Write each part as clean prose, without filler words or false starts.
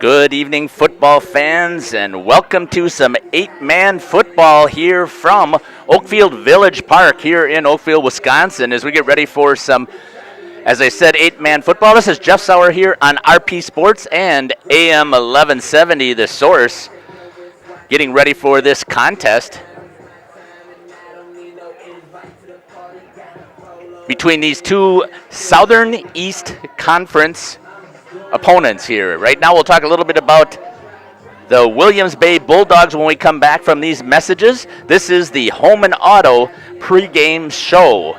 Good evening, football fans, and welcome to some 8-man football here from Oakfield Village Park here in Oakfield, Wisconsin, as we get ready for some, as I said, 8-man football. This is Jeff Sauer here on RP Sports and AM 1170, The Source, getting ready for this contest between these two Southern East Conference opponents here. Right now we'll talk a little bit about the Williams Bay Bulldogs when we come back from these messages. This is the Home and Auto pregame show.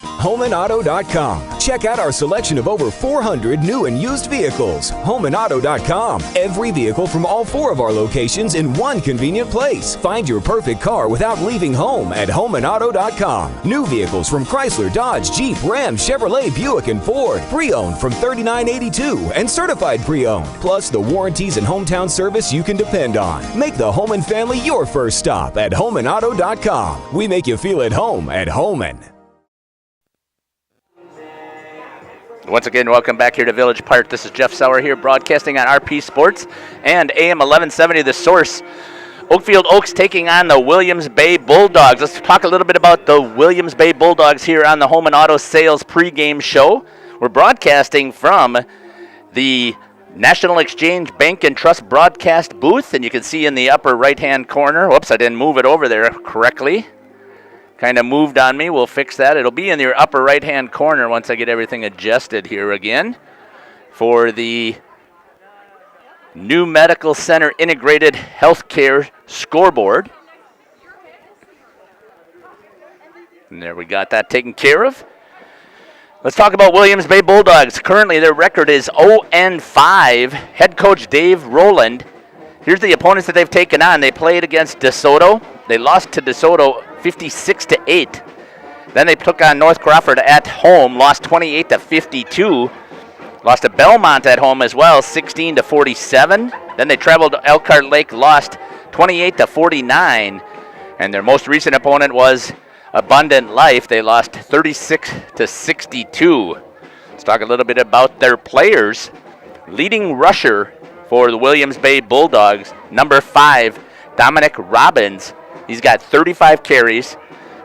HomeandAuto.com. Check out our selection of over 400 new and used vehicles. HomeandAuto.com. Every vehicle from all 4 of our locations in one convenient place. Find your perfect car without leaving home at HomeandAuto.com. New vehicles from Chrysler, Dodge, Jeep, Ram, Chevrolet, Buick, and Ford. Pre-owned from $39.82 and certified pre-owned. Plus the warranties and hometown service you can depend on. Make the Homan family your first stop at HomeandAuto.com. We make you feel at home at Homan. Once again, welcome back here to Village Park. This is Jeff Sauer here broadcasting on RP Sports and AM 1170, The Source. Oakfield Oaks taking on the Williams Bay Bulldogs. Let's talk a little bit about the Williams Bay Bulldogs here on the Home and Auto Sales pregame show. We're broadcasting from the National Exchange Bank and Trust broadcast booth, and you can see in the upper right-hand corner. Whoops, I didn't move it over there correctly. Kind of moved on me. We'll fix that. It'll be in your upper right-hand corner once I get everything adjusted here again for the New Medical Center Integrated Healthcare Scoreboard. And there we got that taken care of. Let's talk about Williams Bay Bulldogs. Currently, their record is 0-5. Head coach Dave Rowland. Here's the opponents that they've taken on. They played against DeSoto. They lost to DeSoto 56-8. Then they took on North Crawford at home, lost 28-52. Lost to Belmont at home as well, 16-47. Then they traveled to Elkhart Lake, lost 28-49. And their most recent opponent was Abundant Life. They lost 36-62. Let's talk a little bit about their players. Leading rusher for the Williams Bay Bulldogs, number 5, Dominic Robbins. He's got 35 carries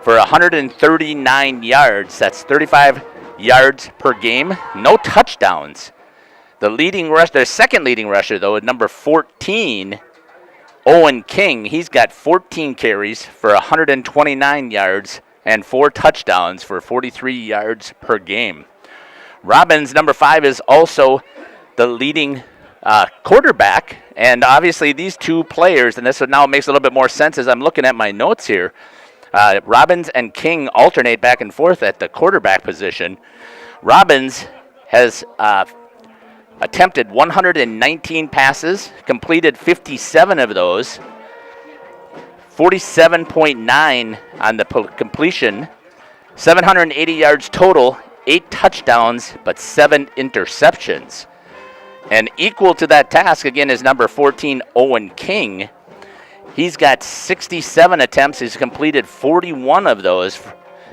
for 139 yards. That's 35 yards per game. No touchdowns. The second leading rusher, though, is number 14, Owen King. He's got 14 carries for 129 yards and 4 touchdowns for 43 yards per game. Robbins, number 5, is also the leading quarterback. And obviously these two players, and this now makes a little bit more sense as I'm looking at my notes here, Robbins and King alternate back and forth at the quarterback position. Robbins has attempted 119 passes, completed 57 of those, 47.9 on the completion, 780 yards total, 8 touchdowns, but 7 interceptions. And equal to that task, again, is number 14, Owen King. He's got 67 attempts. He's completed 41 of those,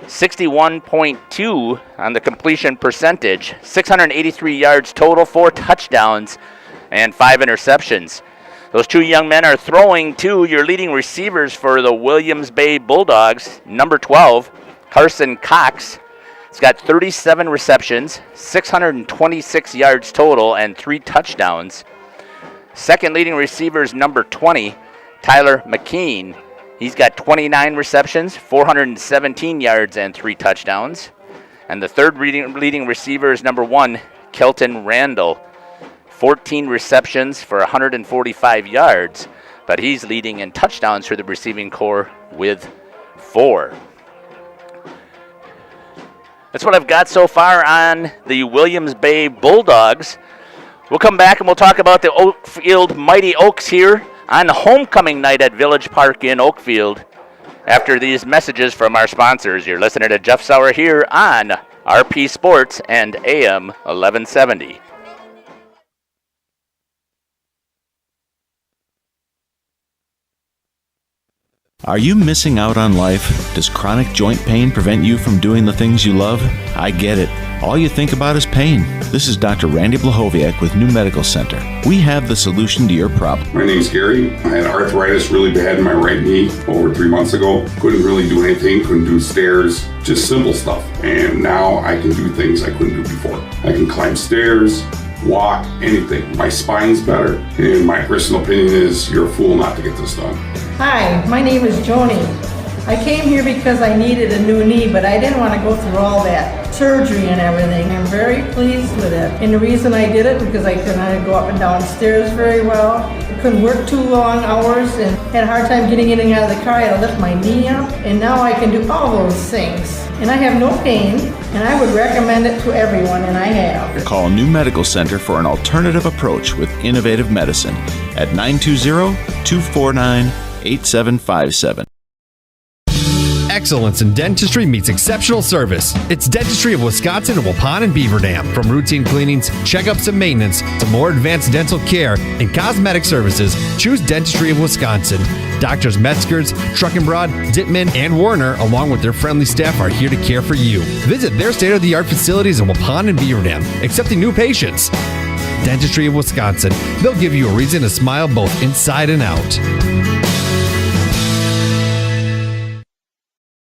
61.2 on the completion percentage, 683 yards total, 4 touchdowns, and 5 interceptions. Those two young men are throwing to your leading receivers for the Williams Bay Bulldogs, number 12, Carson Cox. He's got 37 receptions, 626 yards total, and 3 touchdowns. Second leading receiver is number 20, Tyler McKean. He's got 29 receptions, 417 yards, and 3 touchdowns. And the third leading receiver is number 1, Kelton Randall. 14 receptions for 145 yards, but he's leading in touchdowns for the receiving corps with 4. That's what I've got so far on the Williams Bay Bulldogs. We'll come back and we'll talk about the Oakfield Mighty Oaks here on homecoming night at Village Park in Oakfield after these messages from our sponsors. You're listening to Jeff Sauer here on RP Sports and AM 1170. Are you missing out on life? Does chronic joint pain prevent you from doing the things you love? I get it. All you think about is pain. This is Dr. Randy Blahoviak with New Medical Center. We have the solution to your problem. My name's Gary. I had arthritis really bad in my right knee over 3 months ago. Couldn't really do anything, couldn't do stairs, just simple stuff. And now I can do things I couldn't do before. I can climb stairs, walk, anything. My spine's better. And my personal opinion is you're a fool not to get this done. Hi, my name is Joni. I came here because I needed a new knee, but I didn't want to go through all that surgery and everything. I'm very pleased with it. And the reason I did it because I couldn't go up and down stairs very well. I couldn't work too long hours and had a hard time getting in and out of the car. I had to lift my knee up. And now I can do all those things. And I have no pain, and I would recommend it to everyone, and I have. Call New Medical Center for an alternative approach with innovative medicine at 920-249-8757. Excellence in dentistry meets exceptional service. It's Dentistry of Wisconsin in Waupun and Beaver Dam. From routine cleanings, checkups, and maintenance to more advanced dental care and cosmetic services, choose Dentistry of Wisconsin. Doctors Metzger's, Truckenbrod, Dittman, and Werner, along with their friendly staff, are here to care for you. Visit their state-of-the-art facilities in Waupun and Beaver Dam, accepting new patients. Dentistry of Wisconsin. They'll give you a reason to smile both inside and out.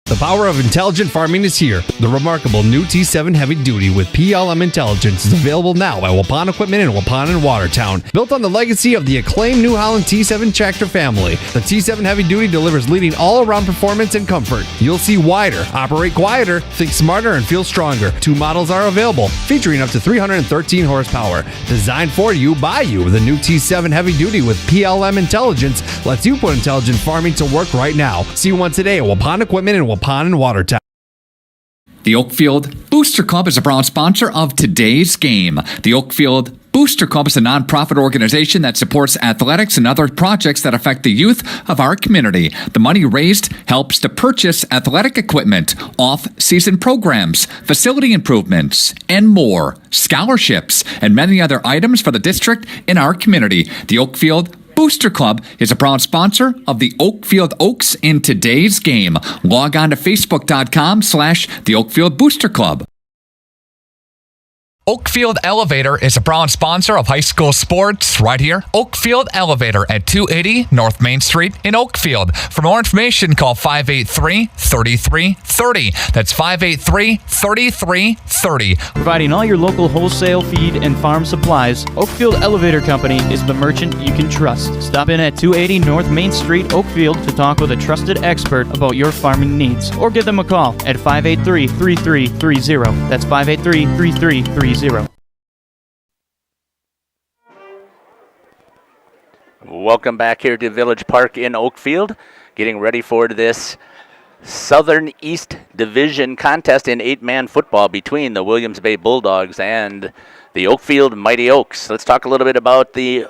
The power of intelligent farming is here. The remarkable new T7 Heavy Duty with PLM Intelligence is available now at Waupun Equipment in Waupun and Watertown. Built on the legacy of the acclaimed New Holland T7 tractor family, the T7 Heavy Duty delivers leading all-around performance and comfort. You'll see wider, operate quieter, think smarter, and feel stronger. 2 models are available, featuring up to 313 horsepower. Designed for you, by you, the new T7 Heavy Duty with PLM Intelligence lets you put intelligent farming to work right now. See one today at Waupun Equipment in Waupun and Watertown. The Oakfield Booster Club is a proud sponsor of today's game. The Oakfield Booster Club is a nonprofit organization that supports athletics and other projects that affect the youth of our community. The money raised helps to purchase athletic equipment, off-season programs, facility improvements, and more, scholarships, and many other items for the district in our community. The Oakfield Booster Club is a proud sponsor of the Oakfield Oaks in today's game. Log on to Facebook.com/the Oakfield Booster Club. Oakfield Elevator is a proud sponsor of high school sports right here. Oakfield Elevator at 280 North Main Street in Oakfield. For more information, call 583-3330. That's 583-3330. Providing all your local wholesale, feed, and farm supplies, Oakfield Elevator Company is the merchant you can trust. Stop in at 280 North Main Street, Oakfield, to talk with a trusted expert about your farming needs. Or give them a call at 583-3330. That's 583-3330. Welcome back here to Village Park in Oakfield. Getting ready for this Southern East Division contest in 8-man football between the Williams Bay Bulldogs and the Oakfield Mighty Oaks. Let's talk a little bit about the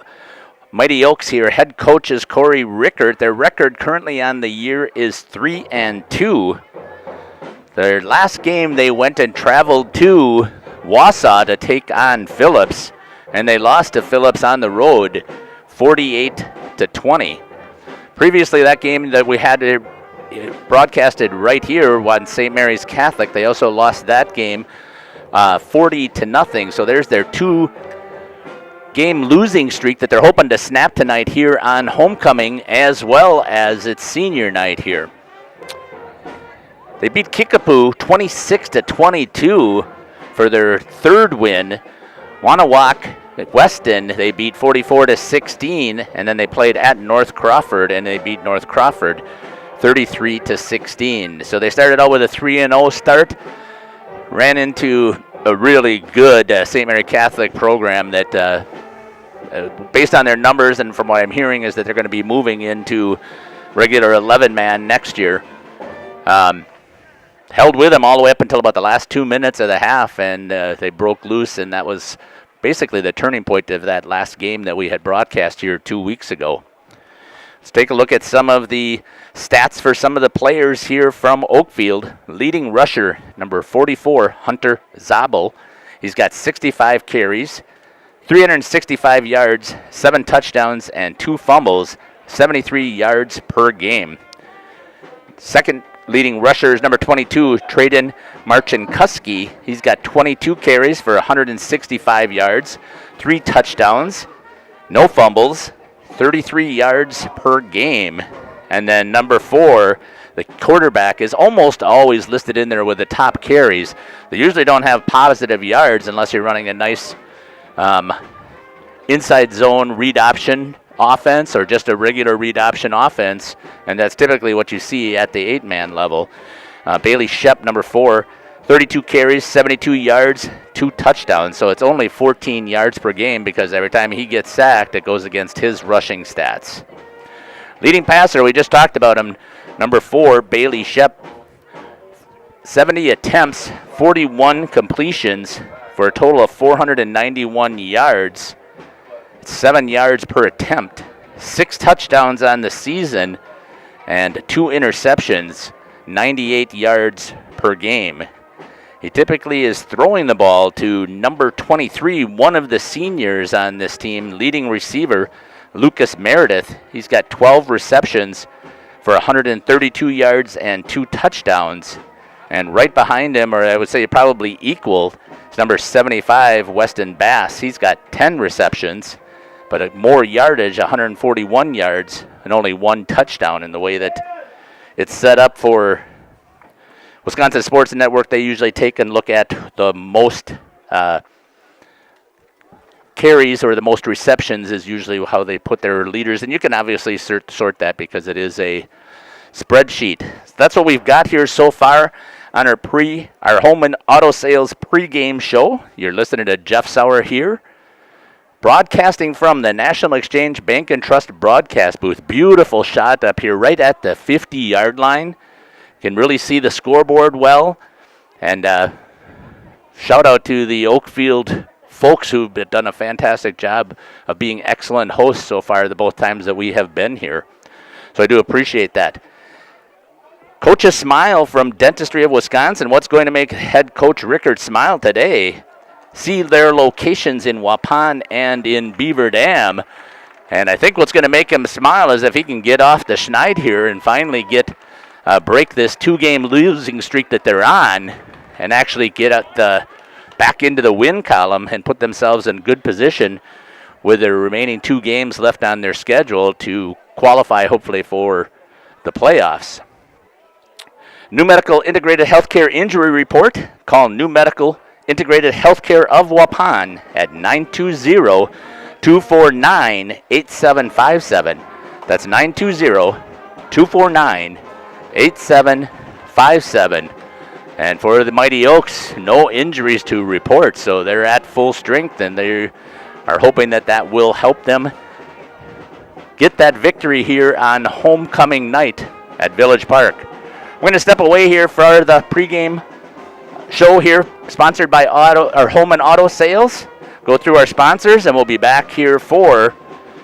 Mighty Oaks here. Head coach is Corey Rickert. Their record currently on the year is 3-2. Their last game they went and traveled to Wausau to take on Phillips, and they lost to Phillips on the road 48-20. Previously, that game that we had broadcasted right here on St. Mary's Catholic, they also lost that game 40-0. So there's their 2-game losing streak that they're hoping to snap tonight here on homecoming, as well as its senior night here. They beat Kickapoo 26-22 for their third win. Wanawak at Weston, they beat 44-16, and then they played at North Crawford, and they beat North Crawford 33-16. So they started out with a 3-0 start, ran into a really good St. Mary Catholic program that, based on their numbers and from what I'm hearing, is that they're going to be moving into regular 11-man next year. Held with them all the way up until about the last 2 minutes of the half, and they broke loose, and that was basically the turning point of that last game that we had broadcast here 2 weeks ago. Let's take a look at some of the stats for some of the players here from Oakfield. Leading rusher, number 44, Hunter Zabel. He's got 65 carries, 365 yards, 7 touchdowns, and 2 fumbles, 73 yards per game. Second leading rusher is number 22, Traden Marchinkuski. He's got 22 carries for 165 yards, 3 touchdowns, no fumbles, 33 yards per game. And then number 4, the quarterback, is almost always listed in there with the top carries. They usually don't have positive yards unless you're running a nice inside zone read option offense or just a regular read option offense, and that's typically what you see at the 8-man level. Bailey Shep, number 4, 32 carries, 72 yards, 2 touchdowns, so it's only 14 yards per game because every time he gets sacked, it goes against his rushing stats. Leading passer, we just talked about him, number 4, Bailey Shep, 70 attempts, 41 completions for a total of 491 yards. 7 yards per attempt, 6 touchdowns on the season, and 2 interceptions, 98 yards per game. He typically is throwing the ball to number 23, one of the seniors on this team, leading receiver, Lucas Meredith. He's got 12 receptions for 132 yards and 2 touchdowns. And right behind him, or I would say probably equal, is number 75, Weston Bass. He's got 10 receptions, but more yardage, 141 yards, and only 1 touchdown. In the way that it's set up for Wisconsin Sports Network, they usually take and look at the most carries or the most receptions is usually how they put their leaders. And you can obviously sort that because it is a spreadsheet. So that's what we've got here so far on our home and auto sales pregame show. You're listening to Jeff Sauer here, broadcasting from the National Exchange Bank and Trust broadcast booth. Beautiful shot up here right at the 50-yard line. Can really see the scoreboard well. And shout out to the Oakfield folks who've done a fantastic job of being excellent hosts so far the both times that we have been here. So I do appreciate that. Coach's smile from Dentistry of Wisconsin. What's going to make head coach Rickard smile today? See their locations in Waupun and in Beaver Dam. And I think what's going to make him smile is if he can get off the schneid here and finally break this 2-game losing streak that they're on and actually get back into the win column and put themselves in good position with their remaining 2 games left on their schedule to qualify hopefully for the playoffs. New Medical Integrated Healthcare Injury Report. Call New Medical Integrated Healthcare of Waupun at 920-249-8757. That's 920-249-8757. And for the Mighty Oaks, no injuries to report, so they're at full strength, and they are hoping that will help them get that victory here on homecoming night at Village Park. We're going to step away here for the pregame show here, sponsored by Home and Auto Sales. Go through our sponsors, and we'll be back here for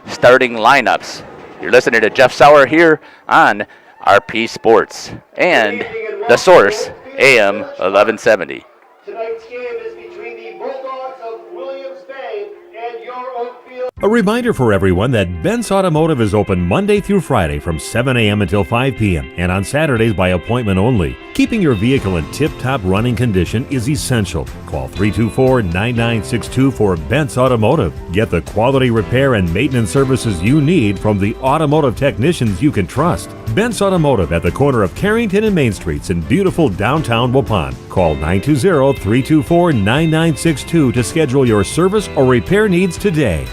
starting lineups. You're listening to Jeff Sauer here on RP Sports and The Source, AM 1170. Tonight's game is between the Bulldogs of Williams Bay and your Oakfield. A reminder for everyone that Bent's Automotive is open Monday through Friday from 7 a.m. until 5 p.m. and on Saturdays by appointment only. Keeping your vehicle in tip-top running condition is essential. Call 324-9962 for Bent's Automotive. Get the quality repair and maintenance services you need from the automotive technicians you can trust. Bent's Automotive at the corner of Carrington and Main Streets in beautiful downtown Waupun. Call 920-324-9962 to schedule your service or repair needs today.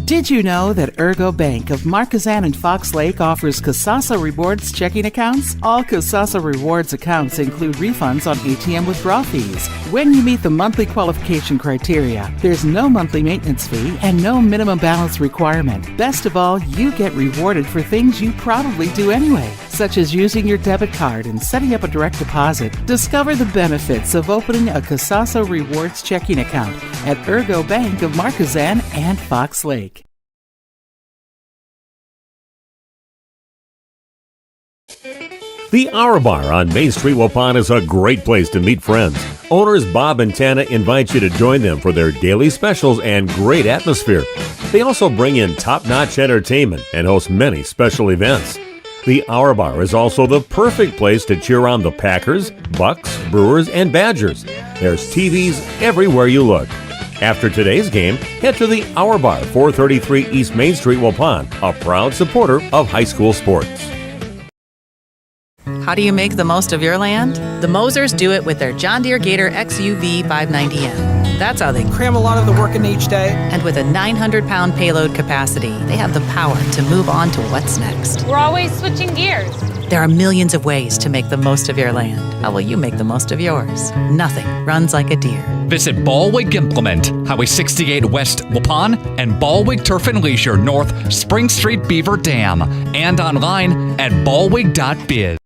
Did you know that Ergo Bank of Marquezan and Fox Lake offers Kasasa Rewards checking accounts? All Kasasa Rewards accounts include refunds on ATM withdrawal fees. When you meet the monthly qualification criteria, there's no monthly maintenance fee and no minimum balance requirement. Best of all, you get rewarded for things you probably do anyway, such as using your debit card and setting up a direct deposit. Discover the benefits of opening a Kasasa Rewards checking account at Ergo Bank of Marquezan and Fox Lake. The Hour Bar on Main Street, Waupun is a great place to meet friends. Owners Bob and Tana invite you to join them for their daily specials and great atmosphere. They also bring in top-notch entertainment and host many special events. The Hour Bar is also the perfect place to cheer on the Packers, Bucks, Brewers, and Badgers. There's TVs everywhere you look. After today's game, head to the Hour Bar, 433 East Main Street, Waupun, a proud supporter of high school sports. How do you make the most of your land? The Mosers do it with their John Deere Gator XUV 590M. That's how they cram a lot of the work in each day. And with a 900-pound payload capacity, they have the power to move on to what's next. We're always switching gears. There are millions of ways to make the most of your land. How will you make the most of yours? Nothing runs like a Deere. Visit Ballwig Implement, Highway 68 West Waupun, and Ballwig Turf and Leisure North Spring Street Beaver Dam, and online at ballwig.biz.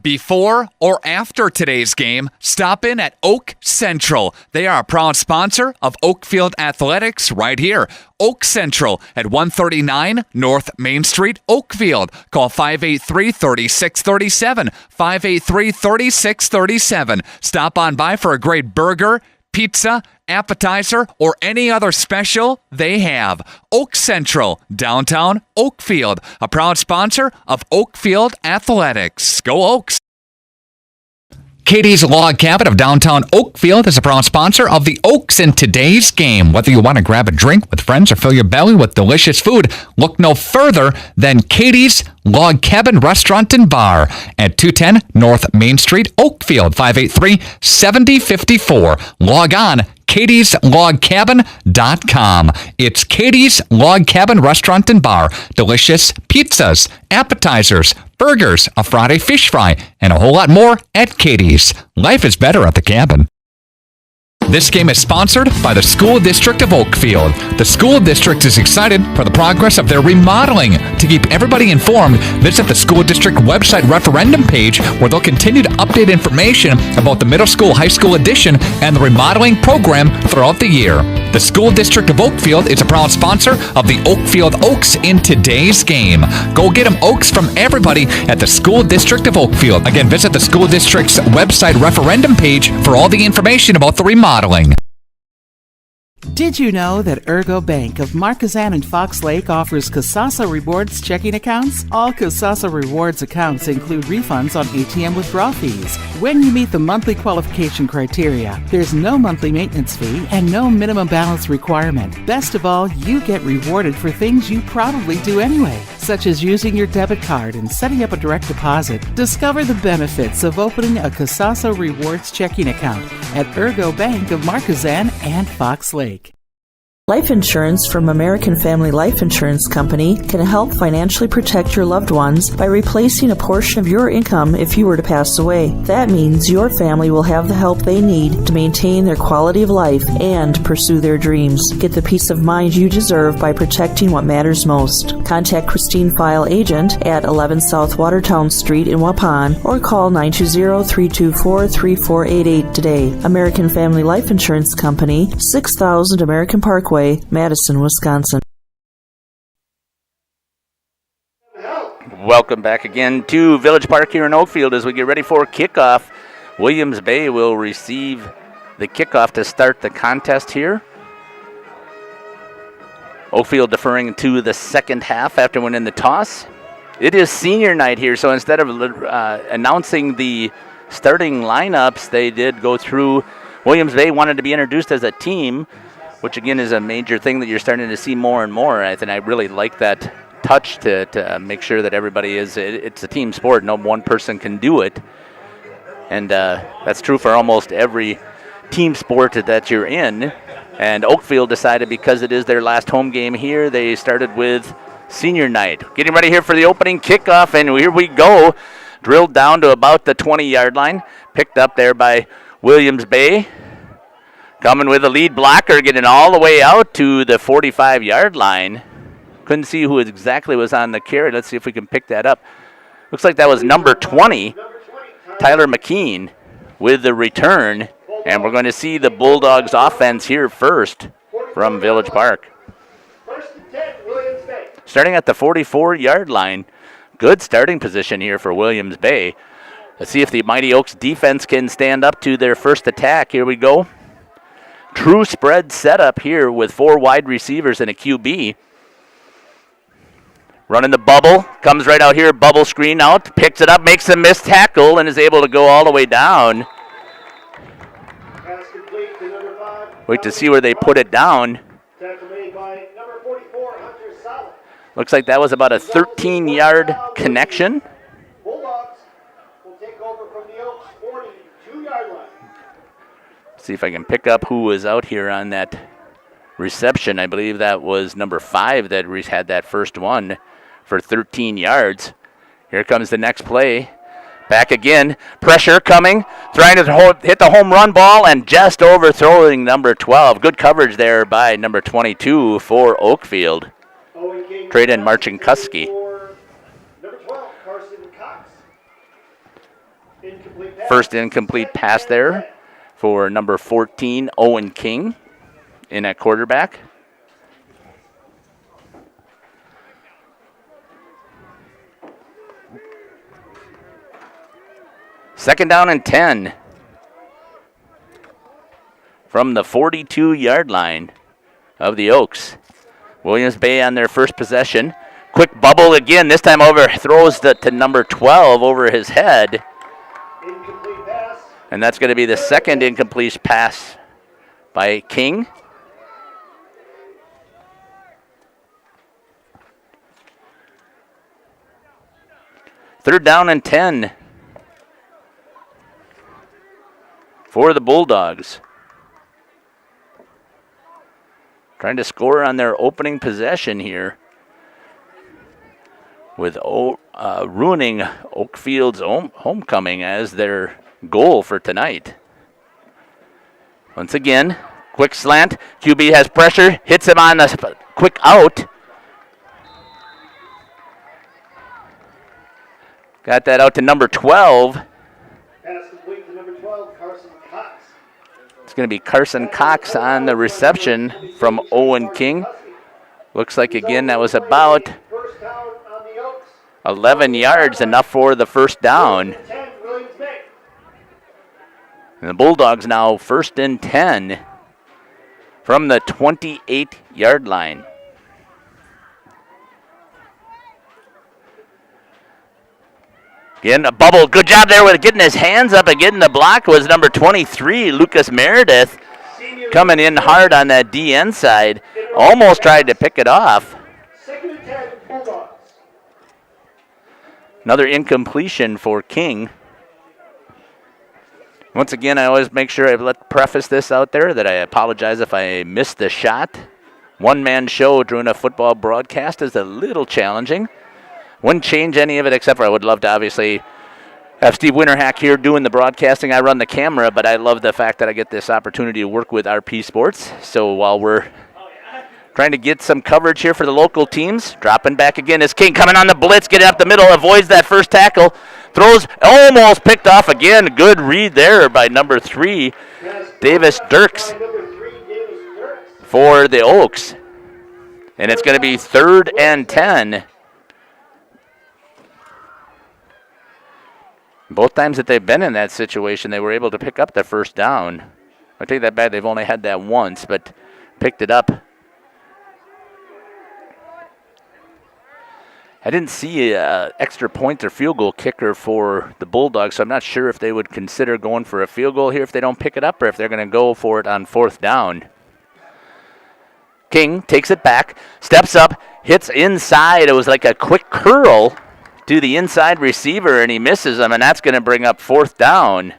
Before or after today's game, stop in at Oak Central. They are a proud sponsor of Oakfield Athletics right here. Oak Central at 139 North Main Street, Oakfield. Call 583-3637, 583-3637. Stop on by for a great burger, pizza, appetizer, or any other special they have. Oak Central, downtown Oakfield, a proud sponsor of Oakfield Athletics. Go Oaks! Katie's Log Cabin of downtown Oakfield is a proud sponsor of the Oaks in today's game. Whether you want to grab a drink with friends or fill your belly with delicious food, look no further than Katie's Log Cabin Restaurant and Bar at 210 North Main Street, Oakfield, 583-7054. Log on katieslogcabin.com. It's Katie's Log Cabin Restaurant and Bar. Delicious pizzas, appetizers, burgers, a Friday fish fry, and a whole lot more at Katie's. Life is better at the cabin. This game is sponsored by the School District of Oakfield. The school district is excited for the progress of their remodeling. To keep everybody informed, visit the school district website referendum page where they'll continue to update information about the middle school, high school edition and the remodeling program throughout the year. The School District of Oakfield is a proud sponsor of the Oakfield Oaks in today's game. Go get them Oaks from everybody at the School District of Oakfield. Again, visit the school district's website referendum page for all the information about the remodeling. Did you know that Ergo Bank of Marquezan and Fox Lake offers Casasa Rewards checking accounts? All Casasa Rewards accounts include refunds on ATM withdrawal fees. When you meet the monthly qualification criteria, there's no monthly maintenance fee and no minimum balance requirement. Best of all, you get rewarded for things you probably do anyway, such as using your debit card and setting up a direct deposit. Discover the benefits of opening a Casasa Rewards checking account at Ergo Bank of Marquezan and Fox Lake. Life insurance from American Family Life Insurance Company can help financially protect your loved ones by replacing a portion of your income if you were to pass away. That means your family will have the help they need to maintain their quality of life and pursue their dreams. Get the peace of mind you deserve by protecting what matters most. Contact Christine File Agent at 11 South Watertown Street in Waupun or call 920-324-3488 today. American Family Life Insurance Company, 6000 American Parkway, Madison, Wisconsin. Welcome back again to Village Park here in Oakfield as we get ready for kickoff. Williams Bay will receive the kickoff to start the contest here. Oakfield deferring to the second half after winning the toss. It is senior night here, so instead of announcing the starting lineups, they did go through. Williams Bay wanted to be introduced as a team, which again is a major thing that you're starting to see more and more. I think I really like that touch to make sure that everybody is, it's a team sport. No one person can do it. And that's true for almost every team sport that you're in. And Oakfield decided because it is their last home game here, they started with senior night. Getting ready here for the opening kickoff, and here we go. Drilled down to about the 20-yard line. Picked up there by Williams Bay. Coming with a lead blocker, getting all the way out to the 45-yard line. Couldn't see who exactly was on the carry. Let's see if we can pick that up. Looks like that was number 20, Tyler McKean, with the return. And we're going to see the Bulldogs offense here first from Village Park. Starting at the 44-yard line. Good starting position here for Williams Bay. Let's see if the Mighty Oaks defense can stand up to their first attack. Here we go. True spread setup here with 4 wide receivers and a QB. Running the bubble, comes right out here, bubble screen out, picks it up, makes a missed tackle, and is able to go all the way down. Pass complete to number 5. Wait to see where they put it down. Tackle made by number 44, Hunter Solid. Looks like that was about a 13-yard connection. Bulldogs will take over from the Oaks 42-yard line. See if I can pick up who was out here on that reception. I believe that was number 5 that had that first one for 13 yards. Here comes the next play. Back again. Pressure coming. Trying to hit the home run ball and just overthrowing number 12. Good coverage there by number 22 for Oakfield. Trade in Marchinkuski. Number 12, Carson Cox. Incomplete pass. First incomplete pass there for number 14, Owen King, in at quarterback. Second down and 10 from the 42-yard line of the Oaks. Williams Bay on their first possession. Quick bubble again, this time overthrows to number 12 over his head. Incomplete pass. And that's going to be the second incomplete pass by King. Third down and 10 for the Bulldogs. Trying to score on their opening possession here with ruining Oakfield's homecoming as their goal for tonight. Once again, quick slant. QB has pressure, hits him on the quick out. Got that out to number 12. Pass complete to number 12, Carson Cox. It's going to be Carson Cox on the reception from Owen King. Looks like, again, that was about 11 yards, enough for the first down. And the Bulldogs now first and 10 from the 28-yard line. Again, a bubble. Good job there with getting his hands up and getting the block was number 23, Lucas Meredith, coming in hard on that DN side. Almost tried to pick it off. Second and 10, Bulldogs. Another incompletion for King. Once again, I always make sure I preface this out there that I apologize if I missed the shot. One-man show during a football broadcast is a little challenging. Wouldn't change any of it except for I would love to obviously have Steve Winterhack here doing the broadcasting. I run the camera, but I love the fact that I get this opportunity to work with RP Sports. So while we're trying to get some coverage here for the local teams, dropping back again is King coming on the blitz, getting up the middle, avoids that first tackle, throws, almost picked off again. Good read there by number 3, Davis Dirks for the Oaks. And it's going to be 3rd and 10. Both times that they've been in that situation, they were able to pick up the first down. I take that back. They've only had that once, but picked it up. I didn't see an extra point or field goal kicker for the Bulldogs, so I'm not sure if they would consider going for a field goal here if they don't pick it up or if they're going to go for it on 4th down. King takes it back, steps up, hits inside. It was like a quick curl to the inside receiver, and he misses him, and that's going to bring up 4th down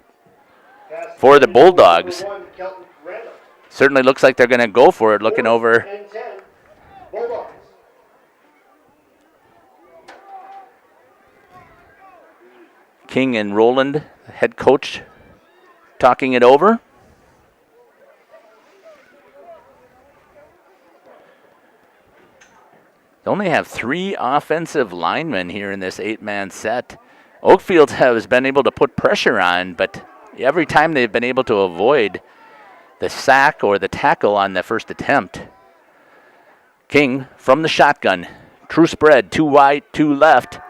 for the Bulldogs. Certainly looks like they're going to go for it, looking over. King and Roland, head coach, talking it over. They only have 3 offensive linemen here in this 8-man set. Oakfield has been able to put pressure on, but every time they've been able to avoid the sack or the tackle on the first attempt. King from the shotgun. True spread, 2 wide, 2 left.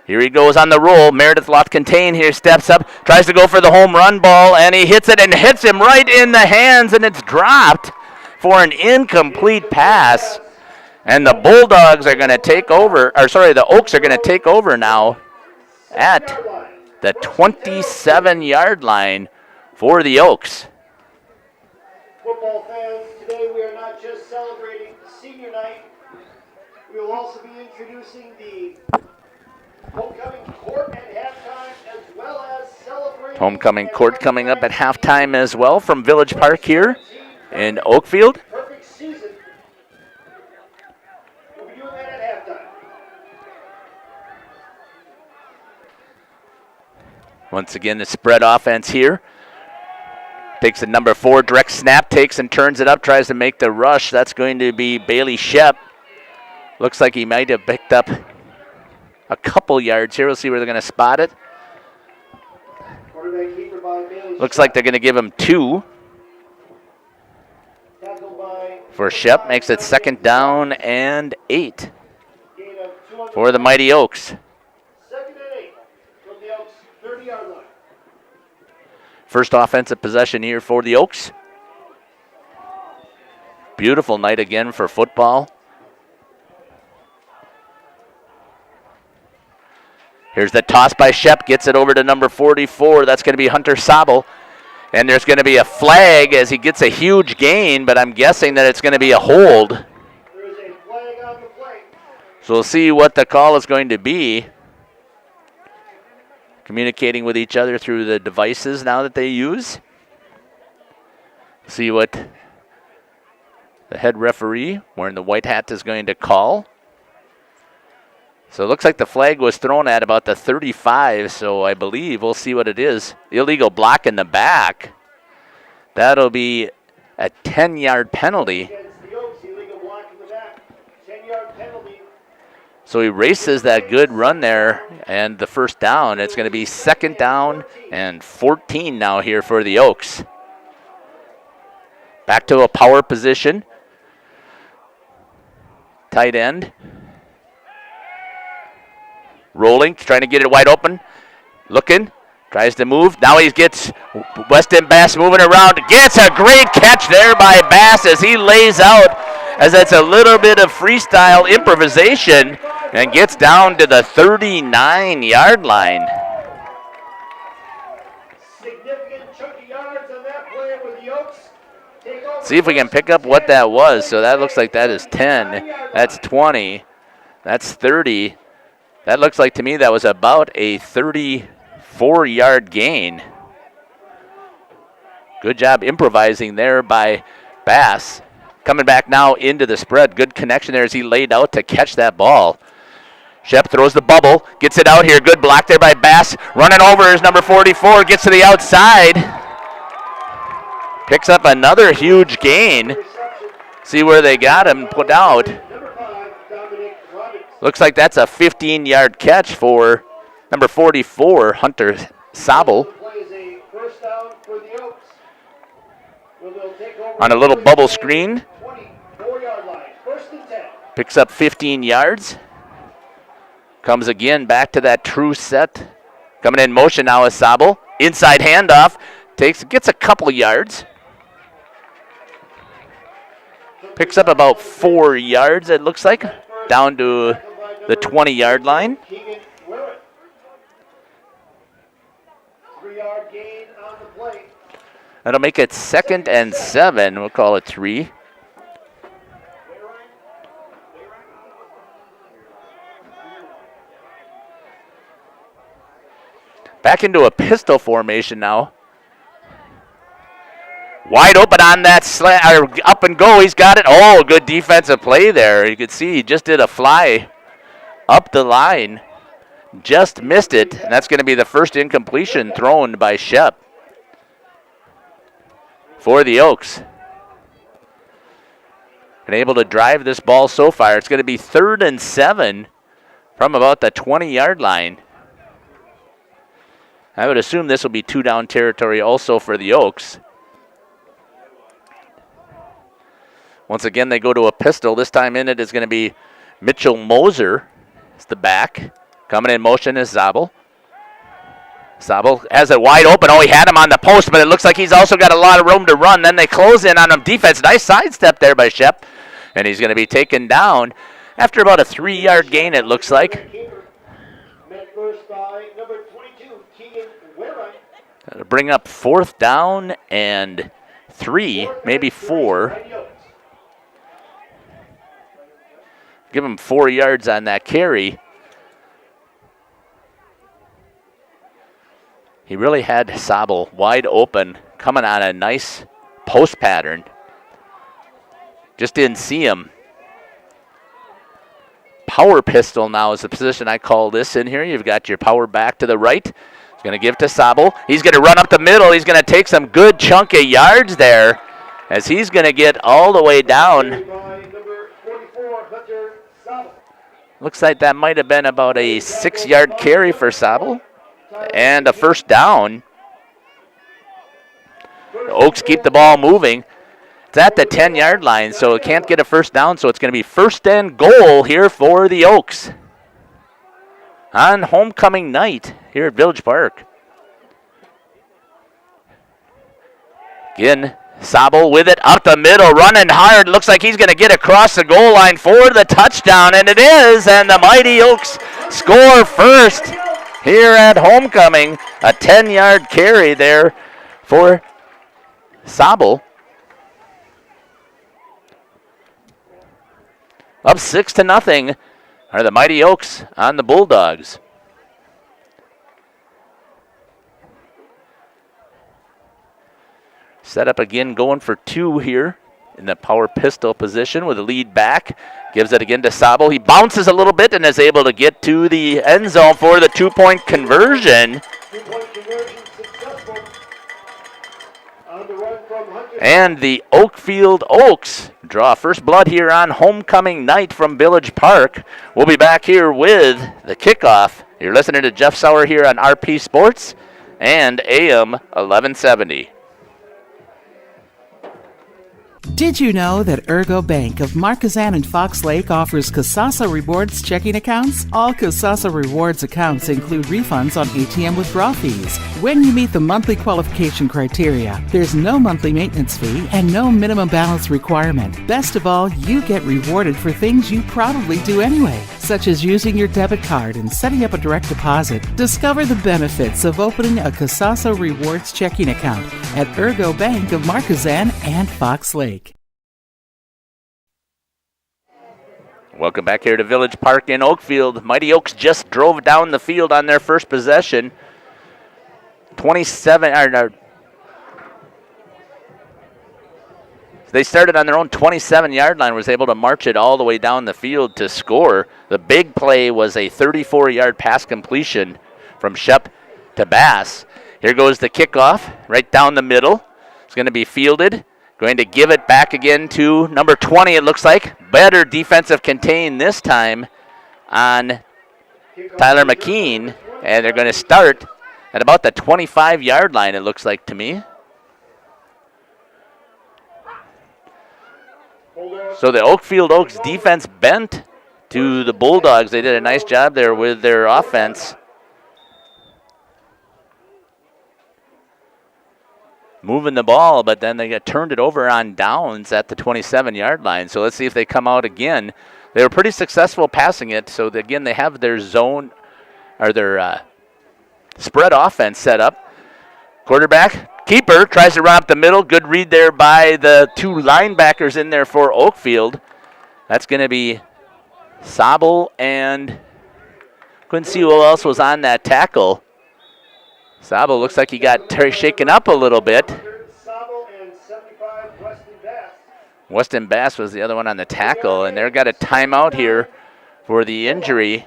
Here he goes on the roll. Meredith lost contain here, steps up, tries to go for the home run ball, and he hits it and hits him right in the hands, and it's dropped for an incomplete pass. And the Bulldogs are going to take over, the Oaks are going to take over now at the 27-yard line for the Oaks. Football fans, today we are not just celebrating senior night, we will also be introducing the homecoming court at halftime as well as celebrating. Homecoming court coming up at halftime as well from Village Park here in Oakfield. Perfect season. We'll be doing that at halftime. Once again, the spread offense here. Takes the number 4, direct snap, takes and turns it up, tries to make the rush. That's going to be Bailey Shep. Looks like he might have picked up a couple yards here. We'll see where they're going to spot it. Looks like they're going to give him 2. For Shep, makes it 2nd down and 8 for the Mighty Oaks. 2nd and 8 from the Oaks 30-yard line. First offensive possession here for the Oaks. Beautiful night again for football. Here's the toss by Shep, gets it over to number 44. That's going to be Hunter Sabel. And there's going to be a flag as he gets a huge gain, but I'm guessing that it's going to be a hold. There is a flag on the play. So we'll see what the call is going to be. Communicating with each other through the devices now that they use. See what the head referee wearing the white hat is going to call. So it looks like the flag was thrown at about the 35, so I believe we'll see what it is. Illegal block in the back. That'll be a 10-yard penalty. Against the Oaks, illegal block in the back. 10-yard penalty. So he races that good run there and the first down. It's going to be 2nd down and 14 now here for the Oaks. Back to a power position. Tight end. Rolling, trying to get it wide open. Looking, tries to move. Now he gets Weston Bass moving around. Gets a great catch there by Bass as he lays out, as it's a little bit of freestyle improvisation, and gets down to the 39-yard line. Significant chunky yards on that play with the Oaks. Take over. See if we can pick up what that was. So that looks like that is 10. That's 20. That's 30. That looks like to me that was about a 34-yard gain. Good job improvising there by Bass. Coming back now into the spread. Good connection there as he laid out to catch that ball. Shep throws the bubble, gets it out here. Good block there by Bass. Running over is number 44, gets to the outside. Picks up another huge gain. See where they got him put out. Looks like that's a 15-yard catch for number 44, Hunter Sabel. On a little bubble screen. Picks up 15 yards. Comes again back to that true set. Coming in motion now is Sabel. Inside handoff. Gets a couple yards. Picks up about 4 yards, it looks like. Down to the 20-yard line. 3-yard gain on the play. That'll make it 2nd and 7. We'll call it 3. Back into a pistol formation now. Wide open on that slant, or up and go. He's got it. Oh, good defensive play there. You can see he just did a fly up the line. Just missed it, and that's going to be the first incompletion thrown by Shep for the Oaks. Been able to drive this ball so far. It's going to be 3rd and 7 from about the 20-yard line. I would assume this will be 2-down territory also for the Oaks. Once again, they go to a pistol. This time in it is going to be Mitchell Moser. It's the back. Coming in motion is Zabel. Zabel has it wide open. Oh, he had him on the post, but it looks like he's also got a lot of room to run. Then they close in on him defense. Nice sidestep there by Shep. And he's going to be taken down after about a 3-yard gain, it looks like. Met first by number 22, Keegan Wainwright. That'll bring up 4th down and 3, maybe 4. Give him 4 yards on that carry. He really had Sabel wide open, coming on a nice post pattern. Just didn't see him. Power pistol now is the position I call this in here. You've got your power back to the right. He's going to give to Sabel. He's going to run up the middle. He's going to take some good chunk of yards there as he's going to get all the way down. Looks like that might have been about a 6-yard carry for Sabel and a first down. The Oaks keep the ball moving. It's at the 10-yard line, so it can't get a first down, so it's going to be 1st and goal here for the Oaks on homecoming night here at Village Park. Again, Sabel with it up the middle, running hard. Looks like he's going to get across the goal line for the touchdown, and it is, and the Mighty Oaks score first here at homecoming. A 10-yard carry there for Sabel. Up 6-0 are the Mighty Oaks on the Bulldogs. Set up again, going for 2 here in the power pistol position with the lead back. Gives it again to Sabel. He bounces a little bit and is able to get to the end zone for the 2-point conversion. 2-point conversion successful. On the run from Hunter. And the Oakfield Oaks draw first blood here on homecoming night from Village Park. We'll be back here with the kickoff. You're listening to Jeff Sauer here on RP Sports and AM 1170. Did you know that Ergo Bank of Marquezan and Fox Lake offers Casasa Rewards checking accounts? All Casasa Rewards accounts include refunds on ATM withdrawal fees. When you meet the monthly qualification criteria, there's no monthly maintenance fee and no minimum balance requirement. Best of all, you get rewarded for things you probably do anyway, such as using your debit card and setting up a direct deposit. Discover the benefits of opening a Casasa Rewards checking account at Ergo Bank of Marquezan and Fox Lake. Welcome back here to Village Park in Oakfield. Mighty Oaks just drove down the field on their first possession. They started on their own 27-yard line, was able to march it all the way down the field to score. The big play was a 34-yard pass completion from Shep to Bass. Here goes the kickoff right down the middle. It's going to be fielded. Going to give it back again to number 20, it looks like. Better defensive contain this time on Tyler McKean. And they're going to start at about the 25-yard line, it looks like to me. So the Oakfield Oaks defense bent to the Bulldogs. They did a nice job there with their offense. Moving the ball, but then they turned it over on downs at the 27-yard line. So let's see if they come out again. They were pretty successful passing it. So again, they have their zone or their spread offense set up. Quarterback, keeper, tries to run up the middle. Good read there by the 2 linebackers in there for Oakfield. That's going to be Sabel, and couldn't see who else was on that tackle. Sabel looks like he got shaken up a little bit. Sabel and 75, Weston Bass. Weston Bass was the other one on the tackle, and they've got a timeout here for the injury.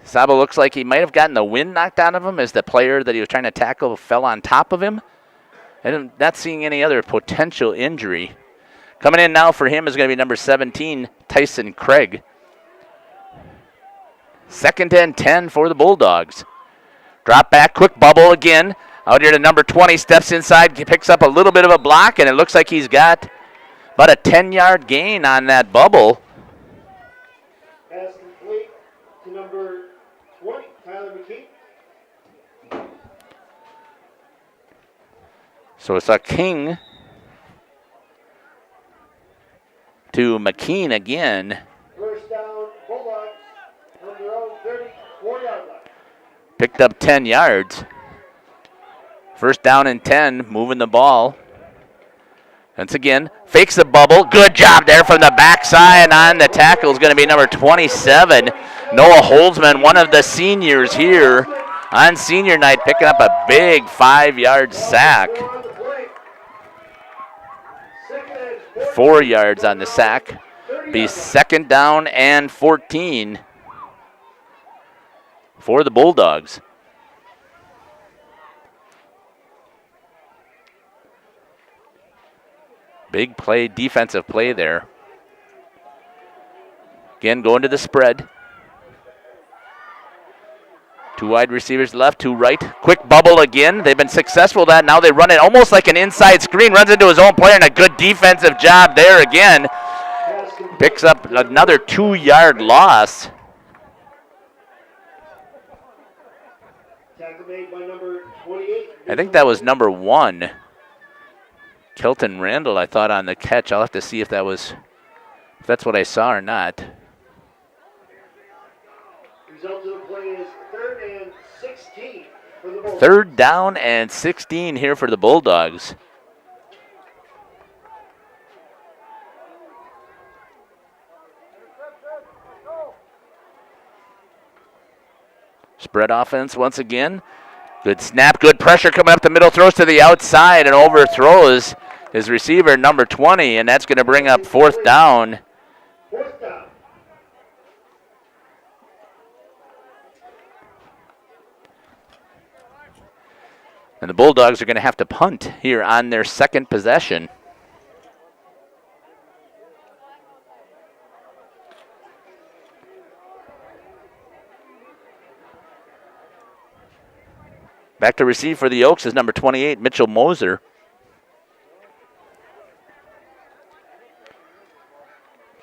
Sabel looks like he might have gotten the wind knocked out of him as the player that he was trying to tackle fell on top of him. And I'm not seeing any other potential injury. Coming in now for him is going to be number 17, Tyson Craig. 2nd and 10 for the Bulldogs. Drop back, quick bubble again. Out here to number 20, steps inside, picks up a little bit of a block, and it looks like he's got about a 10-yard gain on that bubble. Pass complete to number 20, Tyler McKee. So it's a King to McKean again. First down, Bulldogs from their own 34-yard line. Picked up 10 yards. First down and 10, moving the ball. Once again, fakes the bubble. Good job there from the backside. And on the tackle is going to be number 27, Noah Holzman, one of the seniors here on senior night, picking up a big 5-yard sack. 4 yards on the sack. Be second down and 14 for the Bulldogs. Big play, defensive play there. Again, going to the spread. 2 wide receivers left, 2 right. Quick bubble again. They've been successful at that. Now they run it almost like an inside screen. Runs into his own player, and a good defensive job there again. Picks up another 2-yard loss. Tackle made by number 28. I think that was number 1. Kelton Randall, I thought, on the catch. I'll have to see if that's what I saw or not. Result of the play is 3rd and 16 for the Bulldogs. 3rd down and 16 here for the Bulldogs. Spread offense once again. Good snap, good pressure coming up the middle, throws to the outside and overthrows his receiver, number 20, and that's going to bring up 4th down. 4th down. And the Bulldogs are going to have to punt here on their second possession. Back to receive for the Oaks is number 28, Mitchell Moser.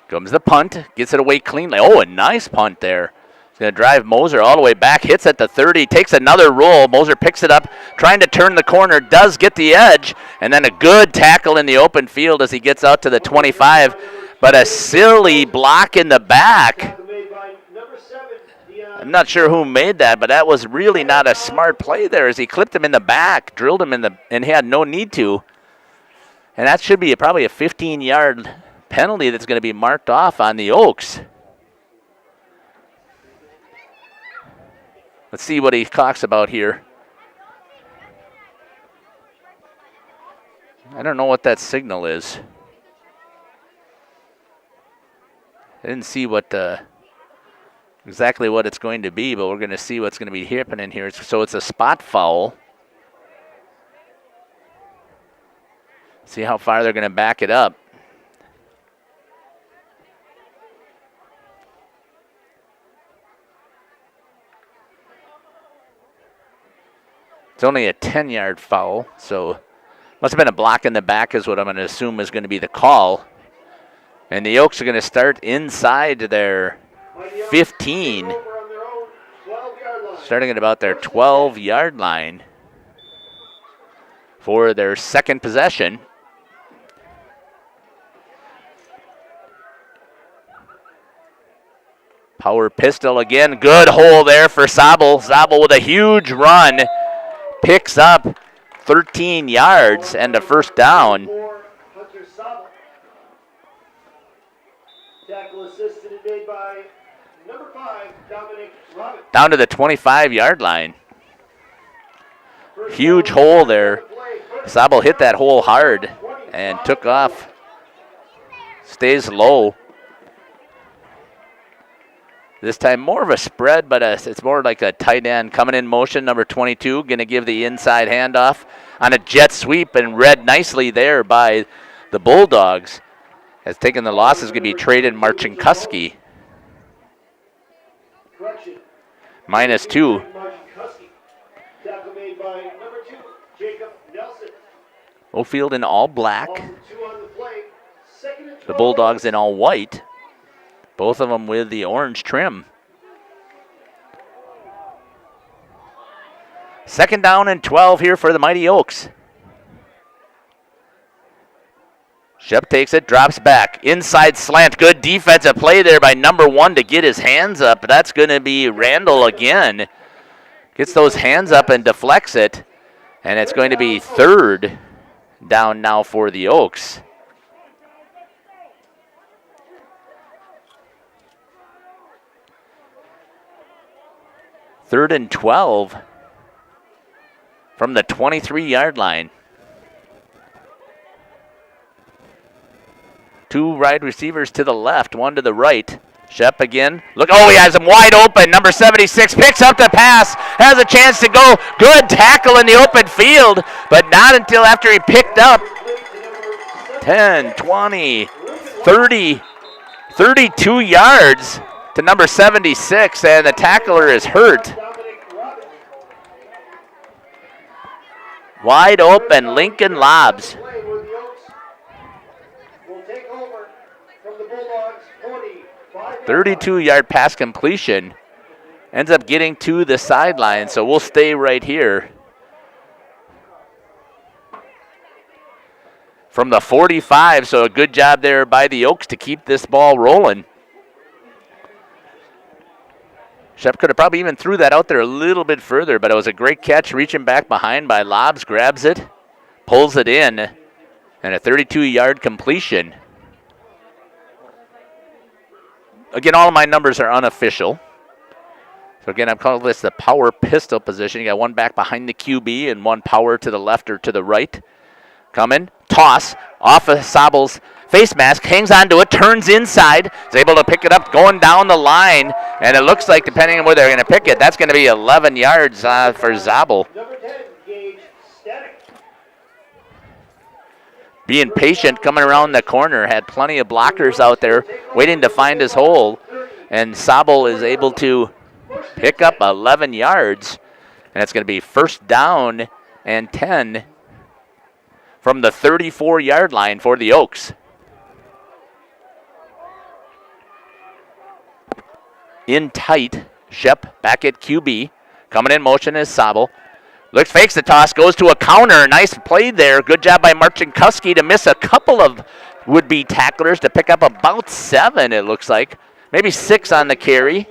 Comes the punt, gets it away cleanly. Oh, a nice punt there. He's going to drive Moser all the way back, hits at the 30, takes another roll. Moser picks it up, trying to turn the corner, does get the edge, and then a good tackle in the open field as he gets out to the 25. But a silly block in the back. Tackle made by number 7, I'm not sure who made that, but that was really not a smart play there as he clipped him in the back, drilled him and he had no need to. And that should be probably a 15-yard penalty that's going to be marked off on the Oaks. Let's see what he talks about here. I don't know what that signal is. I didn't see what exactly what it's going to be, but we're going to see what's going to be happening here. So it's a spot foul. See how far they're going to back it up. It's only a 10-yard foul, so must have been a block in the back is what I'm going to assume is going to be the call. And the Oaks are going to start inside their 15, starting at about their 12-yard line for their second possession. Power pistol again. Good hole there for Zabel. Zabel with a huge run. Picks up 13 yards and a first down. Tackle assisted and made by number 5, Dominic Robbins. Down to the 25-yard line. Huge hole there. Zabel hit that hole hard and took off. Stays low. This time more of a spread, but it's more like a tight end coming in motion. Number 22 going to give the inside handoff on a jet sweep and read nicely there by the Bulldogs. Has taken the loss is going to be traded Marcinkuski. -2. Tackle made by number 2, Jacob Nelson. Oakfield in all black. Also 2 on the play. Second and 12. The Bulldogs in all white. Both of them with the orange trim. Second down and 12 here for the Mighty Oaks. Shep takes it, drops back. Inside slant. Good defensive play there by number 1 to get his hands up. That's going to be Randall again. Gets those hands up and deflects it. And it's going to be 3rd down now for the Oaks. Third and 12 from the 23-yard line. 2 wide receivers to the left, 1 to the right. Shep again. Look, he has him wide open. Number 76 picks up the pass, has a chance to go. Good tackle in the open field, but not until after he picked up 10, 20, 30, 32 yards to number 76, and the tackler is hurt. Wide open, Lincoln Lobs. 32-yard pass completion. Ends up getting to the sideline, so we'll stay right here. From the 45, so a good job there by the Oaks to keep this ball rolling. Shep could have probably even threw that out there a little bit further, but it was a great catch reaching back behind by Lobs, grabs it, pulls it in, and a 32-yard completion. Again, all of my numbers are unofficial. So again, I'm calling this the power pistol position. You got 1 back behind the QB and 1 power to the left or to the right. Coming, toss, off of Sabel's face mask, hangs onto it, turns inside, is able to pick it up going down the line, and it looks like, depending on where they're going to pick it, that's going to be 11 yards for Zabel. Being patient, coming around the corner, had plenty of blockers out there waiting to find his hole, and Zabel is able to pick up 11 yards, and it's going to be 1st down and 10 from the 34-yard line for the Oaks. In tight, Shep back at QB. Coming in motion is Zabel. Looks, fakes the toss, goes to a counter. Nice play there. Good job by Marcin-Kuski to miss a couple of would-be tacklers to pick up about 7, it looks like. Maybe 6 on the carry.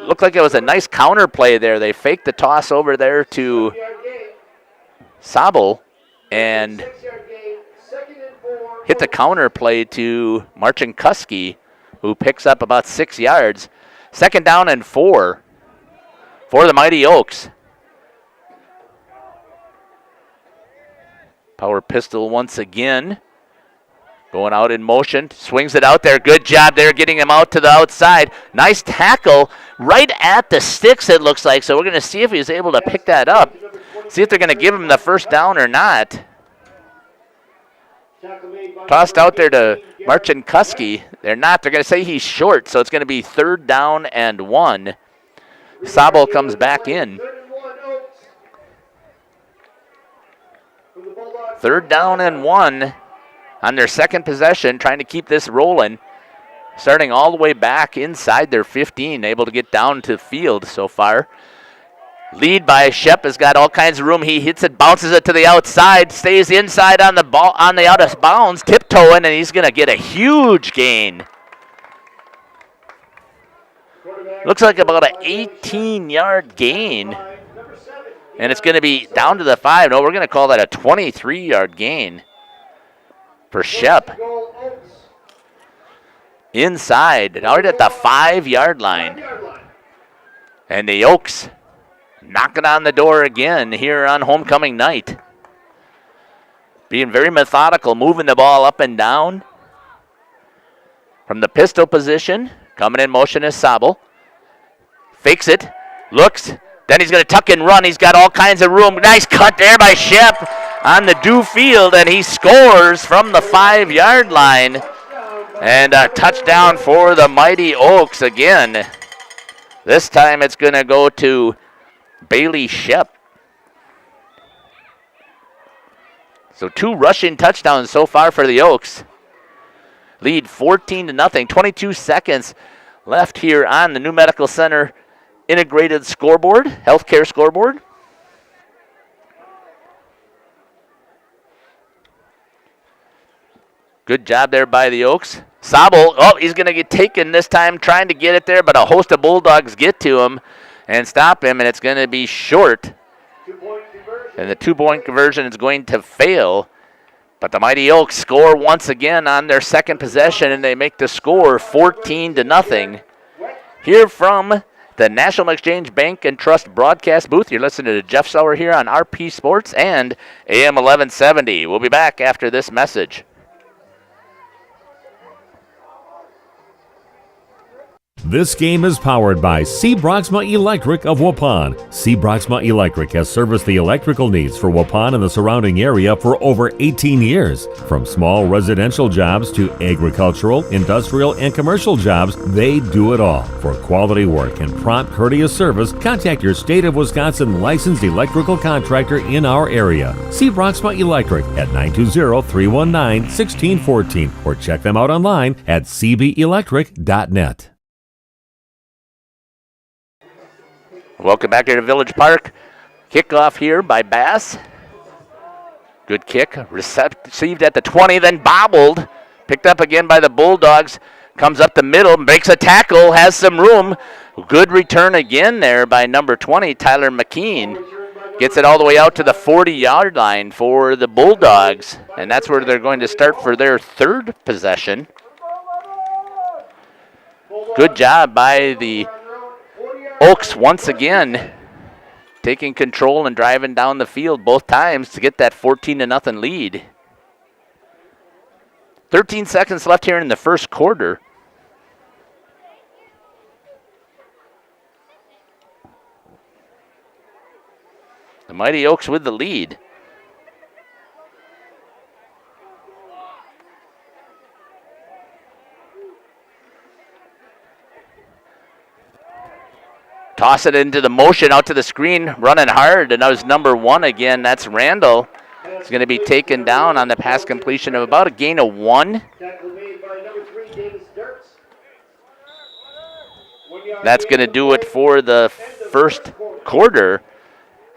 Looked like it was a nice counter play there. They faked the toss over there to Zabel and hit the counter play to Marcin-Kuski, who picks up about 6 yards. 2nd down and 4 for the Mighty Oaks. Power pistol once again. Going out in motion, swings it out there. Good job there getting him out to the outside. Nice tackle right at the sticks, it looks like. So we're going to see if he's able to pick that up. See if they're going to give him the 1st down or not. Tossed out there to Marcin-Kuski. They're not. They're going to say he's short, so it's going to be 3rd down and 1. Zabel comes back in. 3rd down and 1 on their 2nd possession, trying to keep this rolling. Starting all the way back inside their 15, able to get down to the field so far. Lead by Shep has got all kinds of room. He hits it, bounces it to the outside, stays inside on the ball, on the out of bounds, tiptoeing, and he's going to get a huge gain. Looks like about an 18-yard gain, and it's going to be down to the 5. No, we're going to call that a 23-yard gain for Shep. Inside, out at the 5-yard line, and the Oaks knocking on the door again here on homecoming night. Being very methodical, moving the ball up and down. From the pistol position, coming in motion is Zabel. Fakes it, looks, then he's going to tuck and run. He's got all kinds of room. Nice cut there by Shep on the due field, and he scores from the 5-yard line. And a touchdown for the Mighty Oaks again. This time it's going to go to Bailey Shep. So 2 rushing touchdowns so far for the Oaks. Lead 14-0. 22 seconds left here on the New Medical Center integrated scoreboard, healthcare scoreboard. Good job there by the Oaks. Sobel, he's going to get taken this time trying to get it there, but a host of Bulldogs get to him and stop him, and it's going to be short. And the two-point conversion is going to fail. But the Mighty Oaks score once again on their second possession, and they make the score 14-0. Here from the National Exchange Bank and Trust broadcast booth, you're listening to Jeff Sauer here on RP Sports and AM 1170. We'll be back after this message. This game is powered by C. Broxma Electric of Waupun. C. Broxma Electric has serviced the electrical needs for Waupun and the surrounding area for over 18 years. From small residential jobs to agricultural, industrial, and commercial jobs, they do it all. For quality work and prompt, courteous service, contact your State of Wisconsin licensed electrical contractor in our area. C. Broxma Electric at 920-319-1614 or check them out online at cbelectric.net. Welcome back here to Village Park. Kickoff here by Bass. Good kick. Received at the 20, then bobbled. Picked up again by the Bulldogs. Comes up the middle, makes a tackle, has some room. Good return again there by number 20, Tyler McKean. Gets it all the way out to the 40-yard line for the Bulldogs. And that's where they're going to start for their third possession. Good job by the Oaks once again taking control and driving down the field both times to get that 14-0 lead. 13 seconds left here in the first quarter. The Mighty Oaks with the lead. Toss it into the motion, out to the screen, running hard, and that was number 1 again. That's Randall. He's going to be taken down on the pass completion of about a gain of 1. That's going to do it for the first quarter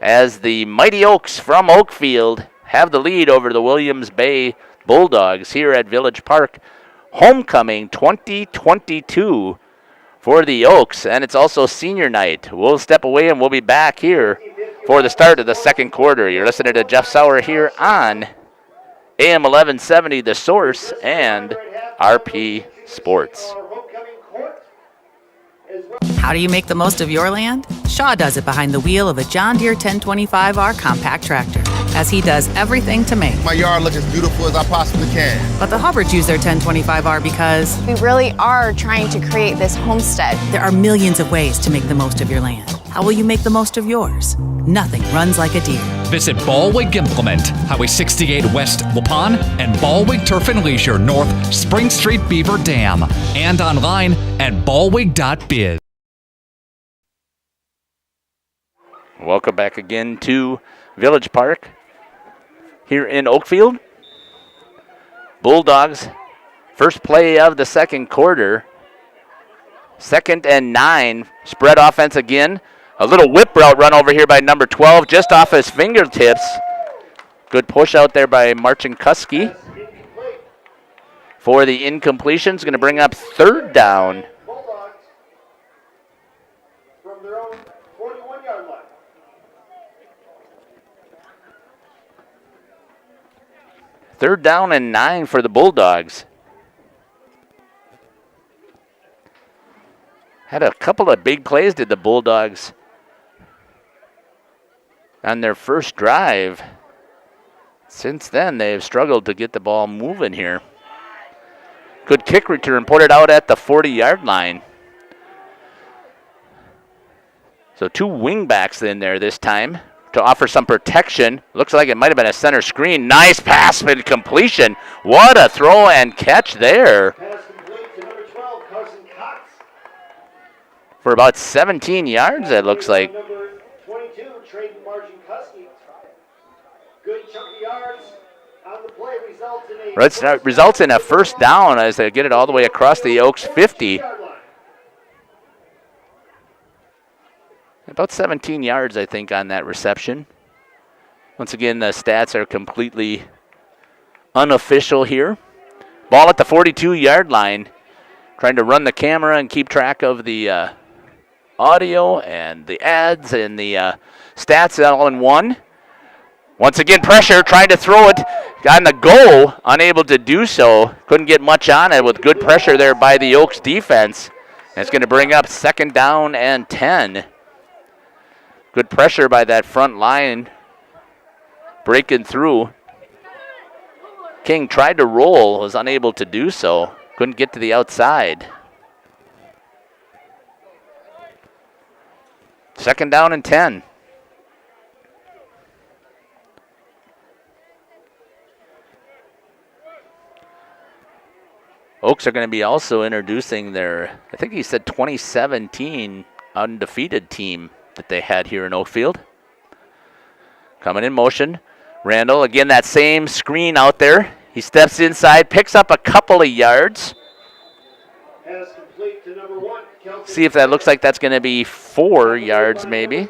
as the Mighty Oaks from Oakfield have the lead over the Williams Bay Bulldogs here at Village Park. Homecoming 2022. For the Oaks, and it's also senior night. We'll step away and we'll be back here for the start of the second quarter. You're listening to Jeff Sauer here on AM 1170, The Source, and RP Sports. How do you make the most of your land? Shaw does it behind the wheel of a John Deere 1025R compact tractor, as he does everything to make my yard look as beautiful as I possibly can. But the Hubbards use their 1025R because we really are trying to create this homestead. There are millions of ways to make the most of your land. How will you make the most of yours? Nothing runs like a Deere. Visit Ballwig Implement, Highway 68 West Waupun, and Ballwig Turf and Leisure North Spring Street Beaver Dam, and online at ballwig.biz. Welcome back again to Village Park here in Oakfield. Bulldogs, first play of the second quarter. 2nd and 9, spread offense again. A little whip route run over here by number 12, just off his fingertips. Good push out there by Marchinkuski for the incompletion. It's going to bring up third down. Third down and 9 for the Bulldogs. Had a couple of big plays, did the Bulldogs, on their first drive. Since then, they've struggled to get the ball moving here. Good kick return, put it out at the 40-yard line. So 2 wingbacks in there this time to offer some protection. Looks like it might have been a center screen. Nice pass and completion. What a throw and catch there. For about 17 yards, it looks like. Number 22, Trade Marchinkuski. Good chunky yards on the play results in a first down as they get it all the way across the Oaks 50. About 17 yards, I think, on that reception. Once again, the stats are completely unofficial here. Ball at the 42-yard line. Trying to run the camera and keep track of the audio and the ads and the stats all in one. Once again, pressure, trying to throw it. On the go, unable to do so. Couldn't get much on it with good pressure there by the Oaks defense. And it's going to bring up 2nd down and 10. Good pressure by that front line. Breaking through. King tried to roll, was unable to do so. Couldn't get to the outside. 2nd down and 10. Oaks are going to be also introducing their, I think he said 2017 undefeated team that they had here in Oakfield. Coming in motion. Randall, again, that same screen out there. He steps inside, picks up a couple of yards. Pass complete to number 1. See if that looks like that's going to be 4 yards maybe.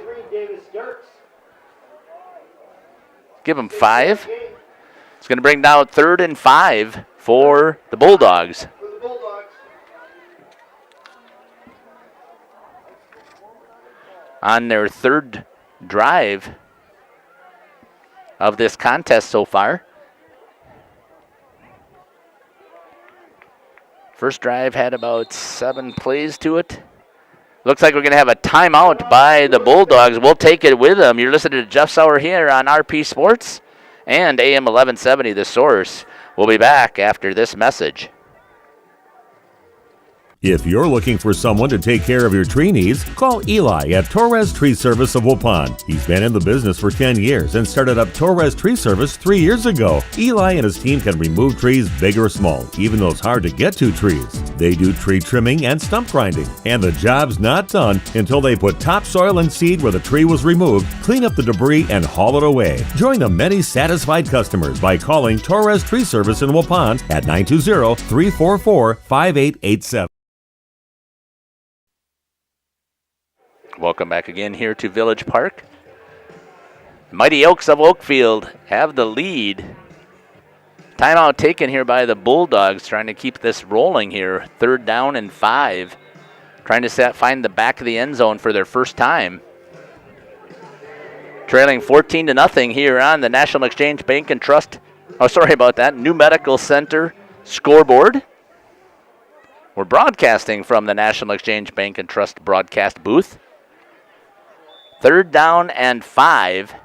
Give him 5. It's going to bring down 3rd and 5 for the Bulldogs. On their 3rd drive of this contest so far. First drive had about 7 plays to it. Looks like we're going to have a timeout by the Bulldogs. We'll take it with them. You're listening to Jeff Sauer here on RP Sports and AM 1170, The Source. We'll be back after this message. If you're looking for someone to take care of your tree needs, call Eli at Torres Tree Service of Waupun. He's been in the business for 10 years and started up Torres Tree Service 3 years ago. Eli and his team can remove trees big or small, even those hard to get to trees. They do tree trimming and stump grinding, and the job's not done until they put topsoil and seed where the tree was removed, clean up the debris, and haul it away. Join the many satisfied customers by calling Torres Tree Service in Waupun at 920-344-5887. Welcome back again here to Village Park. Mighty Oaks of Oakfield have the lead. Timeout taken here by the Bulldogs, trying to keep this rolling here. 3rd down and 5. Trying to find the back of the end zone for their first time. Trailing 14-0 here on the National Exchange Bank and Trust. Oh, sorry about that. New Medical Center scoreboard. We're broadcasting from the National Exchange Bank and Trust broadcast booth. 3rd down and 5.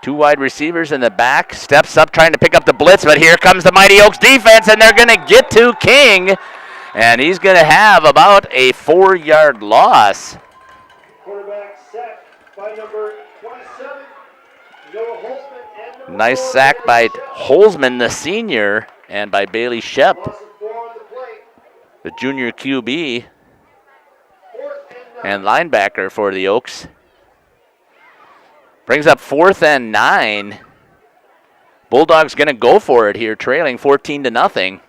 2 wide receivers in the back. Steps up trying to pick up the blitz, but here comes the Mighty Oaks defense, and they're going to get to King. And he's going to have about a 4-yard loss. Quarterback sacked by number 27, Noah Holzman. And nice sack by Holzman, the senior, and by Bailey Shep, the junior QB and linebacker for the Oaks. Brings up 4th and 9. Bulldogs going to go for it here, trailing 14-0.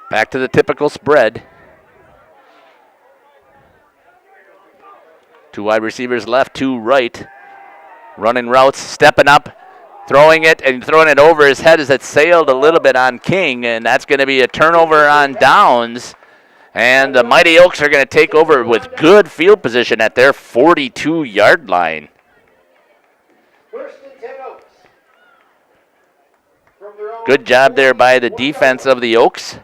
Back to the typical spread. 2 wide receivers left, 2 right. Running routes, stepping up, throwing it over his head as it sailed a little bit on King, and that's going to be a turnover on downs. And the Mighty Oaks are going to take over with good field position at their 42-yard line. Good job there by the defense of the Oaks.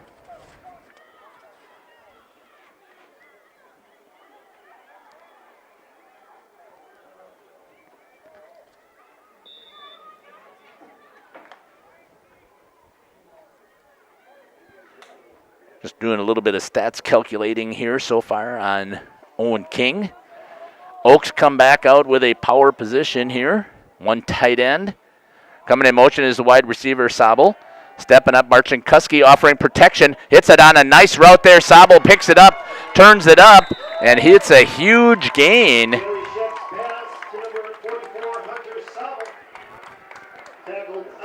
Just doing a little bit of stats calculating here so far on Owen King. Oaks come back out with a power position here. 1 tight end. Coming in motion is the wide receiver, Sobel. Stepping up, Marcin Kuski offering protection. Hits it on a nice route there. Sobel picks it up, turns it up, and hits a huge gain.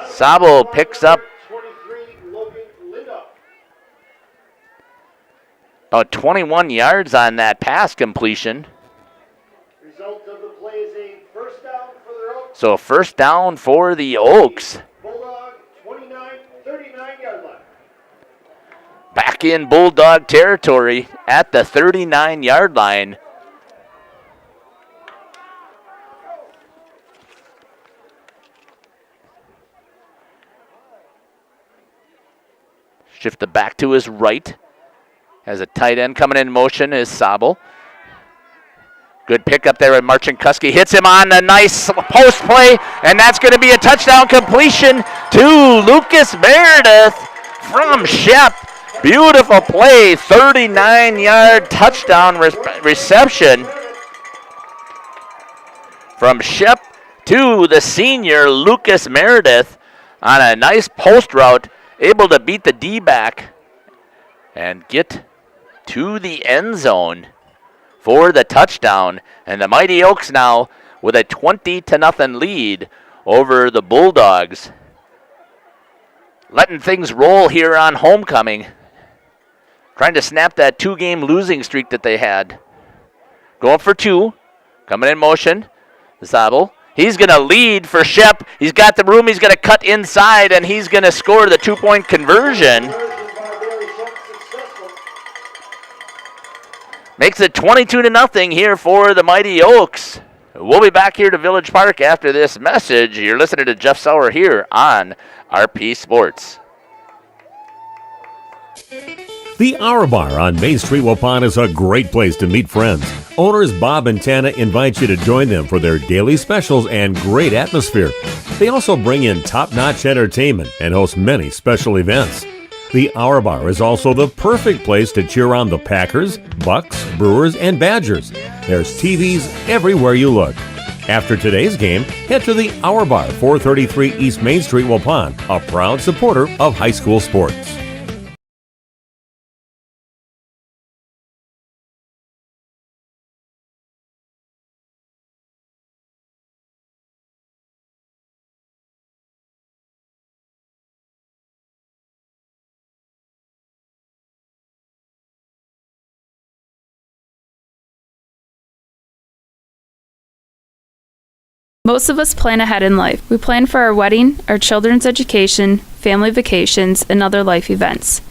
Sobel picks up About 21 yards on that pass completion. Result of the play is a first down for the Oaks. So first down for the Oaks. Bulldog 39-yard line. Back in Bulldog territory at the 39-yard line. Shift it back to his right. Has a tight end coming in motion is Sabel. Good pick up there with Marchinkuski. Hits him on a nice post play, and that's going to be a touchdown completion to Lucas Meredith from Shep. Beautiful play, 39-yard touchdown reception from Shep to the senior Lucas Meredith on a nice post route, able to beat the D-back and get to the end zone for the touchdown. And the Mighty Oaks now with a 20-0 lead over the Bulldogs. Letting things roll here on homecoming. Trying to snap that 2-game losing streak that they had. Going for 2. Coming in motion. Zabel. He's going to lead for Shep. He's got the room. He's going to cut inside, and he's going to score the 2-point conversion. Makes it 22-0 here for the Mighty Oaks. We'll be back here to Village Park after this message. You're listening to Jeff Sauer here on RP Sports. The Hour Bar on Main Street, Waupun is a great place to meet friends. Owners Bob and Tana invite you to join them for their daily specials and great atmosphere. They also bring in top-notch entertainment and host many special events. The Hour Bar is also the perfect place to cheer on the Packers, Bucks, Brewers, and Badgers. There's TVs everywhere you look. After today's game, head to the Hour Bar, 433 East Main Street, Waupun, a proud supporter of high school sports. Most of us plan ahead in life. We plan for our wedding, our children's education, family vacations, and other life events.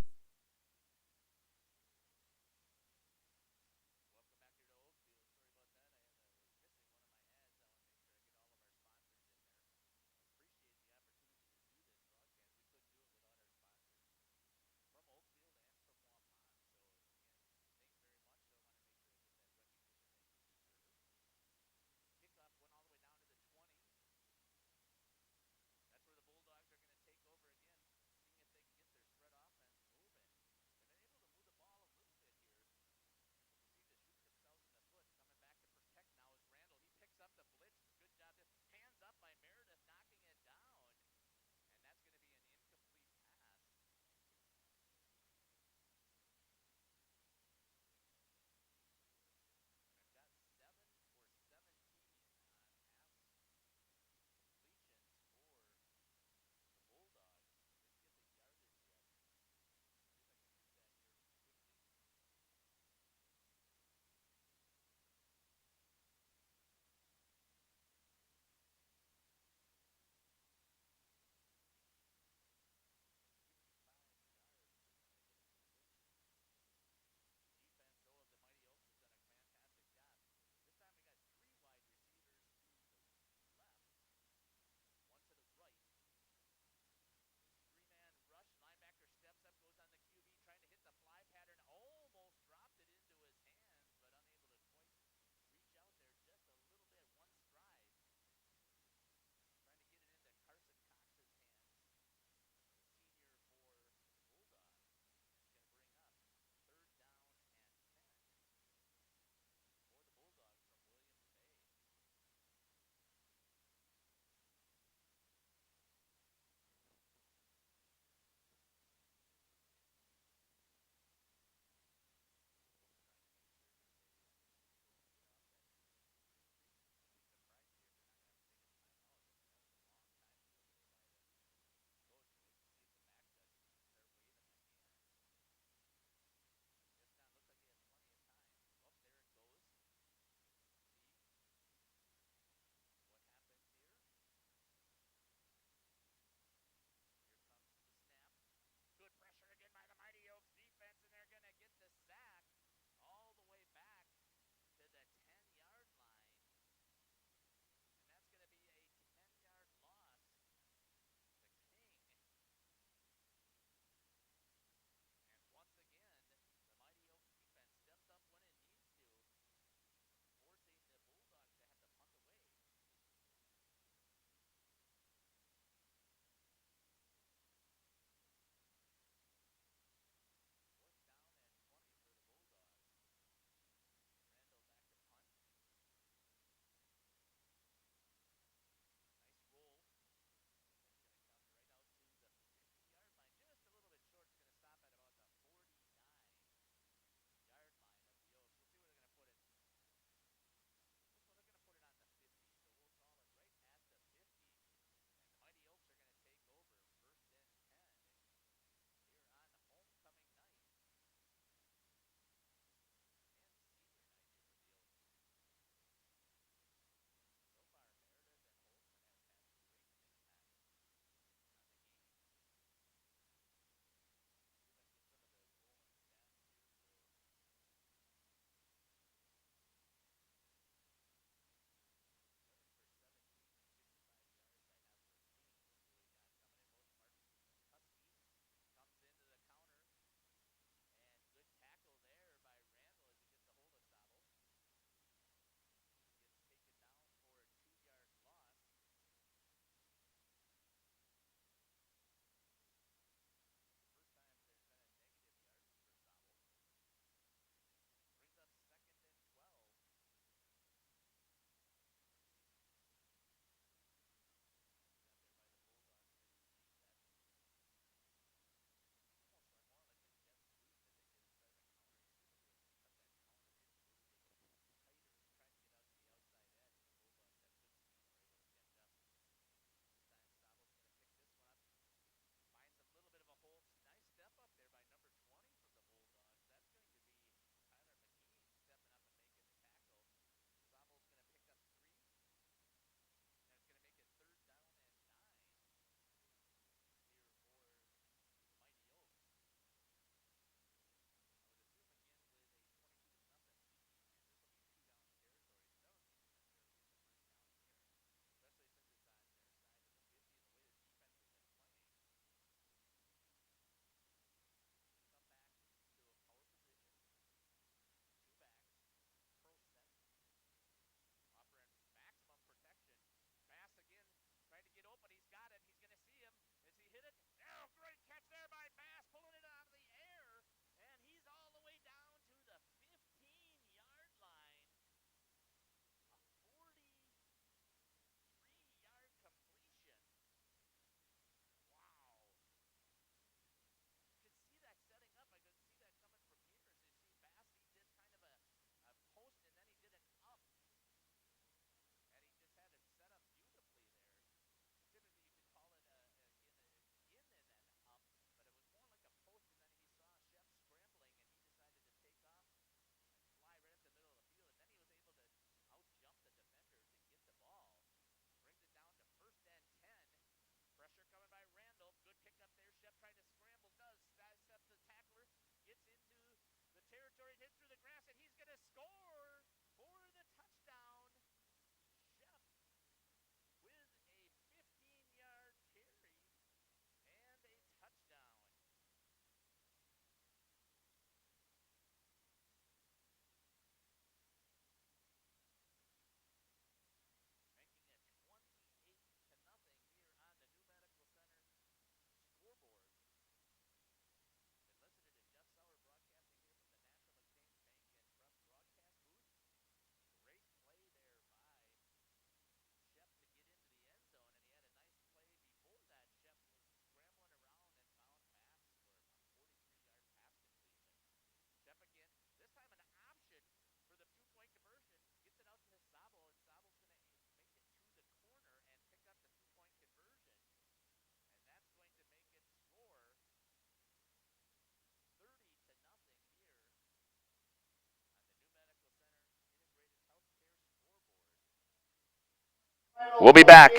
We'll be back.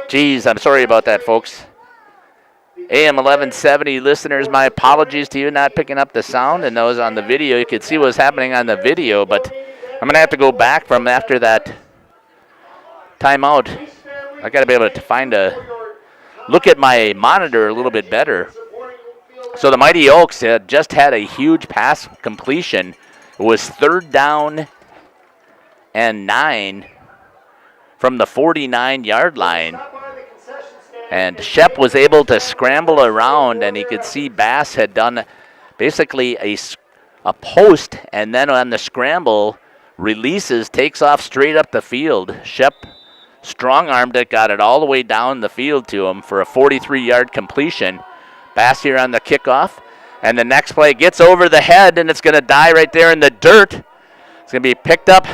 Geez, I'm sorry about that, folks. AM 1170 listeners, my apologies to you not picking up the sound and those on the video. You could see what was happening on the video, but I'm going to have to go back from after that timeout. I got to be able to look at my monitor a little bit better. So the Mighty Oaks had just had a huge pass completion. It was 3rd down and 9 from the 49-yard line. And Shep was able to scramble around, and he could see Bass had done basically a post, and then on the scramble, releases, takes off straight up the field. Shep strong-armed it, got it all the way down the field to him for a 43-yard completion. Bass here on the kickoff, and the next play gets over the head, and it's going to die right there in the dirt. It's going to be picked up,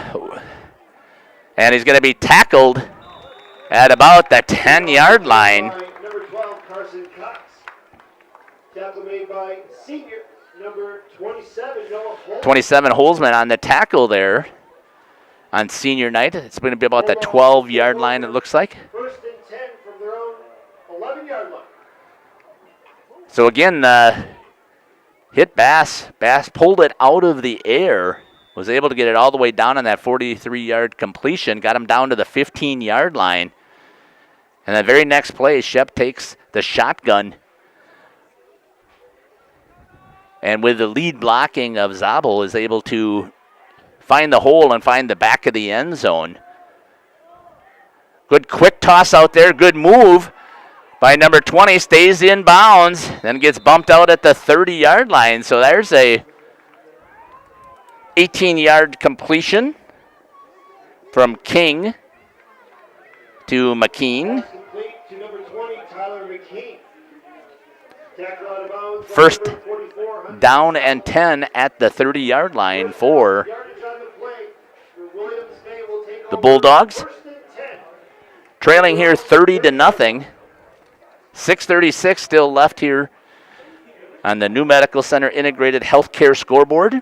and he's going to be tackled at about the 10-yard line. Number 12, Carson Cox. Tackle made by senior number 27, Noah Holtzman. 27 Holzman on the tackle there on senior night. It's going to be about the 12-yard line, it looks like. 1st and 10 from their own 11-yard line. So again, hit Bass. Bass pulled it out of the air, was able to get it all the way down on that 43-yard completion, got him down to the 15-yard line. And the very next play, Shep takes the shotgun. And with the lead blocking of Zabel, is able to find the hole and find the back of the end zone. Good quick toss out there, good move by number 20, stays in bounds, then gets bumped out at the 30-yard line. So there's a 18-yard completion from King to McKean. To number 20, Tyler McKean. Tackle out of bounds. First down and 10 at the 30-yard line for the Bulldogs. Trailing here 30-0. 6:36 still left here on the New Medical Center Integrated Healthcare scoreboard.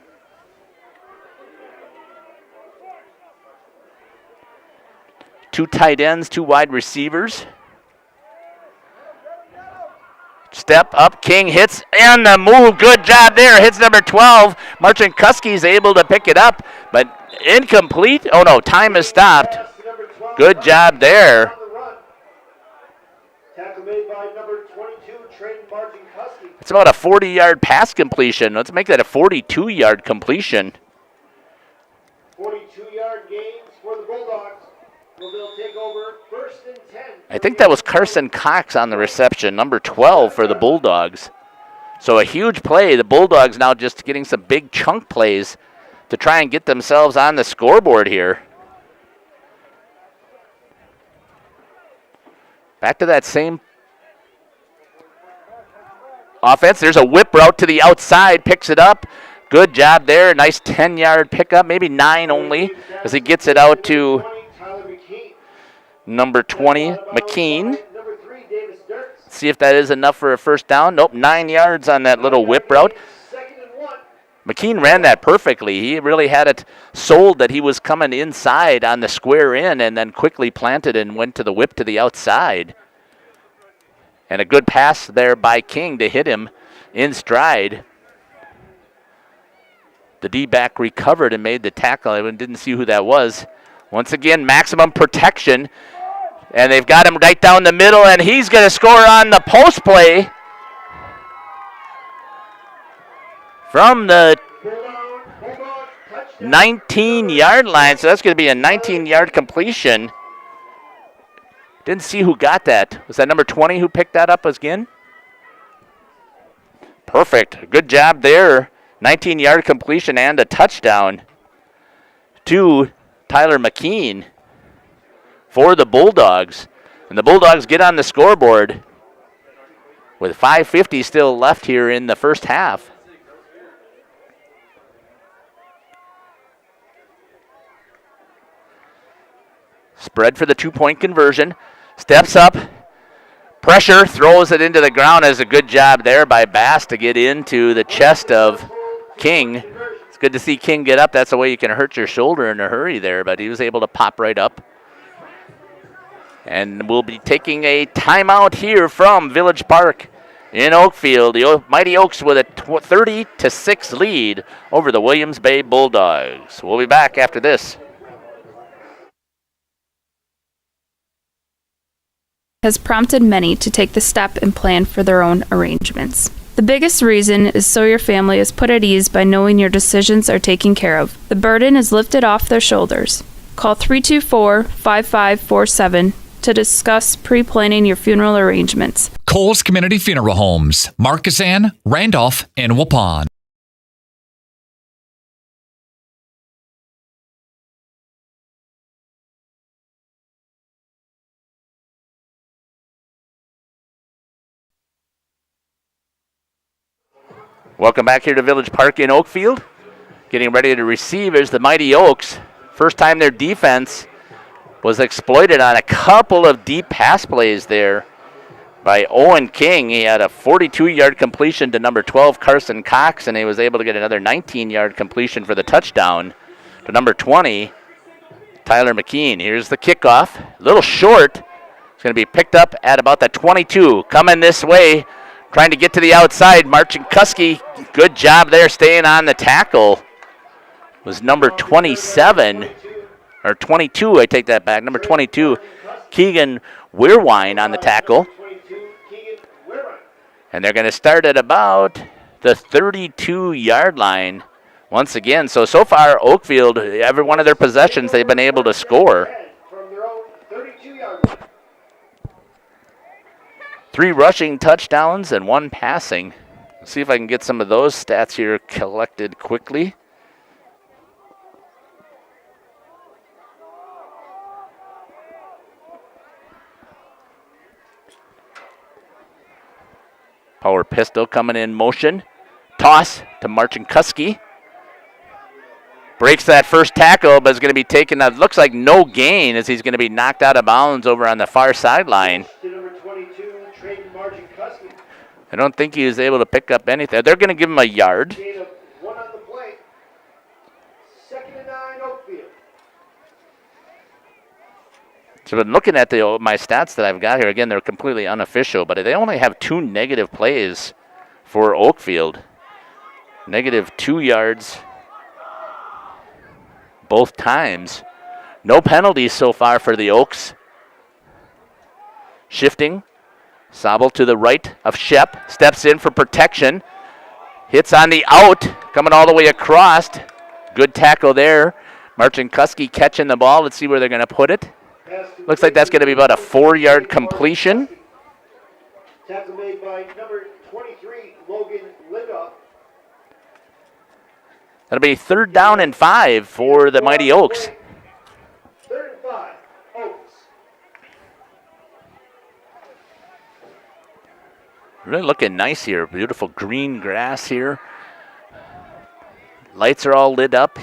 Two tight ends, two wide receivers. Step up, King hits, and the move, good job there, hits number 12. Martin Kuski's able to pick it up, but incomplete. Oh no, time is stopped. Good job there. Tackle made by number 22, Trent Martin Kuski. It's about a 40-yard pass completion. Let's make that a 42-yard completion. 42-yard gains for the Bulldogs. They'll take over 1st and 10. I think that was Carson Cox on the reception, number 12 for the Bulldogs. So a huge play. The Bulldogs now just getting some big chunk plays to try and get themselves on the scoreboard here. Back to that same offense. There's a whip route to the outside, picks it up. Good job there. Nice 10-yard pickup, maybe 9 only, as he gets it out to number 20, McKean. See if that is enough for a first down. Nope, 9 yards on that little whip route. McKean ran that perfectly. He really had it sold that he was coming inside on the square in and then quickly planted and went to the whip to the outside. And a good pass there by King to hit him in stride. The D-back recovered and made the tackle. I didn't see who that was. Once again, maximum protection. And they've got him right down the middle, and he's going to score on the post play from the 19-yard line. So that's going to be a 19-yard completion. Didn't see who got that. Was that number 20 who picked that up again? Perfect. Good job there. 19-yard completion and a touchdown to Tyler McKean for the Bulldogs. And the Bulldogs get on the scoreboard with 5:50 still left here in the first half. Spread for the two-point conversion. Steps up. Pressure, throws it into the ground. As a good job there by Bass to get into the chest of King. Good to see King get up. That's the way you can hurt your shoulder in a hurry there, but he was able to pop right up. And we'll be taking a timeout here from Village Park in Oakfield. The Mighty Oaks with a 30-6 lead over the Williams Bay Bulldogs. We'll be back after this. Has prompted many to take the step and plan for their own arrangements. The biggest reason is so your family is put at ease by knowing your decisions are taken care of. The burden is lifted off their shoulders. Call 324-5547 to discuss pre-planning your funeral arrangements. Coles Community Funeral Homes, Markesan, Randolph, and Waupun. Welcome back here to Village Park in Oakfield. Getting ready to receive is the Mighty Oaks. First time their defense was exploited on a couple of deep pass plays there by Owen King. He had a 42-yard completion to number 12, Carson Cox, and he was able to get another 19-yard completion for the touchdown to number 20, Tyler McKean. Here's the kickoff. A little short. It's going to be picked up at about the 22. Coming this way, trying to get to the outside. Marcinkuski, good job there staying on the tackle. Was number 27, or 22, I take that back. Number 22, Keegan Weirwine on the tackle. And they're going to start at about the 32-yard line once again. So far, Oakfield, every one of their possessions, they've been able to score. 3 rushing touchdowns and 1 passing. Let's see if I can get some of those stats here collected quickly. Power pistol coming in motion. Toss to Marcinkuski. Breaks that first tackle, but is going to be taken, looks like no gain, as he's going to be knocked out of bounds over on the far sideline. I don't think he was able to pick up anything. They're going to give him a yard. So I've been looking at my stats that I've got here. Again, they're completely unofficial, but they only have 2 negative plays for Oakfield. Negative 2 yards both times. No penalties so far for the Oaks. Shifting. Sabel to the right of Shep. Steps in for protection. Hits on the out. Coming all the way across. Good tackle there. Marcinkuski catching the ball. Let's see where they're going to put it. Looks like that's going to be about a 4-yard completion. Tackle made by number 23, Logan Lindoff. That'll be 3rd down and 5 for the Mighty Oaks. 3rd and 5, Oaks. Really looking nice here. Beautiful green grass here. Lights are all lit up.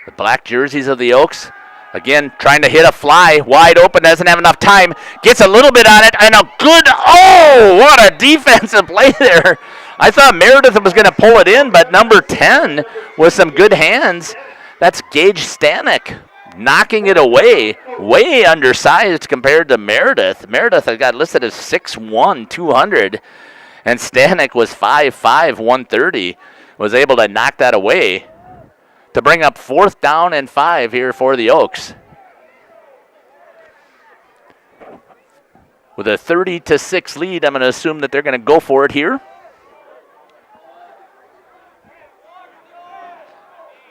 The black jerseys of the Oaks. Again, trying to hit a fly. Wide open, doesn't have enough time. Gets a little bit on it, and a good, oh, what a defensive play there. I thought Meredith was going to pull it in, but number 10 with some good hands. That's Gage Stanek knocking it away. Way undersized compared to Meredith. Meredith had got listed as 6'1", 200, and Stanek was 5'5", 130. Was able to knock that away to bring up 4th down and 5 here for the Oaks. With a 30-6 lead, I'm going to assume that they're going to go for it here.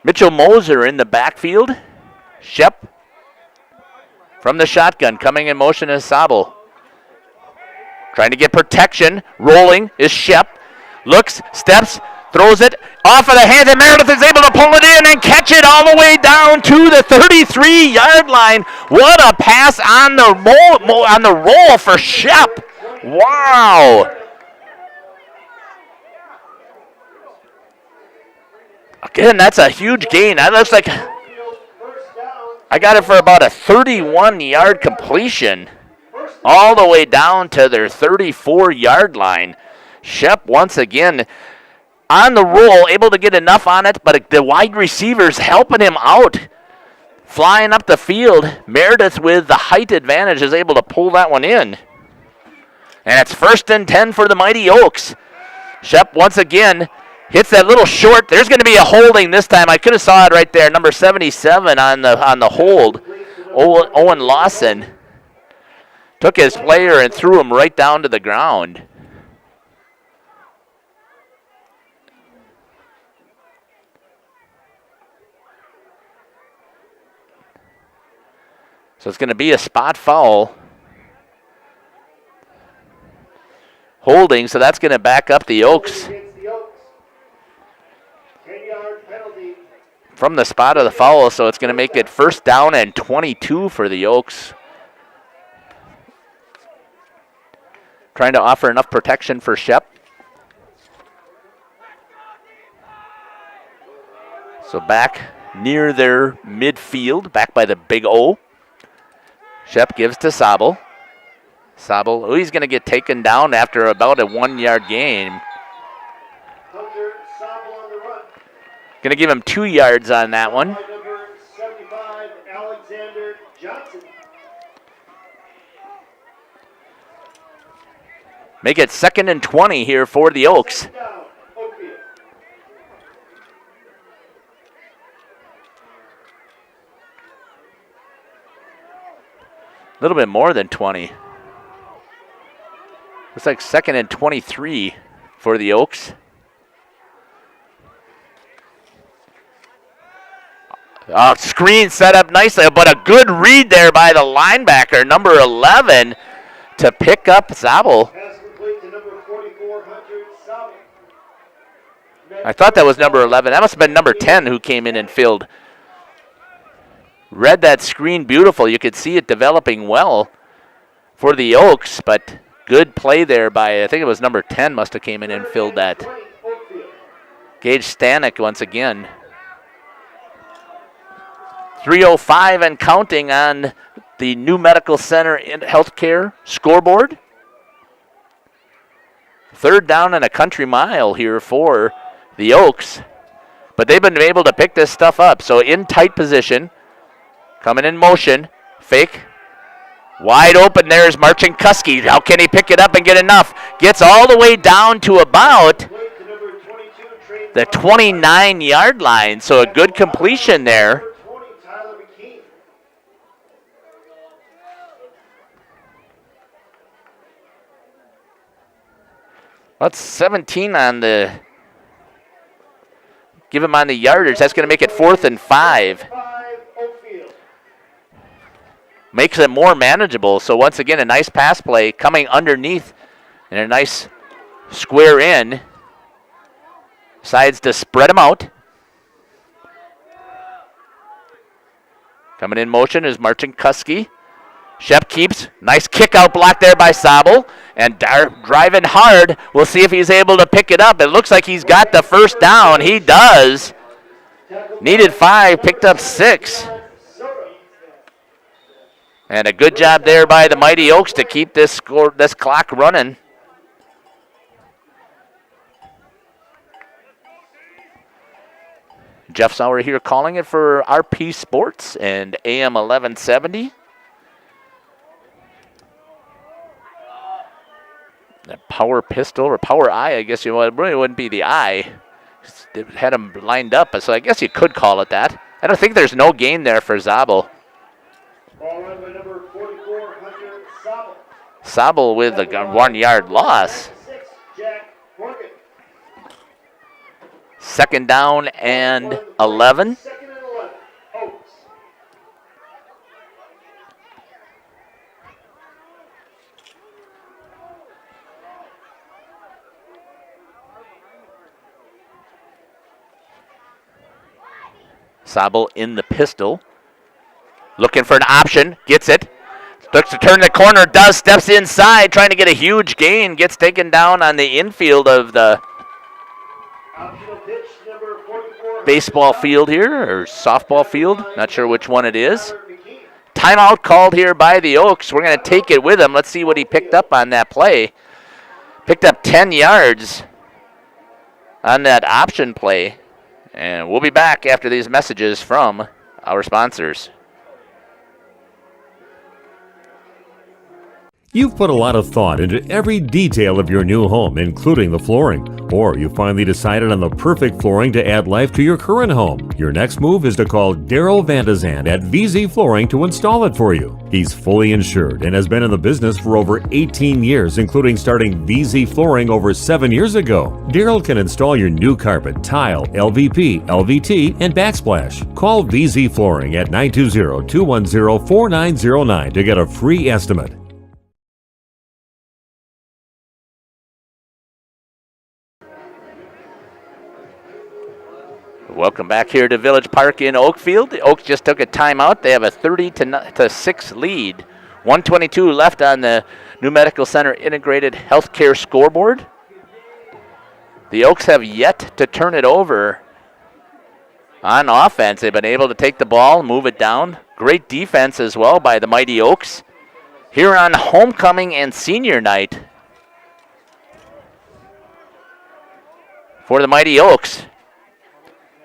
Mitchell Moser in the backfield. Shep from the shotgun, coming in motion is Sabel. Trying to get protection. Rolling is Shep. Looks, steps, throws it off of the hands, and Meredith is able to pull it in and catch it all the way down to the 33-yard line. What a pass on the roll for Shep. Wow. Again, that's a huge gain. That looks like I got it for about a 31-yard completion all the way down to their 34-yard line. Shep once again on the roll, able to get enough on it, but the wide receivers helping him out. Flying up the field, Meredith with the height advantage is able to pull that one in. And it's 1st and 10 for the Mighty Oaks. Shep once again hits that little short. There's going to be a holding this time. I could have saw it right there. Number 77 on the hold. Owen Lawson took his player and threw him right down to the ground. So it's going to be a spot foul. Holding, so that's going to back up the Oaks. From the spot of the foul, so it's going to make it 1st down and 22 for the Oaks. Trying to offer enough protection for Shep. So back near their midfield, back by the big O. Shep gives to Sabel. Sabel, he's going to get taken down after about a 1-yard gain. Going to give him 2 yards on that one. Make it 2nd and 20 here for the Oaks. A little bit more than 20. Looks like 2nd and 23 for the Oaks. Screen set up nicely, but a good read there by the linebacker, number 11, to pick up Zabel. I thought that was number 11. That must have been number 10 who came in and filled. Read that screen beautiful. You could see it developing well for the Oaks, but good play there by, I think it was number 10 must have came in and filled that. Gage Stanek once again. 3:05 and counting on the New Medical Center in Healthcare scoreboard. 3rd down and a country mile here for the Oaks. But they've been able to pick this stuff up. So in tight position, coming in motion, fake. Wide open, there's Marcin Kuski. How can he pick it up and get enough? Gets all the way down to about the 29-yard line. So a good completion there. That's 17 on the, give him on the yardage. That's going to make it 4th and 5. Makes it more manageable. So once again, a nice pass play coming underneath and a nice square in. Decides to spread him out. Coming in motion is Marcin Kuski. Shep keeps. Nice kick out block there by Sabel. And driving hard. We'll see if he's able to pick it up. It looks like he's got the 1st down. He does. Needed 5, picked up 6. And a good job there by the Mighty Oaks to keep this clock running. Jeff Sauer here calling it for RP Sports and AM 1170. The power pistol or power eye, I guess it really wouldn't be the eye. It had him lined up, so I guess you could call it that. I don't think there's no gain there for Zabel. Sabel with a 1-yard loss. 2nd down and 11. Sabel in the pistol. Looking for an option. Gets it. Looks to turn the corner. Does. Steps inside. Trying to get a huge gain. Gets taken down on the infield of the baseball field here. Or softball field. Not sure which one it is. Timeout called here by the Oaks. We're going to take it with him. Let's see what he picked up on that play. Picked up 10 yards. on that option play. And we'll be back after these messages from our sponsors. You've put a lot of thought into every detail of your new home, including the flooring. Or you finally decided on the perfect flooring to add life to your current home. Your next move is to call Daryl Vandezand at VZ Flooring to install it for you. He's fully insured and has been in the business for over 18 years, including starting VZ Flooring over 7 years ago. Daryl can install your new carpet, tile, LVP, LVT, and backsplash. Call VZ Flooring at 920-210-4909 to get a free estimate. Welcome back here to Village Park in Oakfield. The Oaks just took a timeout. They have a 30-6 lead. 122 left on the New Medical Center Integrated Healthcare scoreboard. The Oaks have yet to turn it over on offense. They've been able to take the ball, move it down. Great defense as well by the Mighty Oaks. Here on homecoming and senior night for the Mighty Oaks.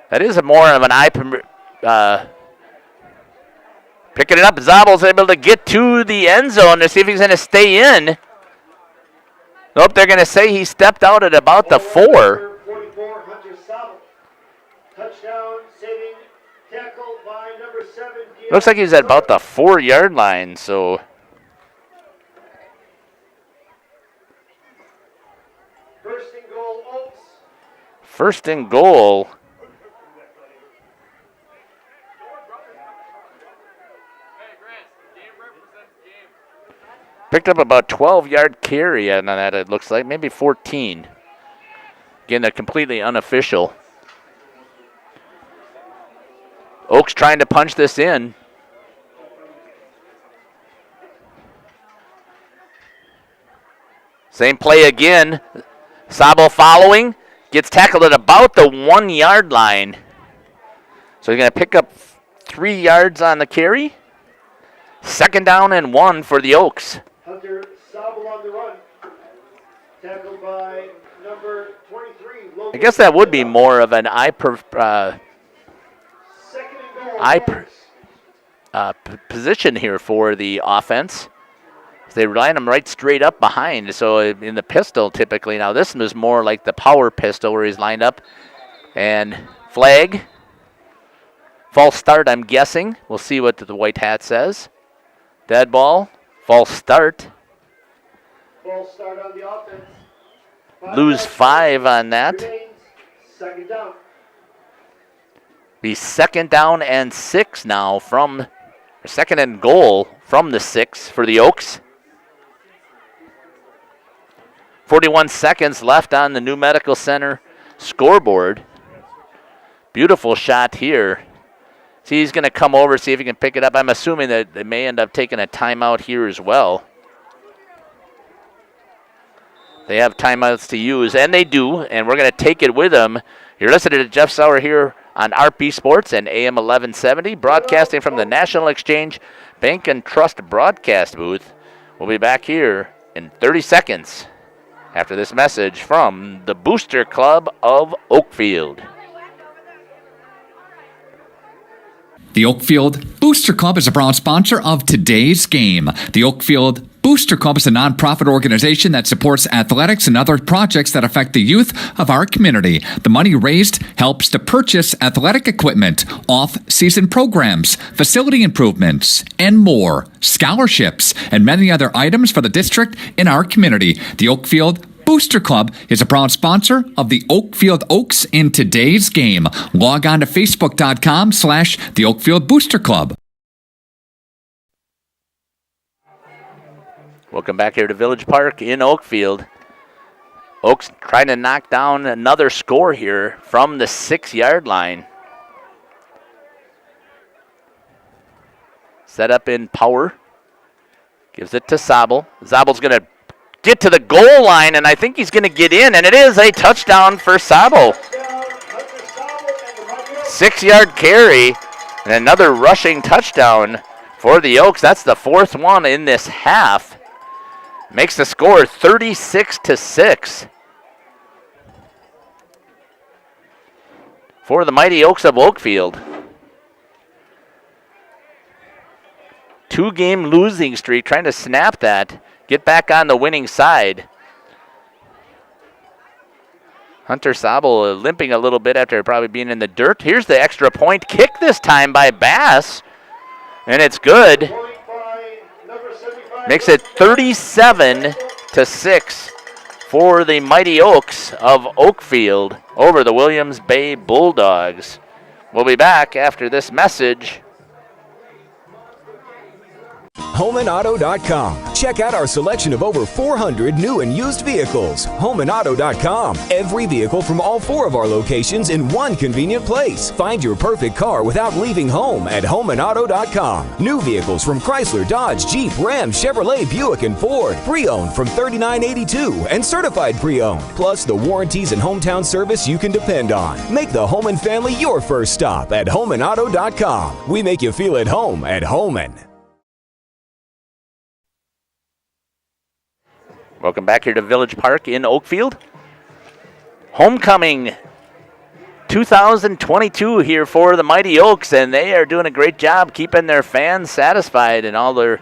That is more of an picking it up. Zabel's able to get to the end zone to see if he's going to stay in. Nope, they're going to say he stepped out at about the 4. 44, Hunter Zabel. Touchdown, saving tackle by number 7. Looks like he's at about the 4-yard line, so. First and goal, Oaks. First and goal. Picked up about 12-yard carry on that, it looks like, maybe 14. Again, they're completely unofficial. Oaks trying to punch this in. Same play again. Sabo following, gets tackled at about the 1-yard line. So he's going to pick up 3 yards on the carry. 2nd down and 1 for the Oaks. Hunter Zabel on the run. Tackled by number 23. I guess that would be more of an position here for the offense. They line them right straight up behind. So in the pistol typically, now this was more like the power pistol where he's lined up. And flag. False start, I'm guessing. We'll see what the white hat says. Dead ball. False start. False start on the offense. Lose 5 on that. 2nd down. Be 2nd down and 6 now from 2nd and goal from the 6 for the Oaks. 41 seconds left on the New Medical Center scoreboard. Beautiful shot here. See, he's going to come over, see if he can pick it up. I'm assuming that they may end up taking a timeout here as well. They have timeouts to use, and they do, and we're going to take it with them. You're listening to Jeff Sauer here on RP Sports and AM 1170, broadcasting from the National Exchange Bank and Trust broadcast booth. We'll be back here in 30 seconds after this message from the Booster Club of Oakfield. The Oakfield Booster Club is a proud sponsor of today's game. The Oakfield Booster Club is a nonprofit organization that supports athletics and other projects that affect the youth of our community. The money raised helps to purchase athletic equipment, off-season programs, facility improvements, and more, scholarships, and many other items for the district in our community. The Oakfield Booster Club is a proud sponsor of the Oakfield Oaks in today's game. Log on to Facebook.com/the Oakfield Booster Club. Welcome back here to Village Park in Oakfield. Oaks trying to knock down another score here from the 6-yard line. Set up in power. Gives it to Zabel. Zabel's going to get to the goal line, and I think he's going to get in, and it is a touchdown for Zabel. 6-yard carry and another rushing touchdown for the Oaks. That's the 4th one in this half. Makes the score 36-6. for the Mighty Oaks of Oakfield. 2-game losing streak, trying to snap that, get back on the winning side. Hunter Sabel limping a little bit after probably being in the dirt. Here's the extra point kick this time by Bass, and it's good. Makes it 37-6 for the Mighty Oaks of Oakfield over the Williams Bay Bulldogs. We'll be back after this message. HomeandAuto.com. Check out our selection of over 400 new and used vehicles. HomeandAuto.com. Every vehicle from all 4 of our locations in one convenient place. Find your perfect car without leaving home at HomeandAuto.com. New vehicles from Chrysler, Dodge, Jeep, Ram, Chevrolet, Buick, and Ford. Pre-owned from $39.82 and certified pre-owned. Plus the warranties and hometown service you can depend on. Make the Homan family your first stop at HomeandAuto.com. We make you feel at home at Homan. Welcome back here to Village Park in Oakfield. Homecoming 2022 here for the Mighty Oaks, and they are doing a great job keeping their fans satisfied and all their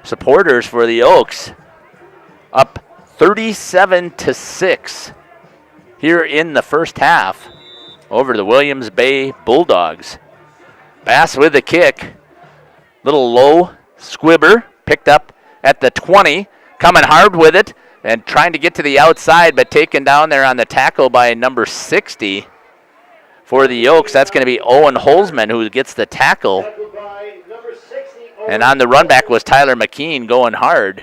supporters for the Oaks. Up 37-6 here in the first half over the Williams Bay Bulldogs. Bass with the kick. Little low squibber picked up at the 20. Coming hard with it and trying to get to the outside, but taken down there on the tackle by number 60 for the Oaks. That's going to be Owen Holzman who gets the tackle. And on the run back was Tyler McKean going hard.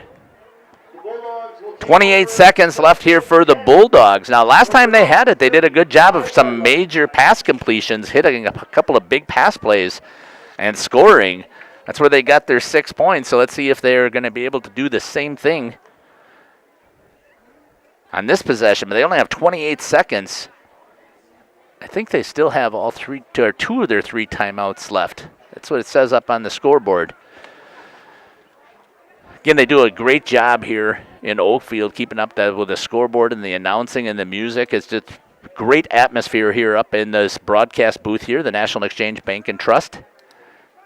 28 seconds left here for the Bulldogs. Now, last time they had it, they did a good job of some major pass completions, hitting a couple of big pass plays and scoring. That's where they got their 6 points, so let's see if they're going to be able to do the same thing on this possession. But they only have 28 seconds. I think they still have two of their 3 timeouts left. That's what it says up on the scoreboard. Again, they do a great job here in Oakfield, keeping up with the scoreboard and the announcing and the music. It's just great atmosphere here up in this broadcast booth here, the National Exchange Bank and Trust.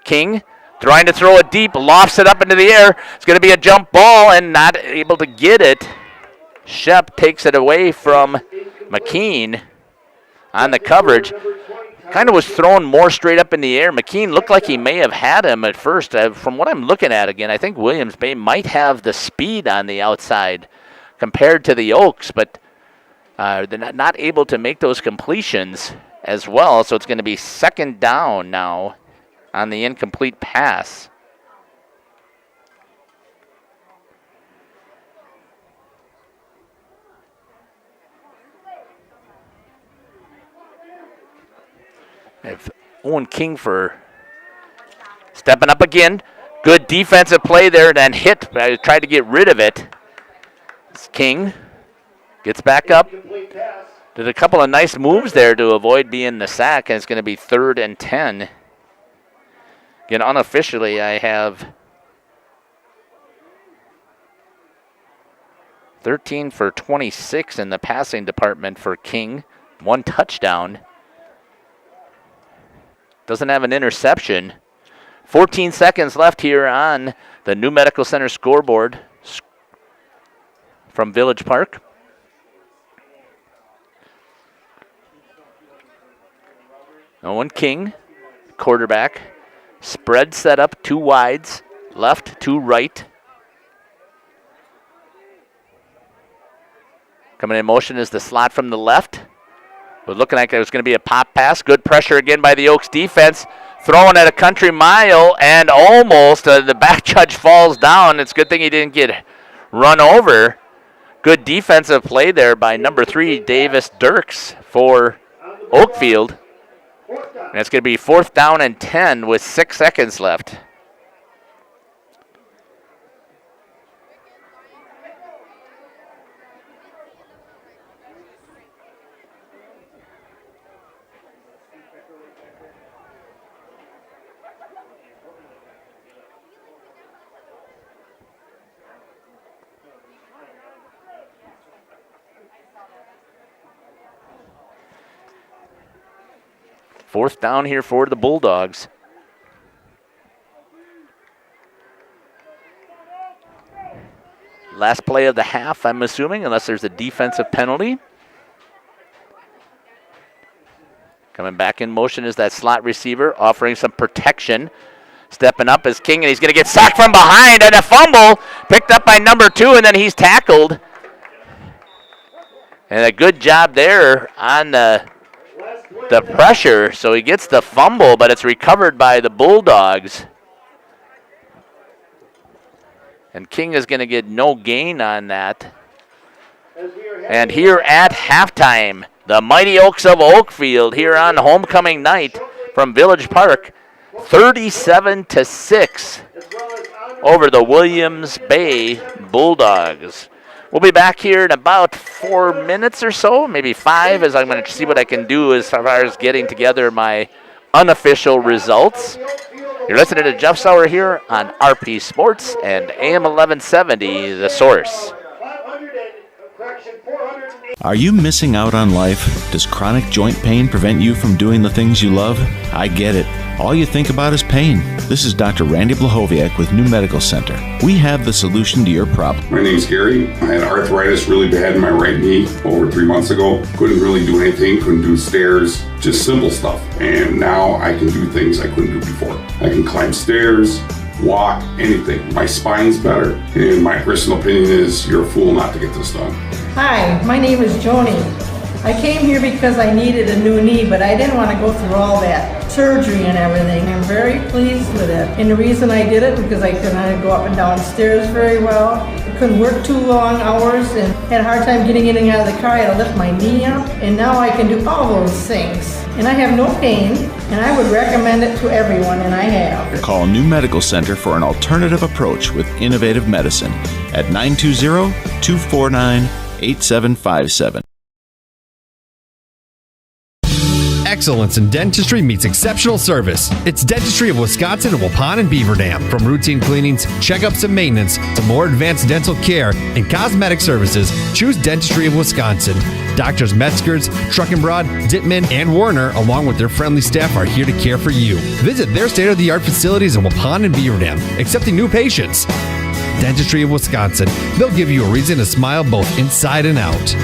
King trying to throw it deep, lofts it up into the air. It's going to be a jump ball and not able to get it. Shep takes it away from McKean on the coverage. Kind of was thrown more straight up in the air. McKean looked like he may have had him at first. From what I'm looking at again, I think Williams Bay might have the speed on the outside compared to the Oaks, but they're not able to make those completions as well. So it's going to be second down now on the incomplete pass. If Owen Kingfer stepping up again. Good defensive play there, then hit. Tried to get rid of it. King gets back up. Did a couple of nice moves there to avoid being the sack, and it's going to be 3rd and 10. Again, unofficially, I have 13 for 26 in the passing department for King. 1 touchdown. Doesn't have an interception. 14 seconds left here on the New Medical Center scoreboard from Village Park. Owen King, quarterback. Spread set up, 2 wides, left, 2 right. Coming in motion is the slot from the left. But looking like it was going to be a pop pass. Good pressure again by the Oaks defense. Throwing at a country mile and almost the back judge falls down. It's a good thing he didn't get run over. Good defensive play there by number 3, Davis Dirks for Oakfield. And it's going to be 4th down and 10 with 6 seconds left. 4th down here for the Bulldogs. Last play of the half, I'm assuming, unless there's a defensive penalty. Coming back in motion is that slot receiver, offering some protection. Stepping up is King, and he's going to get sacked from behind, and a fumble picked up by number 2, and then he's tackled. And a good job there on the pressure, so he gets the fumble, but it's recovered by the Bulldogs. And King is going to get no gain on that. And here at halftime, the Mighty Oaks of Oakfield here on homecoming night from Village Park, 37-6 over the Williams Bay Bulldogs. We'll be back here in about 4 minutes or so, maybe 5, as I'm going to see what I can do as far as getting together my unofficial results. You're listening to Jeff Sauer here on RP Sports and AM 1170, The Source. Are you missing out on life? Does chronic joint pain prevent you from doing the things you love? I get it. All you think about is pain. This is Dr. Randy Blahoviak with New Medical Center. We have the solution to your problem. My name's Gary. I had arthritis really bad in my right knee over 3 months ago. Couldn't really do anything, couldn't do stairs, just simple stuff. And now I can do things I couldn't do before. I can climb stairs, walk, anything. My spine's better. And my personal opinion is you're a fool not to get this done. Hi, my name is Joni. I came here because I needed a new knee, but I didn't want to go through all that surgery and everything. I'm very pleased with it. And the reason I did it because I couldn't go up and down stairs very well. I couldn't work too long hours and had a hard time getting in and out of the car. I had to lift my knee up. And now I can do all those things. And I have no pain, and I would recommend it to everyone, and I have. Call New Medical Center for an alternative approach with innovative medicine at 920-249-8757. Excellence in dentistry meets exceptional service. It's Dentistry of Wisconsin in Waupun and Beaver Dam. From routine cleanings, checkups, and maintenance to more advanced dental care and cosmetic services, choose Dentistry of Wisconsin. Doctors Metzger's, Truckenbrod, Dittman, and Warner, along with their friendly staff, are here to care for you. Visit their state-of-the-art facilities in Waupun and Beaver Dam, accepting new patients. Dentistry of Wisconsin. They'll give you a reason to smile both inside and out.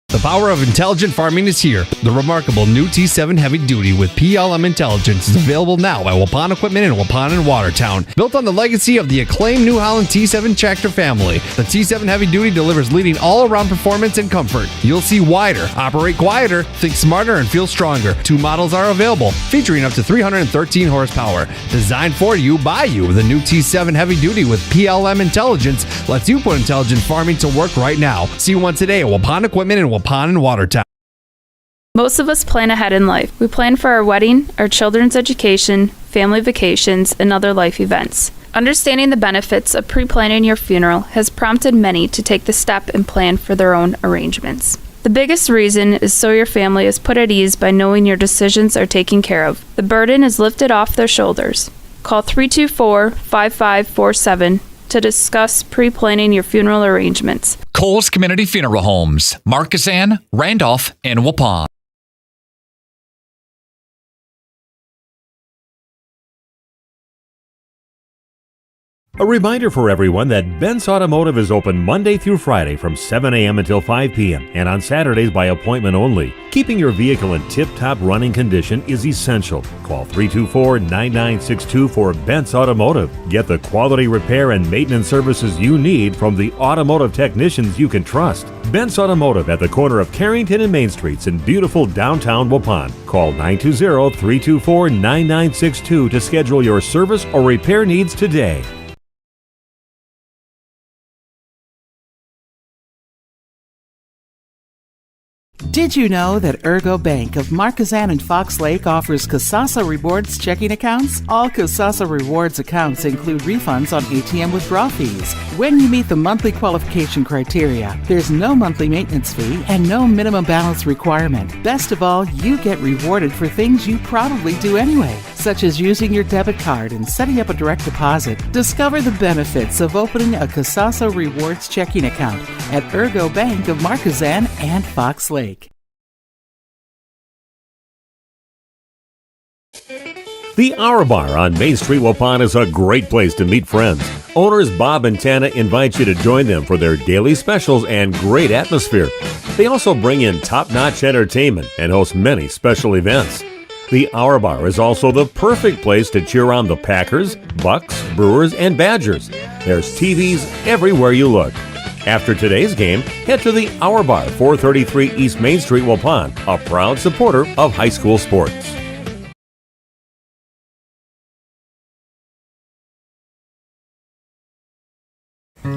The power of intelligent farming is here. The remarkable new T7 Heavy Duty with PLM Intelligence is available now at Waupun Equipment in Waupun and Watertown. Built on the legacy of the acclaimed New Holland T7 tractor family, the T7 Heavy Duty delivers leading all-around performance and comfort. You'll see wider, operate quieter, think smarter, and feel stronger. 2 models are available, featuring up to 313 horsepower. Designed for you, by you, the new T7 Heavy Duty with PLM Intelligence lets you put intelligent farming to work right now. See one today at Waupun Equipment in Waupun and Watertown. Most of us plan ahead in life. We plan for our wedding, our children's education, family vacations, and other life events. Understanding the benefits of pre-planning your funeral has prompted many to take the step and plan for their own arrangements. The biggest reason is so your family is put at ease by knowing your decisions are taken care of. The burden is lifted off their shoulders. Call 324-5547 to discuss pre-planning your funeral arrangements. Coles Community Funeral Homes, Markesan, Randolph, and Waupun. A reminder for everyone that Ben's Automotive is open Monday through Friday from 7 a.m. until 5 p.m. and on Saturdays by appointment only. Keeping your vehicle in tip-top running condition is essential. Call 324-9962 for Ben's Automotive. Get the quality repair and maintenance services you need from the automotive technicians you can trust. Ben's Automotive at the corner of Carrington and Main Streets in beautiful downtown Waupun. Call 920-324-9962 to schedule your service or repair needs today. Did you know that Ergo Bank of Marquezan and Fox Lake offers Casasa Rewards checking accounts? All Casasa Rewards accounts include refunds on ATM withdrawal fees. When you meet the monthly qualification criteria, there's no monthly maintenance fee and no minimum balance requirement. Best of all, you get rewarded for things you probably do anyway. such as using your debit card and setting up a direct deposit. Discover the benefits of opening a Casasa Rewards checking account at Ergo Bank of Marquezan and Fox Lake. The Hour Bar on Main Street, Waupun is a great place to meet friends. Owners Bob and Tana invite you to join them for their daily specials and great atmosphere. They also bring in top-notch entertainment and host many special events. The Hour Bar is also the perfect place to cheer on the Packers, Bucks, Brewers, and Badgers. There's TVs everywhere you look. After today's game, head to the Hour Bar, 433 East Main Street, Waupun, a proud supporter of high school sports.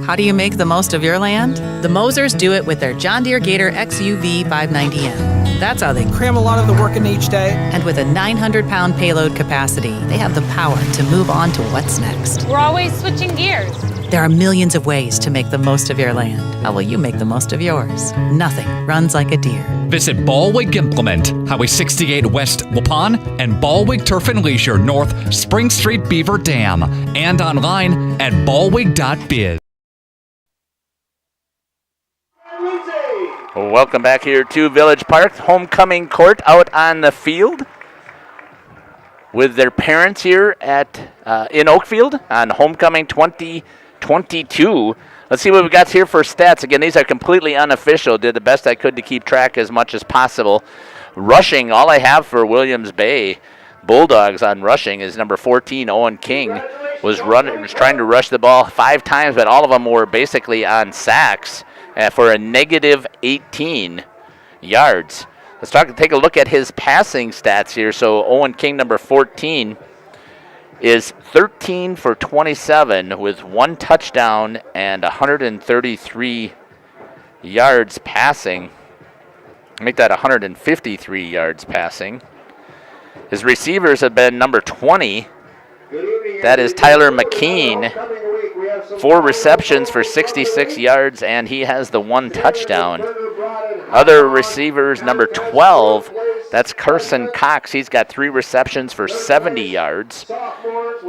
How do you make the most of your land? The Mosers do it with their John Deere Gator XUV 590M. That's how they cram a lot of the work in each day. And with a 900-pound payload capacity, they have the power to move on to what's next. We're always switching gears. There are millions of ways to make the most of your land. How will you make the most of yours? Nothing runs like a Deere. Visit Ballwig Implement, Highway 68 West Waupun, and Ballwig Turf and Leisure North Spring Street Beaver Dam, and online at ballwig.biz. Welcome back here to Village Park, homecoming court out on the field with their parents here at in Oakfield on homecoming 2022. Let's see what we got here for stats. Again, these are completely unofficial. Did the best I could to keep track as much as possible. Rushing, all I have for Williams Bay Bulldogs on rushing is number 14, Owen King. Was trying to rush the ball 5 times, but all of them were basically on sacks. For a negative 18 yards. Let's take a look at his passing stats here. So Owen King, number 14, is 13 for 27 with 1 touchdown and 133 yards passing. Make that 153 yards passing. His receivers have been number 20. That is Tyler McKean. 4 receptions for 66 yards, and he has the 1 touchdown. Other receivers, number 12, that's Carson Cox. He's got 3 receptions for 70 yards.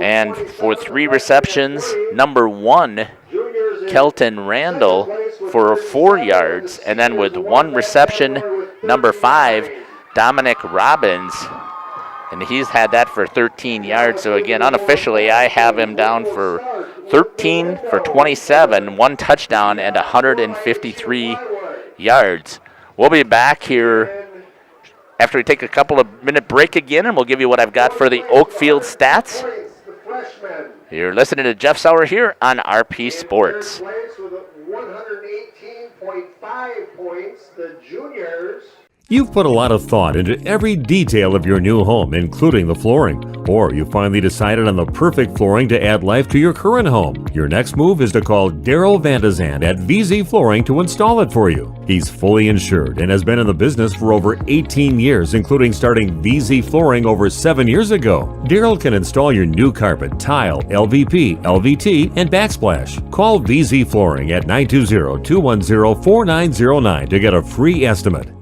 And for 3 receptions, number 1, Kelton Randall, for 4 yards. And then with 1 reception, number 5, Dominic Robbins. And he's had that for 13 yards. So again, unofficially, I have him down for 13 for 27, 1 touchdown, and 153 yards. We'll be back here after we take a couple of minute break again, and we'll give you what I've got for the Oakfield stats. You're listening to Jeff Sauer here on RP Sports. 118.5 points, the juniors. You've put a lot of thought into every detail of your new home, including the flooring. Or you finally decided on the perfect flooring to add life to your current home. Your next move is to call Daryl Vandezand at VZ Flooring to install it for you. He's fully insured and has been in the business for over 18 years, including starting VZ Flooring over 7 years ago. Daryl can install your new carpet, tile, LVP, LVT, and backsplash. Call VZ Flooring at 920-210-4909 to get a free estimate.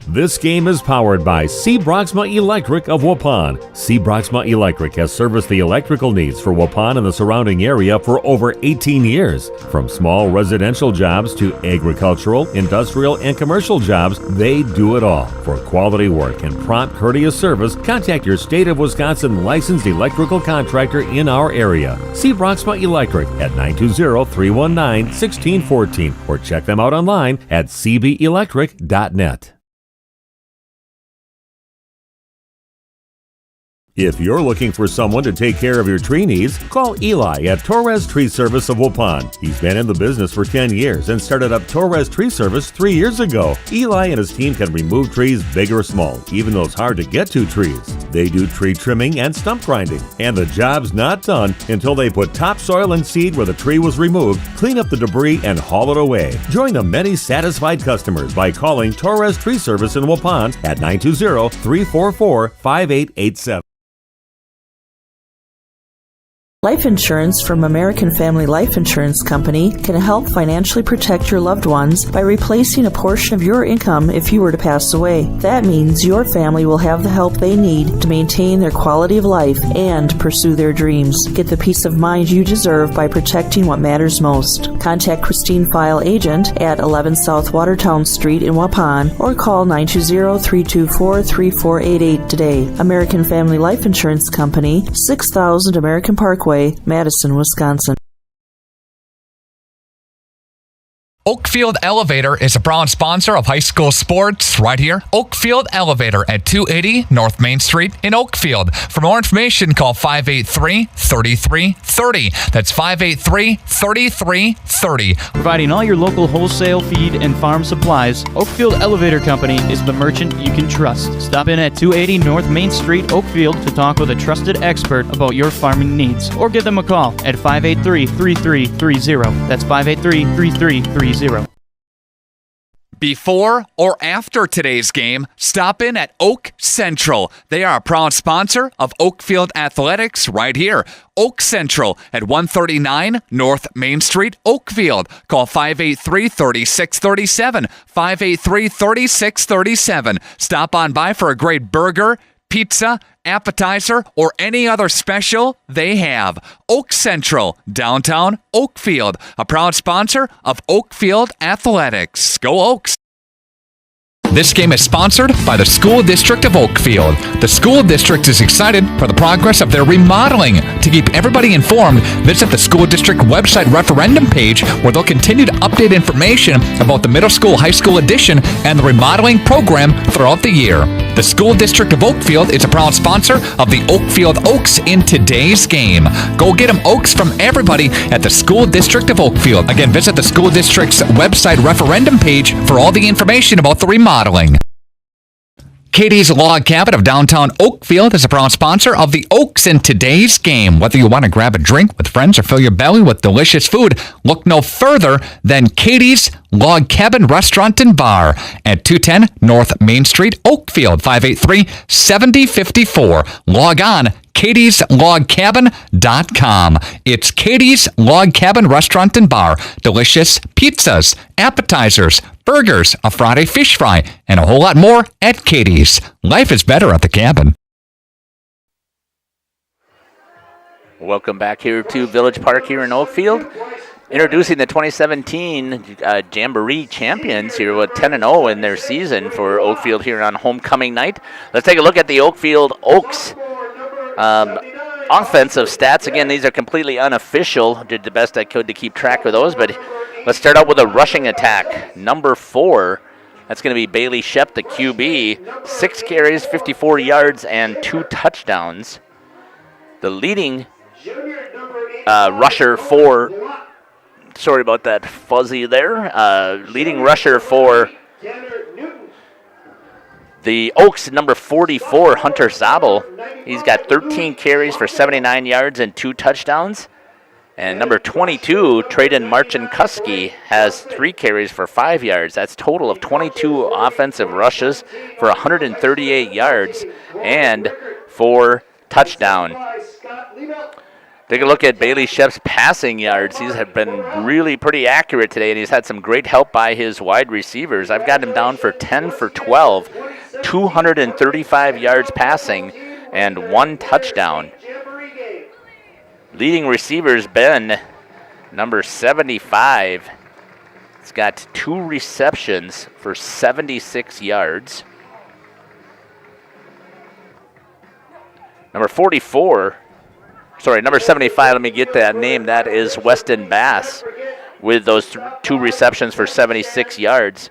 This game is powered by C. Broxma Electric of Waupun. C. Broxma Electric has serviced the electrical needs for Waupun and the surrounding area for over 18 years. From small residential jobs to agricultural, industrial, and commercial jobs, they do it all. For quality work and prompt, courteous service, contact your State of Wisconsin licensed electrical contractor in our area. C. Broxma Electric at 920-319-1614 or check them out online at cbelectric.net. If you're looking for someone to take care of your tree needs, call Eli at Torres Tree Service of Waupun. He's been in the business for 10 years and started up Torres Tree Service 3 years ago. Eli and his team can remove trees big or small, even those hard to get to trees. They do tree trimming and stump grinding, and the job's not done until they put topsoil and seed where the tree was removed, clean up the debris, and haul it away. Join the many satisfied customers by calling Torres Tree Service in Waupun at 920-344-5887. Life insurance from American Family Life Insurance Company can help financially protect your loved ones by replacing a portion of your income if you were to pass away. That means your family will have the help they need to maintain their quality of life and pursue their dreams. Get the peace of mind you deserve by protecting what matters most. Contact Christine File Agent at 11 South Watertown Street in Waupun or call 920-324-3488 today. American Family Life Insurance Company, 6000 American Parkway, Madison, Wisconsin. Oakfield Elevator is a proud sponsor of high school sports right here. Oakfield Elevator at 280 North Main Street in Oakfield. For more information, call 583-3330. That's 583-3330. Providing all your local wholesale feed and farm supplies, Oakfield Elevator Company is the merchant you can trust. Stop in at 280 North Main Street, Oakfield, to talk with a trusted expert about your farming needs. Or give them a call at 583-3330. That's 583-3330. Before or after today's game, stop in at Oak Central. They are a proud sponsor of Oakfield Athletics right here. Oak Central at 139 North Main Street, Oakfield. Call 583-3637, 583-3637. Stop on by for a great burger, pizza, appetizer, or any other special they have. Oak Central, downtown Oakfield, a proud sponsor of Oakfield Athletics. Go Oaks! This game is sponsored by the School District of Oakfield. The school district is excited for the progress of their remodeling. To keep everybody informed, visit the school district website referendum page where they'll continue to update information about the middle school, high school edition and the remodeling program throughout the year. The School District of Oakfield is a proud sponsor of the Oakfield Oaks in today's game. Go get them Oaks from everybody at the School District of Oakfield. Again, visit the school district's website referendum page for all the information about the remodeling. Katie's Log Cabin of downtown Oakfield is a proud sponsor of the Oaks in today's game. Whether you want to grab a drink with friends or fill your belly with delicious food, look no further than Katie's Log Cabin Restaurant and Bar at 210 North Main Street, Oakfield, 583-7054. Log on katieslogcabin.com. It's Katie's Log Cabin Restaurant and Bar. Delicious pizzas, appetizers, burgers, a Friday fish fry, and a whole lot more at Katie's. Life is better at the cabin. Welcome back here to Village Park here in Oakfield. Introducing the 2017 Jamboree champions here with 10-0 in their season for Oakfield here on homecoming night. Let's take a look at the Oakfield Oaks offensive stats. Again, these are completely unofficial. Did the best I could to keep track of those, but let's start out with a rushing attack. Number 4, that's going to be Bailey Shep, the QB. 6 carries, 54 yards, and 2 touchdowns. The leading rusher for... Sorry about that fuzzy there. Leading rusher for the Oaks, number 44, Hunter Zabel. He's got 13 carries for 79 yards and 2 touchdowns. And number 22, Traden Marchinkuski, has 3 carries for 5 yards. That's a total of 22 offensive rushes for 138 yards and 4 touchdowns. Take a look at Bailey Shep's passing yards. He's been really pretty accurate today, and he's had some great help by his wide receivers. I've got him down for 10 for 12, 235 yards passing, and 1 touchdown. Leading receivers, Ben, number 75. He's got 2 receptions for 76 yards. Number 75, let me get that name. That is Weston Bass with those 2 receptions for 76 yards.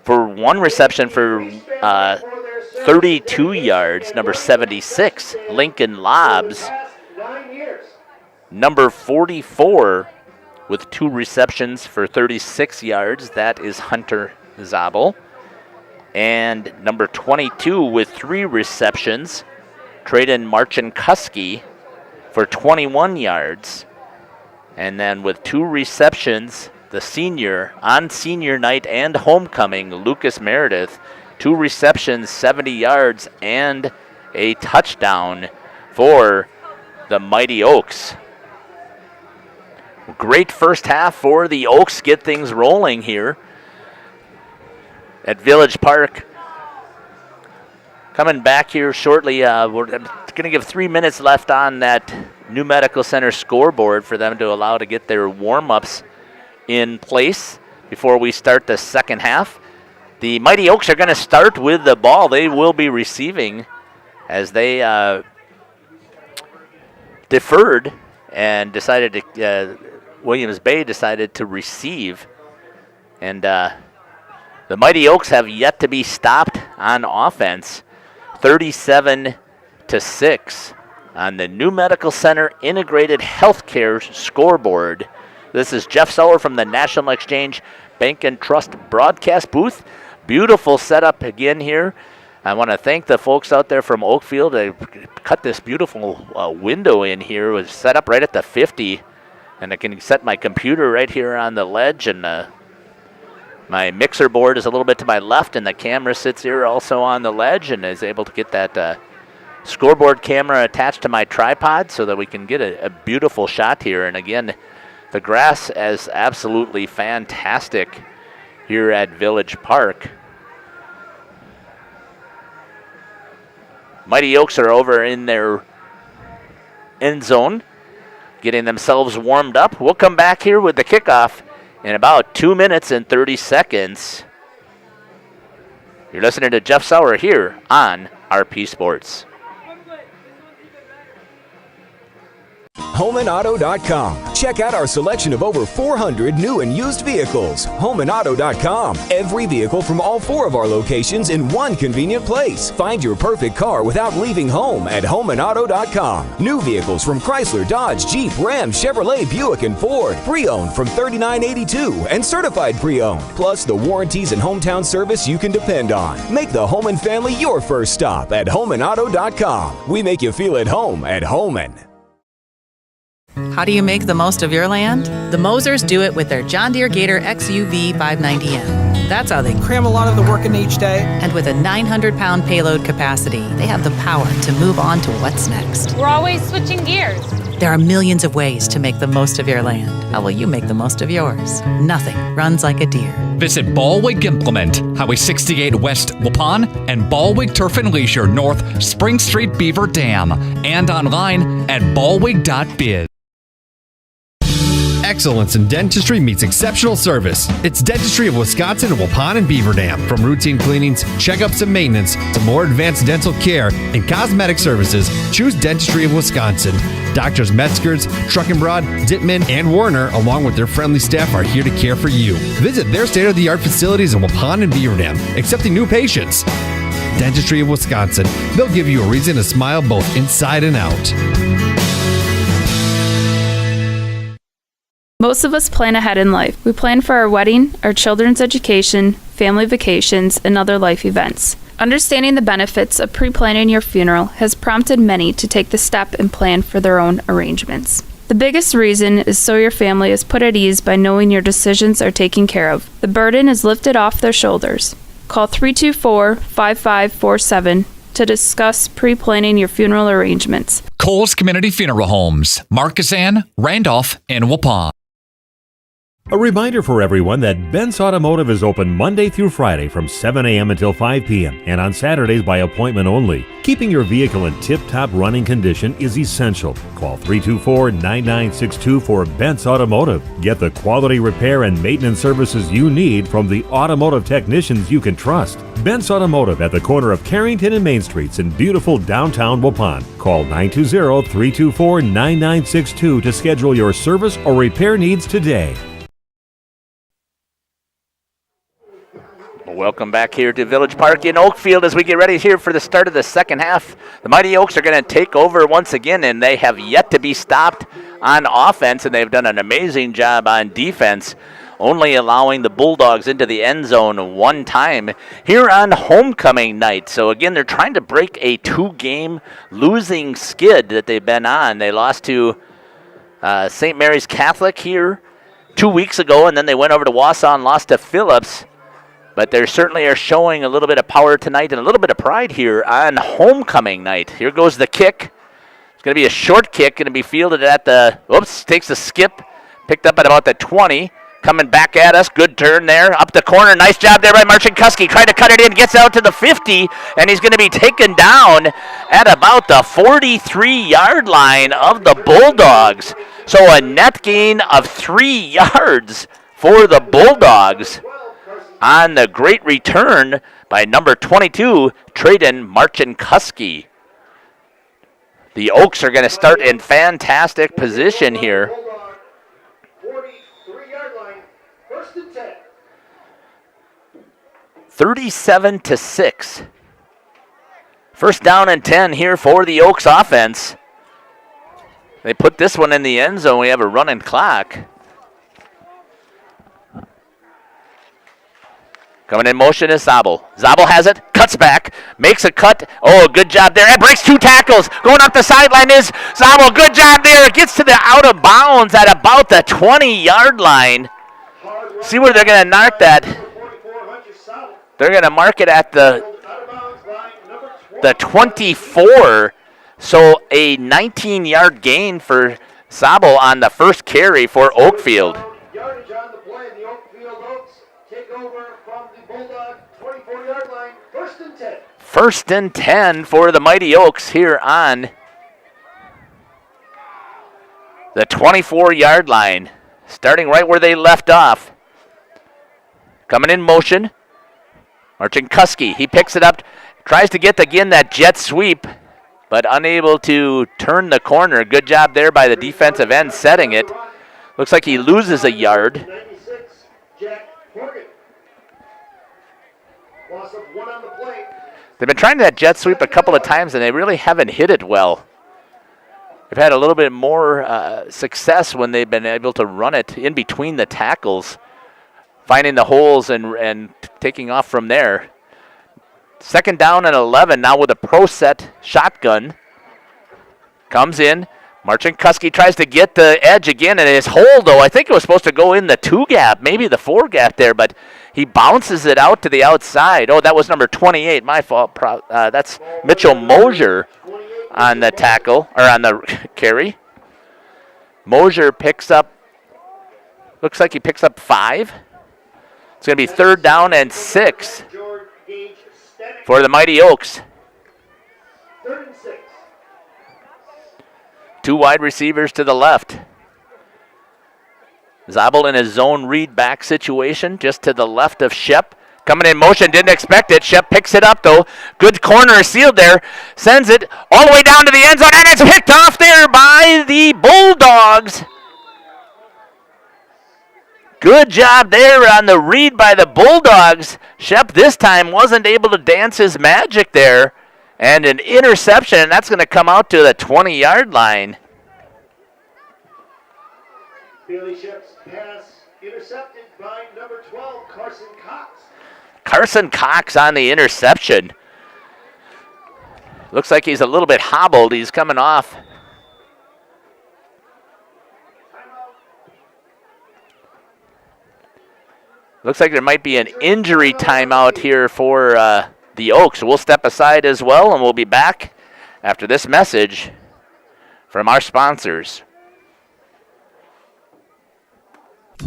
For 1 reception for 32 yards, number 76, Lincoln Lobbs. Number 44 with 2 receptions for 36 yards, that is Hunter Zabel. And number 22 with 3 receptions, Traden Marchinkuski, for 21 yards. And then with 2 receptions, the senior, on senior night and homecoming, Lucas Meredith, 2 receptions, 70 yards, and a touchdown for the Mighty Oaks. Great first half for the Oaks. Get things rolling here at Village Park. Coming back here shortly, we're going to give 3 minutes left on that New Medical Center scoreboard for them to allow to get their warm-ups in place before we start the second half. The Mighty Oaks are going to start with the ball. They will be receiving as they deferred and decided to, Williams Bay decided to receive. And the Mighty Oaks have yet to be stopped on offense. 37-6 on the New Medical Center Integrated Healthcare scoreboard. This is Jeff Sauer from the National Exchange Bank and Trust broadcast booth. Beautiful setup again here. I want to thank the folks out there from Oakfield. They cut this beautiful window in here. It was set up right at the 50, and I can set my computer right here on the ledge, and my mixer board is a little bit to my left, and the camera sits here also on the ledge and is able to get that scoreboard camera attached to my tripod so that we can get a beautiful shot here. And again, the grass is absolutely fantastic here at Village Park. Mighty Oaks are over in their end zone, getting themselves warmed up. We'll come back here with the kickoff in about 2 minutes and 30 seconds. You're listening to Jeff Sauer here on RP Sports. HomeandAuto.com. Check out our selection of over 400 new and used vehicles. HomeandAuto.com. Every vehicle from all 4 of our locations in one convenient place. Find your perfect car without leaving home at HomeandAuto.com. New vehicles from Chrysler, Dodge, Jeep, Ram, Chevrolet, Buick, and Ford. Pre-owned from $39.82 and certified pre-owned. Plus the warranties and hometown service you can depend on. Make the home and family your first stop at HomeandAuto.com. We make you feel at home at Homan. How do you make the most of your land? The Mosers do it with their John Deere Gator XUV 590M. That's how they cram a lot of the work in each day. And with a 900-pound payload capacity, they have the power to move on to what's next. We're always switching gears. There are millions of ways to make the most of your land. How will you make the most of yours? Nothing runs like a deer. Visit Ballwig Implement, Highway 68 West Waupun, and Ballwig Turf and Leisure North Spring Street Beaver Dam, and online at ballwig.biz. Excellence in dentistry meets exceptional service. It's Dentistry of Wisconsin in Waupun and Beaver Dam. From routine cleanings, checkups, and maintenance to more advanced dental care and cosmetic services, choose Dentistry of Wisconsin. Doctors Metzger's, Truckenbrod, Dittman, and Warner, along with their friendly staff, are here to care for you. Visit their state-of-the-art facilities in Waupun and Beaver Dam, accepting new patients. Dentistry of Wisconsin. They'll give you a reason to smile both inside and out. Most of us plan ahead in life. We plan for our wedding, our children's education, family vacations, and other life events. Understanding the benefits of pre-planning your funeral has prompted many to take the step and plan for their own arrangements. The biggest reason is so your family is put at ease by knowing your decisions are taken care of. The burden is lifted off their shoulders. Call 324-5547 to discuss pre-planning your funeral arrangements. Coles Community Funeral Homes, Markesan, Randolph, and Waupun. A reminder for everyone that Ben's Automotive is open Monday through Friday from 7 a.m. until 5 p.m. and on Saturdays by appointment only. Keeping your vehicle in tip-top running condition is essential. Call 324-9962 for Ben's Automotive. Get the quality repair and maintenance services you need from the automotive technicians you can trust. Ben's Automotive at the corner of Carrington and Main Streets in beautiful downtown Waupun. Call 920-324-9962 to schedule your service or repair needs today. Welcome back here to Village Park in Oakfield as we get ready here for the start of the second half. The Mighty Oaks are going to take over once again, and they have yet to be stopped on offense, and they've done an amazing job on defense, only allowing the Bulldogs into the end zone one time here on homecoming night. So again, they're trying to break a 2-game losing skid that they've been on. They lost to St. Mary's Catholic here 2 weeks ago, and then they went over to Wausau and lost to Phillips. But they certainly are showing a little bit of power tonight and a little bit of pride here on homecoming night. Here goes the kick. It's going to be a short kick, going to be fielded at the, takes a skip, Picked up at about the 20. Coming back at us. Good turn there. Up the corner. Nice job there by Marchinkuski. Trying to cut it in. Gets out to the 50. And he's going to be taken down at about the 43-yard line of the Bulldogs. So a net gain of 3 yards for the Bulldogs on the great return by number 22, Traden Marchinkuski. The Oaks are going to start in fantastic position here. 37-6. First down and 10 here for the Oaks offense. They put this one in the end zone. We have a running clock. Coming in motion is Zabel. Zabel has it, cuts back, makes a cut. Oh, good job there. It breaks 2 tackles. Going up the sideline is Zabel. Good job there. It gets to the out of bounds at about the 20-yard line. See where they're going to mark that. They're going to mark it at the 24. So a 19-yard gain for Zabel on the first carry for Oakfield. Yardage on the play. The Oakfield Oaks take over from the Bulldog 24-yard line. First and 10. First and 10 for the Mighty Oaks here on the 24-yard line. Starting right where they left off. Coming in motion. Marchinkuski, he picks it up, tries to get again that jet sweep, but unable to turn the corner. Good job there by the defensive end setting it. Looks like he loses a yard. 96, Jack Horgan. Loss of 1 on the play. They've been trying that jet sweep a couple of times, and they really haven't hit it well. They've had a little bit more success when they've been able to run it in between the tackles, finding the holes and taking off from there. Second down and 11 now with a pro set shotgun. Comes in. Marchinkuski tries to get the edge again, and his hold, though, I think it was supposed to go in the 2 gap, maybe the 4 gap there, but he bounces it out to the outside. Oh, that was number 28. My fault. That's Mitchell Mosier on the tackle, or on the carry. Mosier picks up, looks like he picks up 5. It's going to be third down and 6 for the Mighty Oaks. 3rd and 6. 2 wide receivers to the left. Zabel in his zone read back situation just to the left of Shep. Coming in motion, didn't expect it. Shep picks it up though. Good corner sealed there. Sends it all the way down to the end zone, and it's picked off there by the Bulldogs. Good job there on the read by the Bulldogs. Shep this time wasn't able to dance his magic there. And an interception, and that's going to come out to the 20-yard line. Bailey Shep's pass intercepted by number 12, Carson Cox. Carson Cox on the interception. Looks like he's a little bit hobbled. He's coming off. Looks like there might be an injury timeout here for the Oaks. We'll step aside as well, and we'll be back after this message from our sponsors.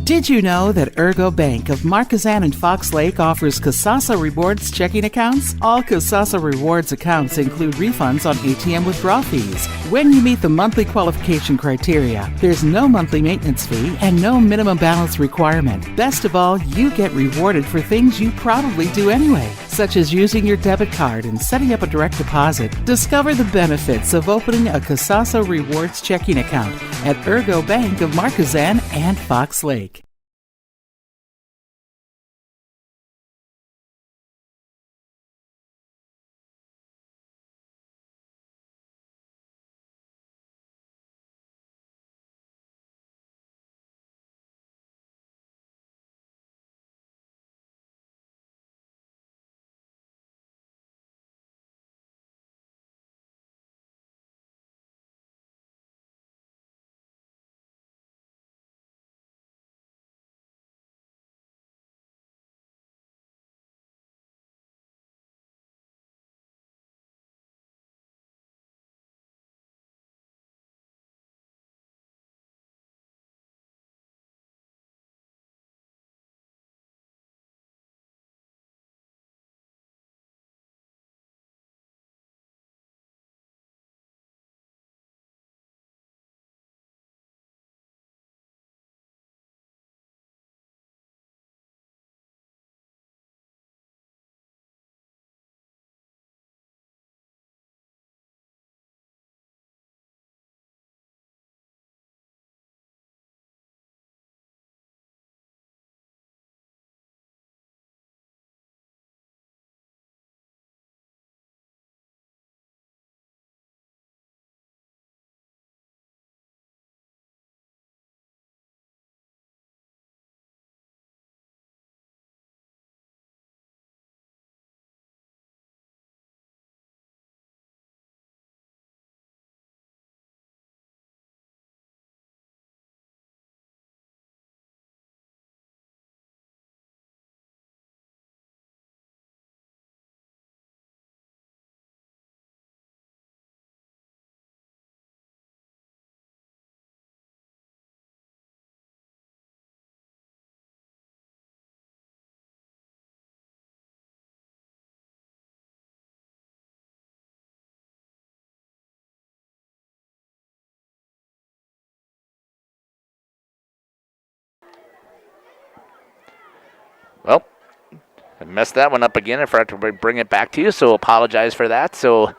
Did you know that Ergo Bank of Marquezan and Fox Lake offers Casasa Rewards checking accounts? All Casasa Rewards accounts include refunds on ATM withdrawal fees. When you meet the monthly qualification criteria, there's no monthly maintenance fee and no minimum balance requirement. Best of all, you get rewarded for things you probably do anyway, such as using your debit card and setting up a direct deposit. Discover the benefits of opening a Casasa Rewards checking account at Ergo Bank of Marquezan and Fox Lake. Well, I messed that one up again. I forgot to bring it back to you, so apologize for that. So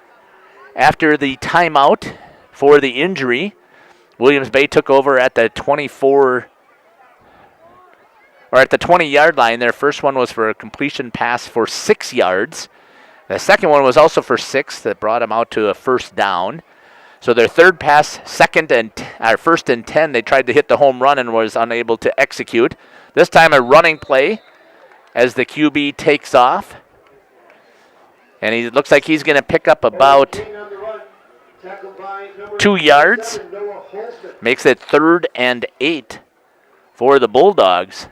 after the timeout for the injury, Williams Bay took over at the 24, or at the 20-yard line. Their first one was for a completion pass for 6 yards. The second one was also for 6 that brought them out to a first down. So their third pass, first and 10, they tried to hit the home run and was unable to execute. This time a running play as the QB takes off. And he looks like he's going to pick up about 2 yards. Makes it 3rd and 8 for the Bulldogs.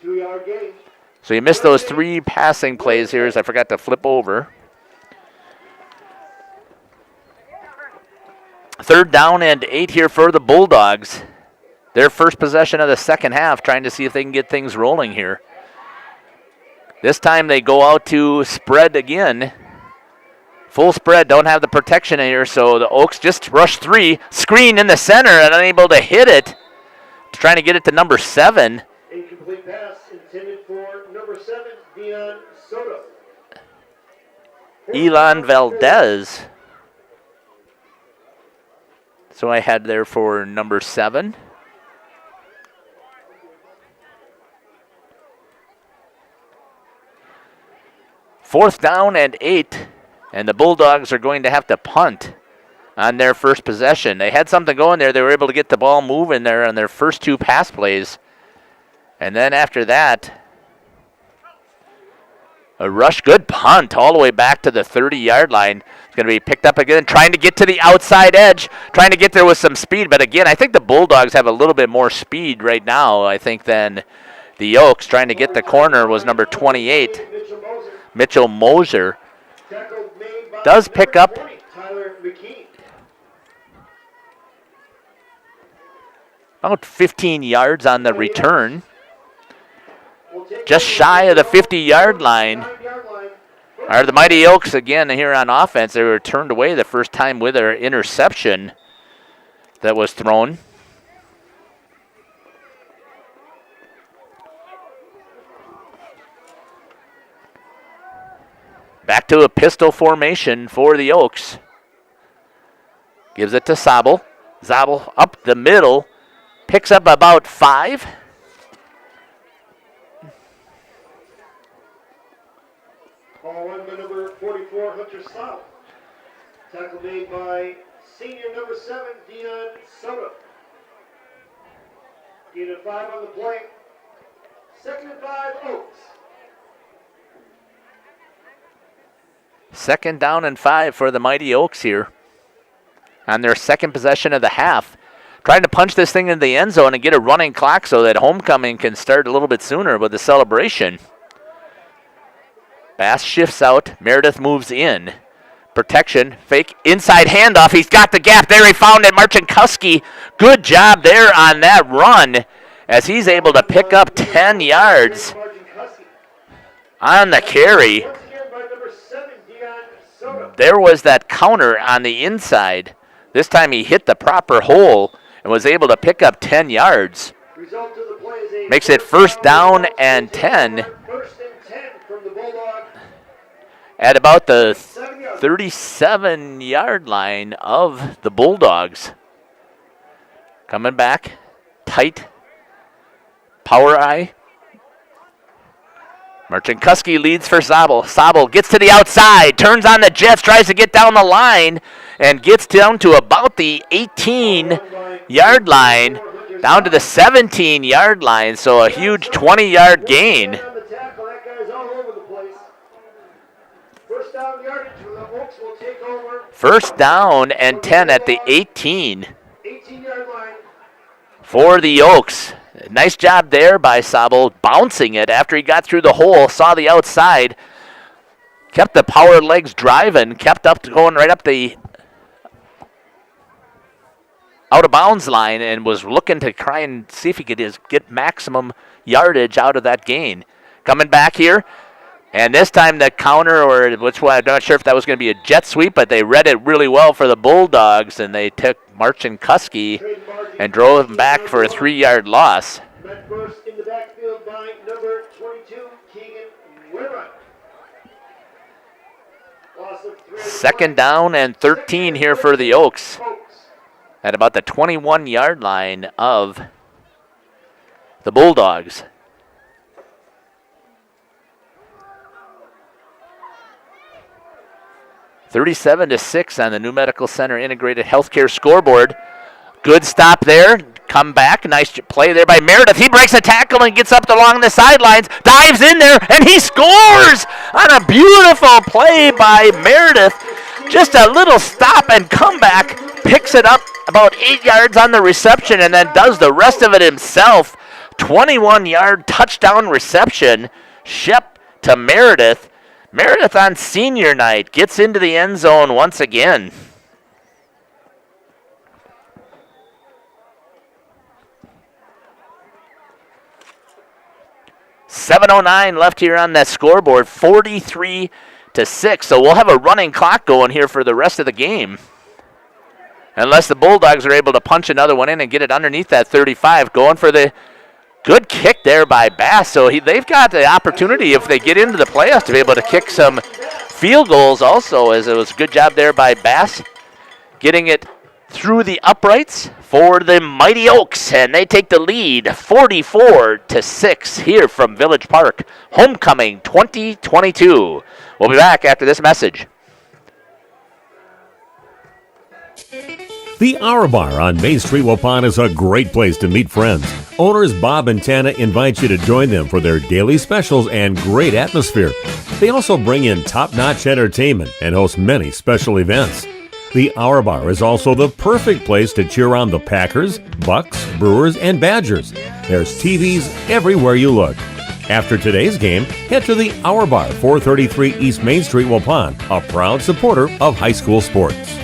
2-yard gain. So you missed those 3 passing plays here as I forgot to flip over. 3rd down and 8 here for the Bulldogs. Their first possession of the second half, trying to see if they can get things rolling here. This time they go out to spread again. Full spread, don't have the protection here, so the Oaks just rush 3. Screen in the center and unable to hit it. Trying to get it to number 7. Incomplete pass intended for number 7, Dion Soto. Elon Valdez. So I had there for number 7. Fourth down and 8, and the Bulldogs are going to have to punt on their first possession. They had something going there. They were able to get the ball moving there on their first 2 pass plays. And then after that, a rush, good punt all the way back to the 30-yard line. It's going to be picked up again, trying to get to the outside edge, trying to get there with some speed. But again, I think the Bulldogs have a little bit more speed right now, I think, than the Oaks. Trying to get the corner was number 28, Mitchell Moser. Does pick up about 15 yards on the return. Just shy of the 50-yard line are the Mighty Oaks again here on offense. They were turned away the first time with their interception that was thrown. Back to a pistol formation for the Oaks. Gives it to Zabel. Zabel up the middle. Picks up about 5. Ball run by number 44, Hunter South. Tackle made by senior number 7, Dion Soto. Unit 5 on the play. 2nd and 5, Oaks. 2nd down and 5 for the Mighty Oaks here on their second possession of the half. Trying to punch this thing into the end zone and get a running clock so that homecoming can start a little bit sooner with the celebration. Bass shifts out. Meredith moves in. Protection. Fake inside handoff. He's got the gap there. He found it. Marcinkuski. Good job there on that run as he's able to pick up 10 yards on the carry. There was that counter on the inside. This time he hit the proper hole and was able to pick up 10 yards. Makes it 1st down and 10 at about the 37-yard line of the Bulldogs. Coming back, tight, power eye. Marcinkuski leads for Zabel. Zabel gets to the outside, turns on the jets, tries to get down the line, and gets down to about the 18-yard line, down to the 17-yard line, so a huge 20-yard gain. First down and 10 at the 18 for the Oaks. Nice job there by Zabel, bouncing it after he got through the hole, saw the outside, kept the power legs driving, kept up going right up the out-of-bounds line, and was looking to try and see if he could just get maximum yardage out of that gain. Coming back here, and this time the counter, or which one, I'm not sure if that was going to be a jet sweep, but they read it really well for the Bulldogs, and they took Marcinkuski and drove him back for a 3-yard loss. Met first in the backfield by number 22, Second down and 13 here for the Oaks at about the 21-yard line of the Bulldogs. $37-6 on the New Medical Center Integrated Healthcare scoreboard. Good stop there. Come back. Nice play there by Meredith. He breaks a tackle and gets up along the sidelines, dives in there, and he scores on a beautiful play by Meredith. Just a little stop and comeback. Picks it up about 8 yards on the reception and then does the rest of it himself. 21-yard touchdown reception. Shep to Meredith. Meredith on senior night gets into the end zone once again. $7:09 left here on that scoreboard, 43-6. So we'll have a running clock going here for the rest of the game. Unless the Bulldogs are able to punch another one in and get it underneath that 35. Going for the good kick there by Bass. So they've got the opportunity, if they get into the playoffs, to be able to kick some field goals also, as it was a good job there by Bass getting it through the uprights for the Mighty Oaks, and they take the lead 44-6 here from Village Park. Homecoming 2022. We'll be back after this message. The Hour Bar on Main Street, Waupun is a great place to meet friends. Owners Bob and Tana invite you to join them for their daily specials and great atmosphere. They also bring in top-notch entertainment and host many special events. The Hour Bar is also the perfect place to cheer on the Packers, Bucks, Brewers, and Badgers. There's TVs everywhere you look. After today's game, head to the Hour Bar, 433 East Main Street, Waupun, a proud supporter of high school sports.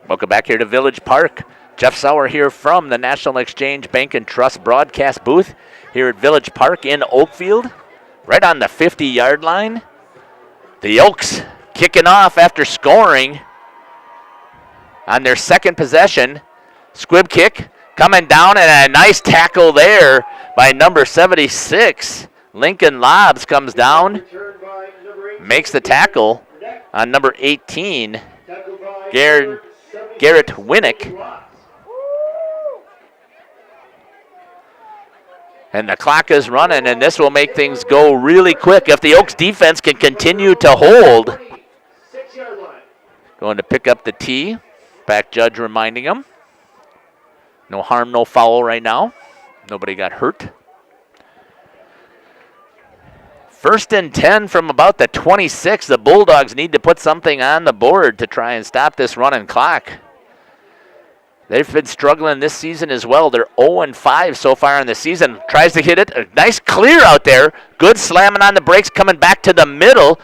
Welcome back here to Village Park. Jeff Sauer here from the National Exchange Bank and Trust broadcast booth here at Village Park in Oakfield, right on the 50-yard line. The Oaks kicking off after scoring on their second possession. Squib kick coming down, and a nice tackle there by number 76. Lincoln Lobbs comes down, makes the tackle on number 18, Garrett Winnick. And the clock is running, and this will make things go really quick if the Oaks defense can continue to hold. Going to pick up the tee. Back judge reminding him. No harm, no foul right now. Nobody got hurt. 1st and 10 from about the 26. The Bulldogs need to put something on the board to try and stop this running clock. They've been struggling this season as well. They're 0-5 so far in the season. Tries to hit it. A nice clear out there. Good slamming on the brakes, coming back to the middle.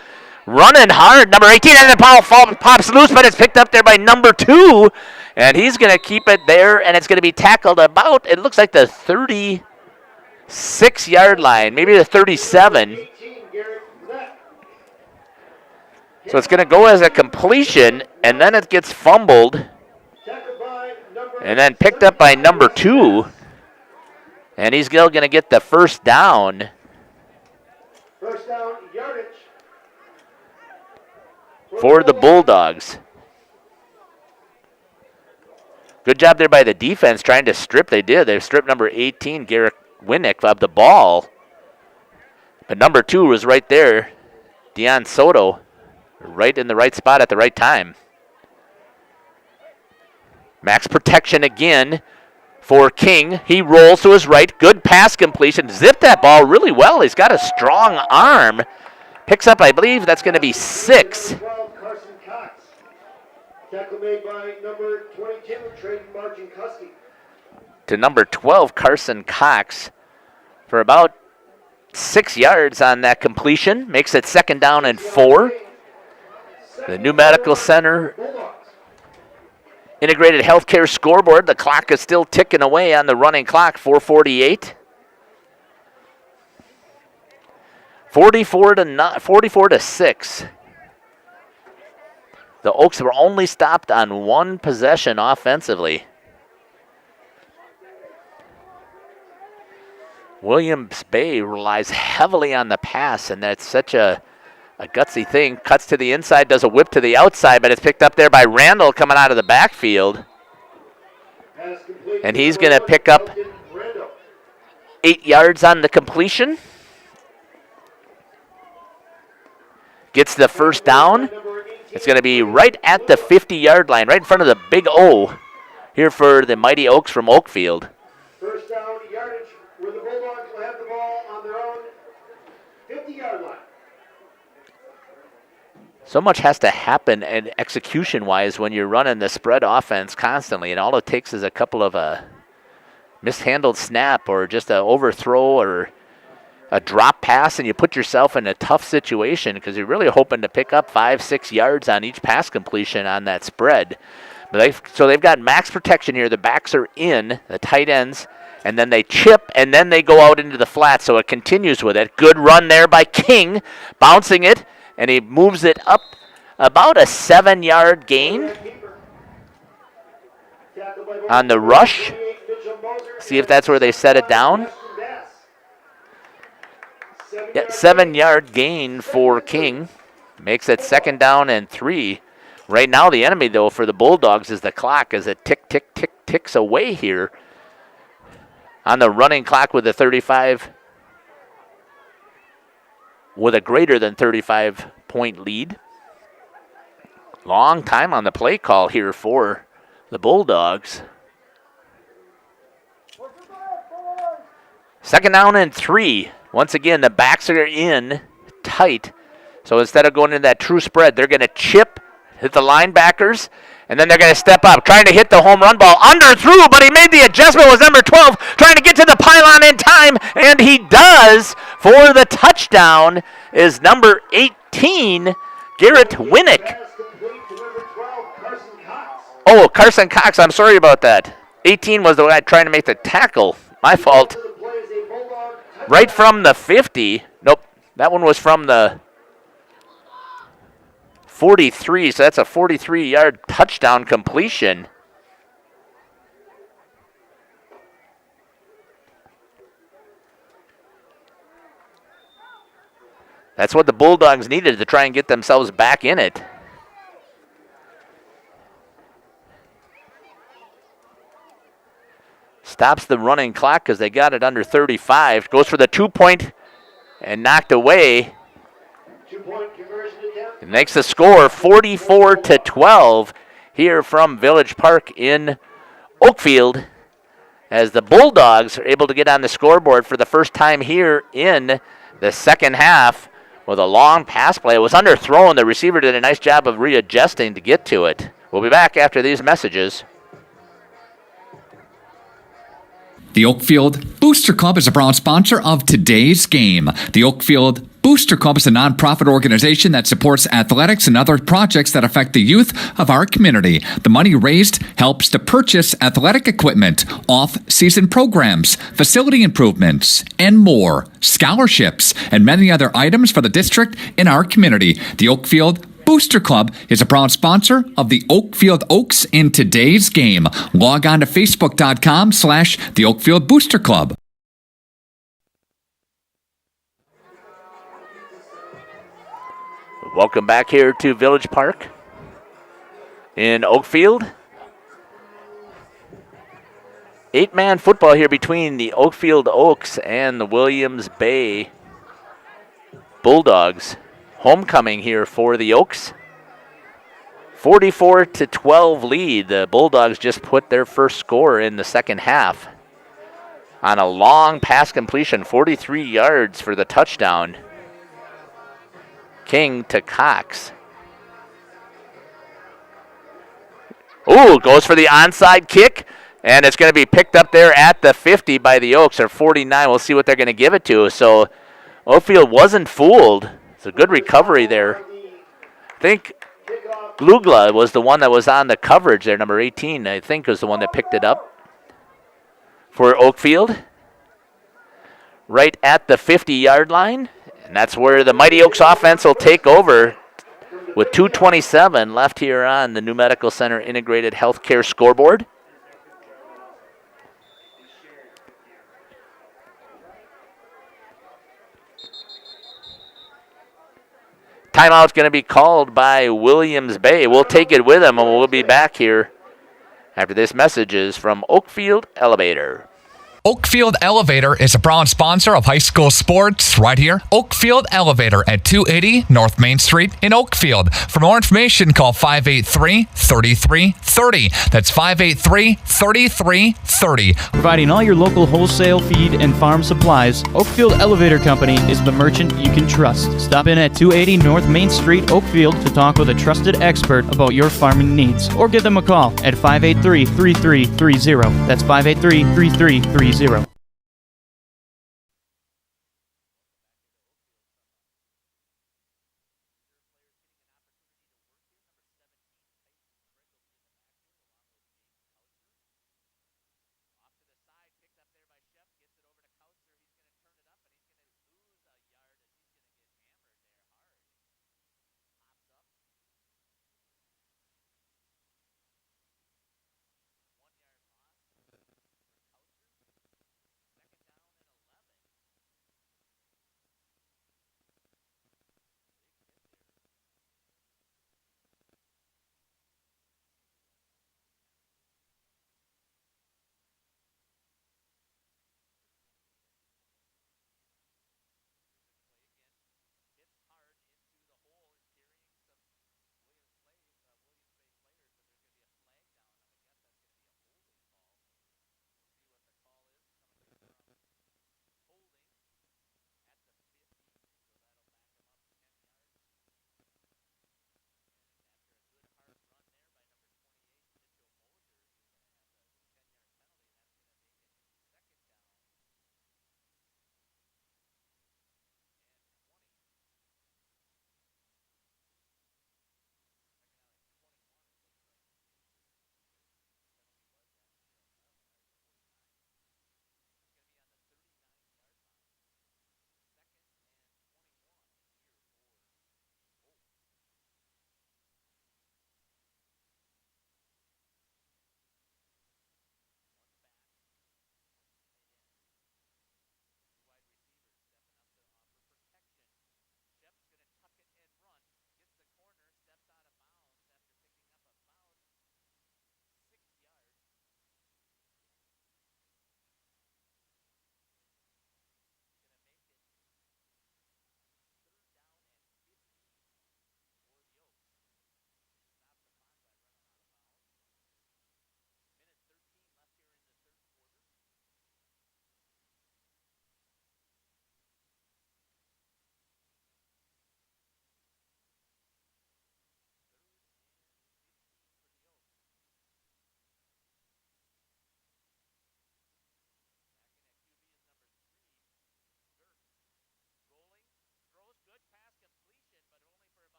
Running hard, number 18, and the ball pops loose, but it's picked up there by number 2. And he's going to keep it there, and it's going to be tackled about, it looks like the 36-yard line, maybe the 37. So it's going to go as a completion, and then it gets fumbled. And then picked up by number 2. And he's still going to get the first down. First down, yardage. For the Bulldogs. Good job there by the defense trying to strip. They did. They stripped number 18, Garrett Winnick, of the ball. But number 2 was right there. Deion Soto, right in the right spot at the right time. Max protection again for King. He rolls to his right. Good pass completion. Zipped that ball really well. He's got a strong arm. Picks up, I believe, that's going to be 6. Tackle made by number 22, Trey Martin Custy. To number 12, Carson Cox, for about 6 yards on that completion. Makes it 2nd down and 4. The New Medical Center Integrated Healthcare scoreboard. The clock is still ticking away on the running clock, 4:48. 44-6. The Oaks were only stopped on one possession offensively. Williams Bay relies heavily on the pass, and that's such a A gutsy thing. Cuts to the inside, does a whip to the outside, but it's picked up there by Randall coming out of the backfield. And he's going to pick up 8 yards on the completion. Gets the first down. It's going to be right at the 50-yard line, right in front of the big O here for the Mighty Oaks from Oakfield. First down yardage where the Bulldogs will have the ball on their own 50-yard line. So much has to happen and execution-wise when you're running the spread offense constantly, and all it takes is a couple of mishandled snap or just an overthrow or a drop pass, and you put yourself in a tough situation because you're really hoping to pick up 5-6 yards on each pass completion on that spread. But they've got max protection here. The backs are in, the tight ends, and then they chip, and then they go out into the flat, so it continues with it. Good run there by King, bouncing it, and he moves it up about a 7-yard gain on the rush. See if that's where they set it down. Yeah, 7-yard gain for King. Makes it 2nd down and 3. Right now the enemy, though, for the Bulldogs is the clock as it ticks away here on the running clock with the 35, with a greater than 35-point lead. Long time on the play call here for the Bulldogs. 2nd down and 3. Once again, the backs are in tight. So instead of going into that true spread, they're going to chip, hit the linebackers, and then they're going to step up, trying to hit the home run ball. Underthrew, but he made the adjustment, was number 12, trying to get to the pylon in time, and he does for the touchdown is number 18, Garrett Winnick. Oh, Carson Cox, I'm sorry about that. 18 was the guy trying to make the tackle. My fault. Right from the 50. Nope, that one was from the 43, so that's a 43-yard touchdown completion. That's what the Bulldogs needed to try and get themselves back in it. Stops the running clock because they got it under 35. Goes for the 2-point and knocked away. 2-point conversion attempt. It makes the score 44-12 here from Village Park in Oakfield as the Bulldogs are able to get on the scoreboard for the first time here in the second half with a long pass play. It was underthrown. The receiver did a nice job of readjusting to get to it. We'll be back after these messages. The Oakfield Booster Club is a proud sponsor of today's game. The Oakfield Booster Club is a nonprofit organization that supports athletics and other projects that affect the youth of our community. The money raised helps to purchase athletic equipment, off-season programs, facility improvements, and more, scholarships, and many other items for the district in our community. The Oakfield Booster Club is a proud sponsor of the Oakfield Oaks in today's game. Log on to Facebook.com/the Oakfield Booster Club. Welcome back here to Village Park in Oakfield. 8-man football here between the Oakfield Oaks and the Williams Bay Bulldogs. Homecoming here for the Oaks. 44-12 lead. The Bulldogs just put their first score in the second half on a long pass completion, 43 yards for the touchdown. King to Cox. Ooh, goes for the onside kick, and it's going to be picked up there at the 50 by the Oaks, or 49. We'll see what they're going to give it to. So Oakfield wasn't fooled. It's a good recovery there. I think Glugla was the one that was on the coverage there, number 18, I think was the one that picked it up for Oakfield. Right at the 50-yard line. And that's where the Mighty Oaks offense will take over with 2:27 left here on the New Medical Center Integrated Healthcare scoreboard. Timeout's going to be called by Williams Bay. We'll take it with them, and we'll be back here after this message is from Oakfield Elevator. Oakfield Elevator is a proud sponsor of high school sports right here. Oakfield Elevator at 280 North Main Street in Oakfield. For more information, call 583-3330. That's 583-3330. Providing all your local wholesale feed and farm supplies, Oakfield Elevator Company is the merchant you can trust. Stop in at 280 North Main Street, Oakfield, to talk with a trusted expert about your farming needs. Or give them a call at 583-3330. That's 583-3330.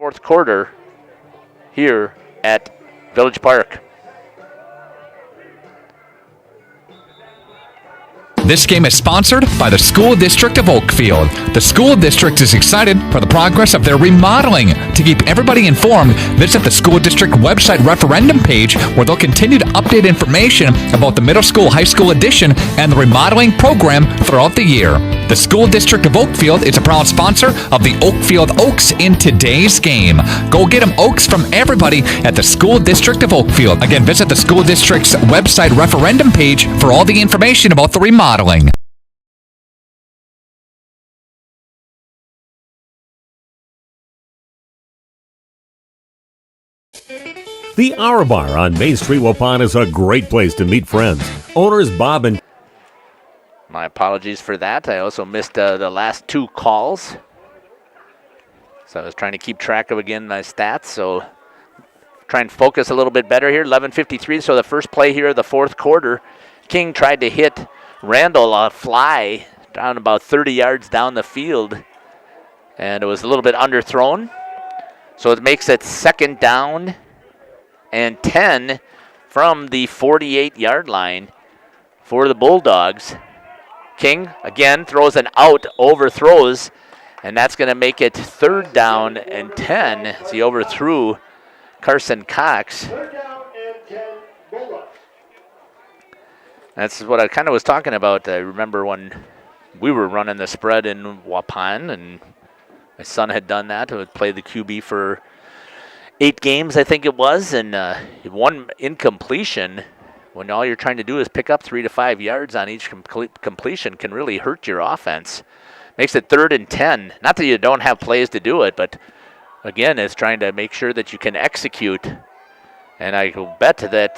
fourth quarter here at Village Park. This game is sponsored by the School District of Oakfield. The school district is excited for the progress of their remodeling. To keep everybody informed, visit the school district website referendum page where they'll continue to update information about the middle school, high school addition, and the remodeling program throughout the year. The School District of Oakfield is a proud sponsor of the Oakfield Oaks in today's game. Go get them Oaks from everybody at the School District of Oakfield. Again, visit the school district's website referendum page for all the information about the remodeling. The Hour Bar on Main Street, Waupun is a great place to meet friends. Owners Bob and... My apologies for that. I also missed the last two calls. So I was trying to keep track of, again, my stats. So try and focus a little bit better here. 11:53, so the first play here of the fourth quarter. King tried to hit Randall a fly down about 30 yards down the field. And it was a little bit underthrown. So it makes it 2nd down and 10 from the 48-yard line for the Bulldogs. King, again, throws an out, overthrows, and that's going to make it 3rd down and 10 as he overthrew Carson Cox. 3rd down and 10, Bulldogs. That's what I kind of was talking about. I remember when we were running the spread in Waupun, and my son had done that. He would play the QB for 8 games, I think it was, and one incompletion, when all you're trying to do is pick up 3 to 5 yards on each completion, can really hurt your offense. Makes it 3rd and 10. Not that you don't have plays to do it, but again, it's trying to make sure that you can execute. And I will bet that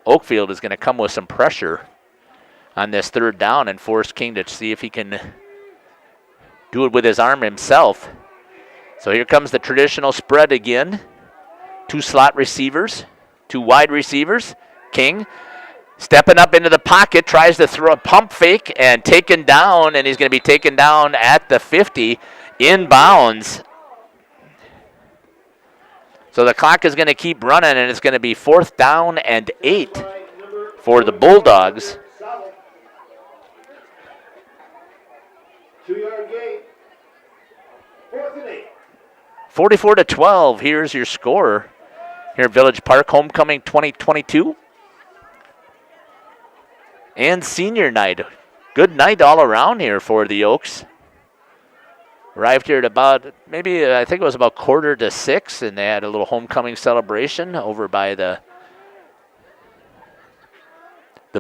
Oakfield is going to come with some pressure on this 3rd down and force King to see if he can do it with his arm himself. So here comes the traditional spread again. 2 slot receivers, 2 wide receivers. King stepping up into the pocket, tries to throw a pump fake and taken down, and he's going to be taken down at the 50, inbounds. So the clock is going to keep running, and it's going to be 4th down and 8 for the Bulldogs. 2-yard gain. 4th and 8. 44-12, here's your score here at Village Park, homecoming 2022. And senior night. Good night all around here for the Oaks. Arrived here at about, maybe I think it was about 5:45, and they had a little homecoming celebration over by the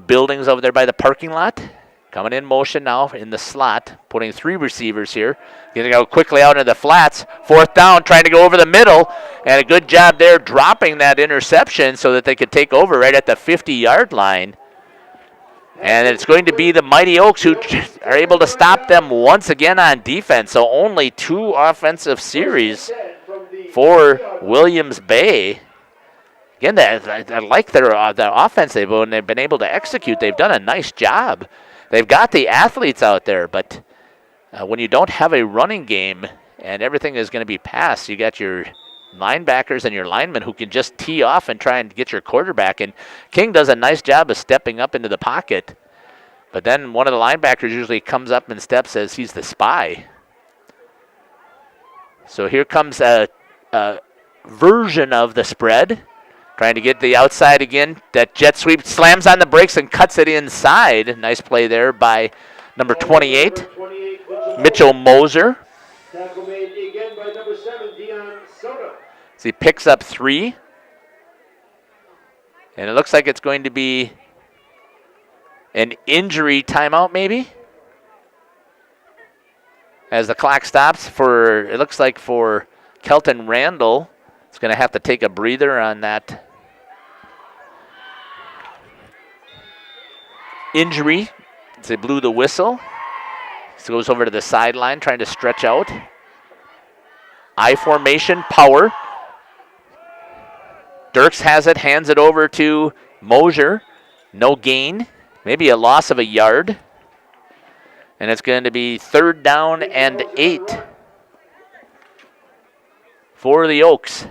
buildings over there by the parking lot. Coming in motion now in the slot, putting 3 receivers here. Getting out quickly out into the flats. 4th down, trying to go over the middle. And a good job there dropping that interception so that they could take over right at the 50-yard line. And it's going to be the Mighty Oaks who are able to stop them once again on defense. So only 2 offensive series for Williams Bay. Again, I like their offense. They've been able to execute. They've done a nice job. They've got the athletes out there, but when you don't have a running game and everything is going to be passed, you got your linebackers and your linemen who can just tee off and try and get your quarterback. And King does a nice job of stepping up into the pocket, but then one of the linebackers usually comes up and steps as he's the spy. So here comes a version of the spread. Trying to get the outside again. That jet sweep slams on the brakes and cuts it inside. Nice play there by number 28, Mitchell Moser. Tackle made again by number 7, Dion Soto. So he picks up 3. And it looks like it's going to be an injury timeout maybe. As the clock stops for, it looks like for Kelton Randall. It's going to have to take a breather on that injury. They blew the whistle. So goes over to the sideline trying to stretch out. I formation, power. Dirks has it, hands it over to Mosier. No gain. Maybe a loss of a yard. And it's going to be 3rd down and 8 for the Oaks.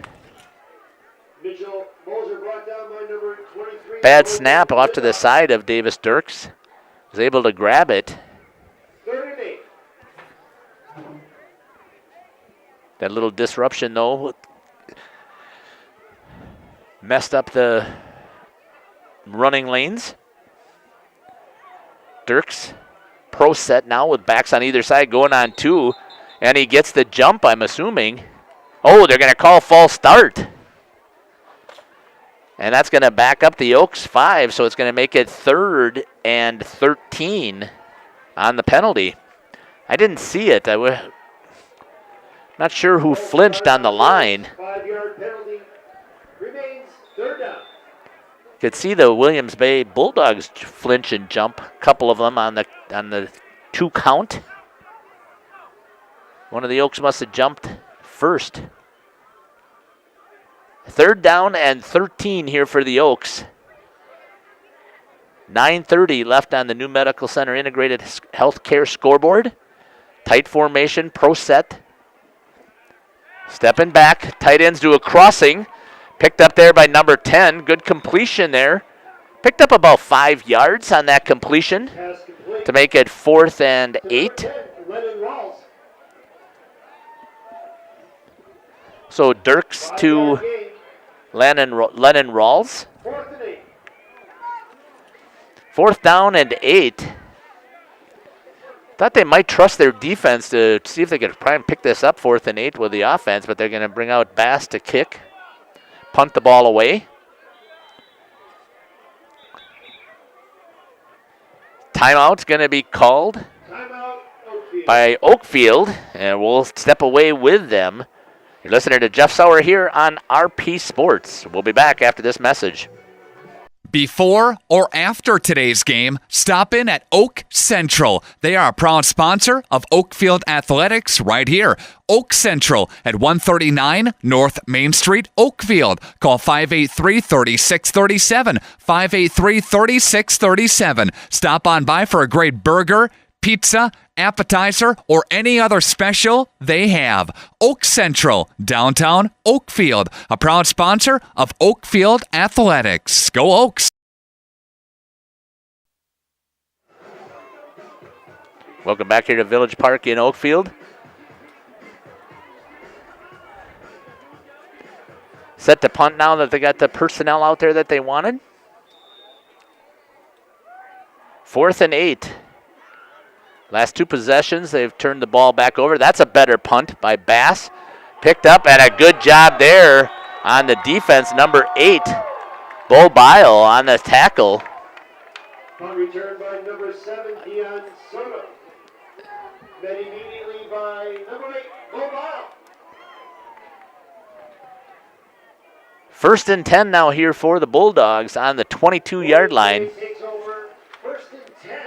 Mitchell Moser brought down by number 23. Bad snap off to the side of Davis Dirks. Was able to grab it. 3rd and 8. That little disruption, though, messed up the running lanes. Dirks, pro set now with backs on either side, going on 2. And he gets the jump, I'm assuming. Oh, they're going to call false start. And that's going to back up the Oaks 5, so it's going to make it 3rd and 13 on the penalty. I didn't see it. Not sure who flinched on the line. 5-yard penalty remains 3rd down. Could see the Williams Bay Bulldogs flinch and jump. A couple of them on the 2 count. One of the Oaks must have jumped first. 3rd down and 13 here for the Oaks. 9:30 left on the New Medical Center Integrated Healthcare scoreboard. Tight formation, pro set. Stepping back, tight ends do a crossing. Picked up there by number 10. Good completion there. Picked up about 5 yards on that completion to make it 4th and 8. So Dirks to Lennon Rawls. 4th down and 8. Thought they might trust their defense to see if they could try and pick this up 4th and 8 with the offense, but they're going to bring out Bass to kick. Punt the ball away. Timeout's going to be called by Oakfield, and we'll step away with them. You're listening to Jeff Sauer here on RP Sports. We'll be back after this message. Before or after today's game, stop in at Oak Central. They are a proud sponsor of Oakfield Athletics right here. Oak Central at 139 North Main Street, Oakfield. Call 583-3637, 583-3637. Stop on by for a great burger, pizza, appetizer, or any other special they have. Oak Central, downtown Oakfield, a proud sponsor of Oakfield Athletics. Go Oaks! Welcome back here to Village Park in Oakfield. Set to punt now that they got the personnel out there that they wanted. 4th and 8. Last 2 possessions, they've turned the ball back over. That's a better punt by Bass. Picked up, and a good job there on the defense. Number 8, Bo Bile on the tackle. Punt return by number 7, Dion Soto. Then immediately by number 8, Bo Bile. 1st and 10 now here for the Bulldogs on the 22-yard line. Takes over 1st and 10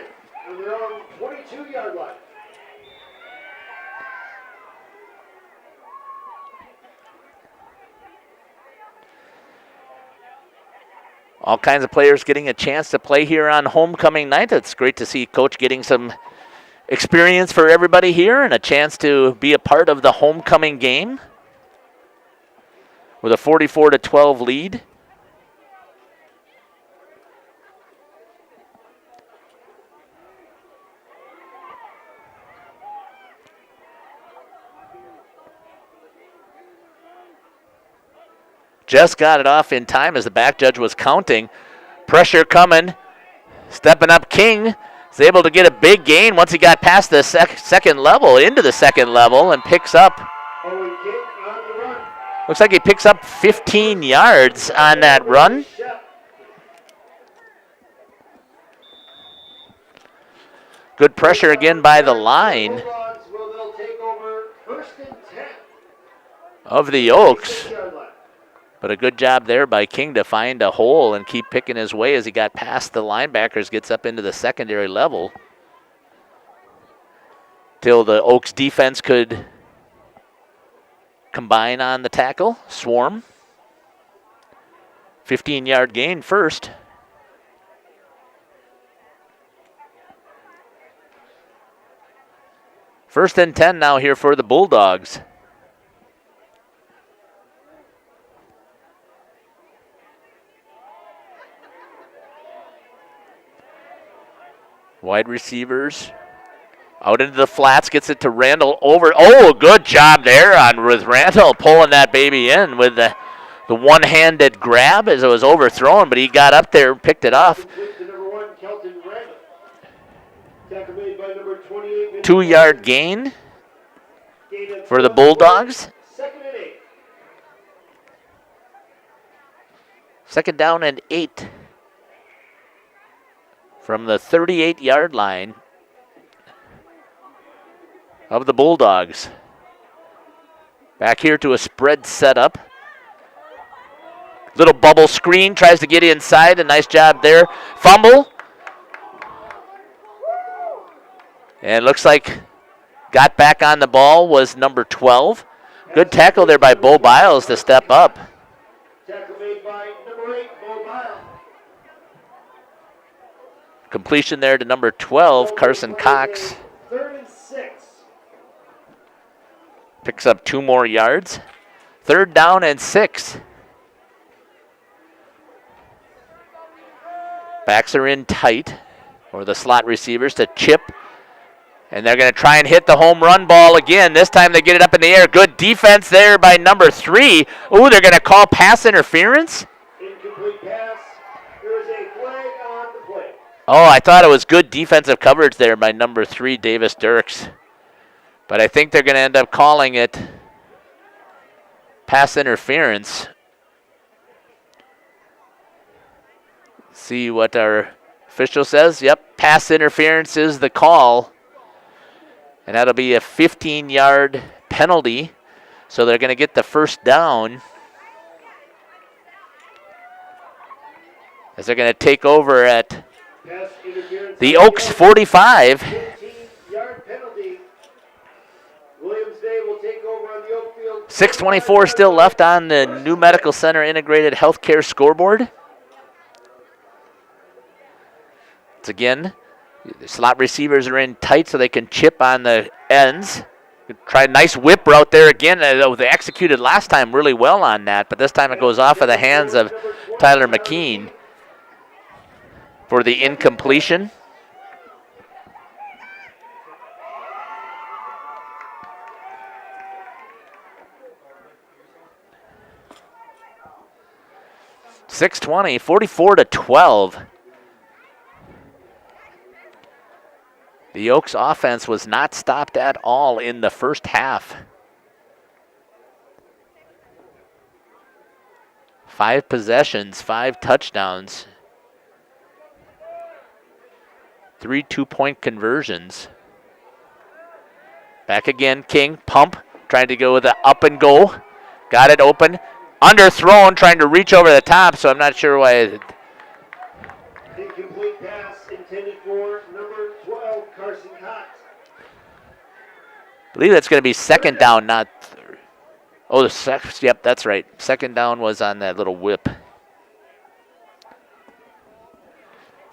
on their own 22-yard line. All kinds of players getting a chance to play here on homecoming night. It's great to see Coach getting some experience for everybody here and a chance to be a part of the homecoming game with a 44-12 lead. Just got it off in time as the back judge was counting. Pressure coming. Stepping up, King is able to get a big gain once he got past the second level, into the second level, and picks up. Looks like he picks up 15 yards on that run. Good pressure again by the line of the Oaks. But a good job there by King to find a hole and keep picking his way as he got past the linebackers, gets up into the secondary level. Till the Oaks defense could combine on the tackle, swarm. 15-yard gain first. First and 10 now here for the Bulldogs. Wide receivers out into the flats, gets it to Randall over. Oh, good job there with Randall pulling that baby in with the one-handed grab as it was overthrown, but he got up there and picked it off. 2-yard gain for the Bulldogs. Second down and 8 from the 38-yard line of the Bulldogs. Back here to a spread setup. Little bubble screen, tries to get inside. A nice job there. Fumble. And looks like got back on the ball was number 12. Good tackle there by Bo Biles to step up. Tackle made by number 8, Bo Biles. Completion there to number 12, Carson Cox. 3rd and 6. Picks up 2 more yards. 3rd down and 6. Backs are in tight, or the slot receivers to chip. And they're going to try and hit the home run ball again. This time they get it up in the air. Good defense there by number 3. Ooh, they're going to call pass interference. Incomplete pass. There is a flag on the play. Oh, I thought it was good defensive coverage there by number 3, Davis Dirks. But I think they're going to end up calling it pass interference. See what our official says. Yep, pass interference is the call. And that'll be a 15-yard penalty. So they're going to get the first down. As they're going to take over at the Oaks 45. 15-yard penalty. Williams Bay will take over on the Oakfield. 6:24 still left on the New Medical Center Integrated Healthcare scoreboard. It's again, the slot receivers are in tight so they can chip on the ends. Try a nice whip route there again. They executed last time really well on that, but this time it goes off of the hands of Tyler McKean for the incompletion. .620, 44-12. The Oaks offense was not stopped at all in the first half. 5 possessions, 5 touchdowns, 3 2-point conversions. Back again, King, pump, trying to go with the up and go. Got it open, underthrown, trying to reach over the top, so I'm not sure why. Incomplete pass intended for number 12, Carson Cox. I believe that's going to be second down, not third. Oh, yep, that's right. Second down was on that little whip.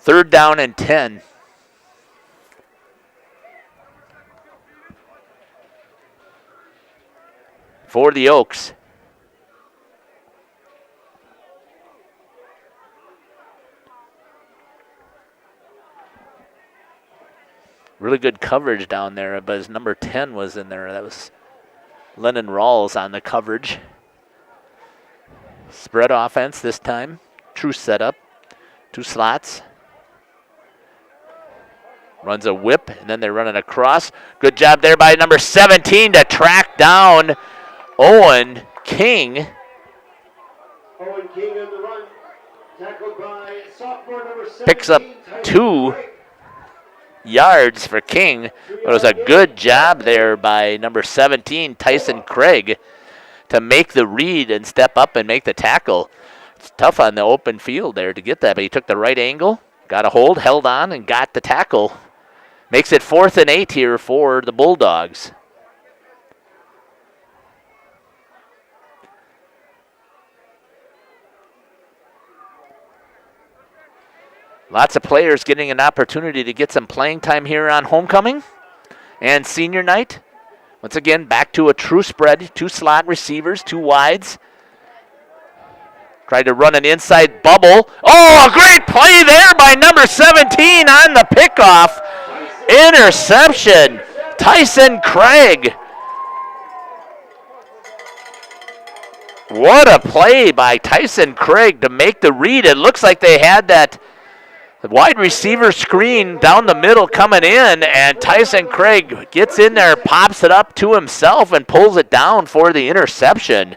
3rd down and 10. For the Oaks. Really good coverage down there, but his number 10 was in there. That was Lennon Rawls on the coverage. Spread offense this time. True setup. 2 slots. Runs a whip, and then they're running across. Good job there by number 17 to track down Owen King. Owen King on the run. Tackled by sophomore number 17. Picks up 2 yards for King. But it was a good job there by number 17, Tyson Craig, to make the read and step up and make the tackle. It's tough on the open field there to get that, but he took the right angle, got a hold, held on, and got the tackle. Makes it 4th and 8 here for the Bulldogs. Lots of players getting an opportunity to get some playing time here on homecoming and senior night. Once again, back to a true spread. 2 slot receivers, 2 wides. Tried to run an inside bubble. Oh, a great play there by number 17 on the pickoff. Interception. Tyson Craig. What a play by Tyson Craig to make the read. It looks like they had that wide receiver screen down the middle coming in, and Tyson Craig gets in there, pops it up to himself, and pulls it down for the interception.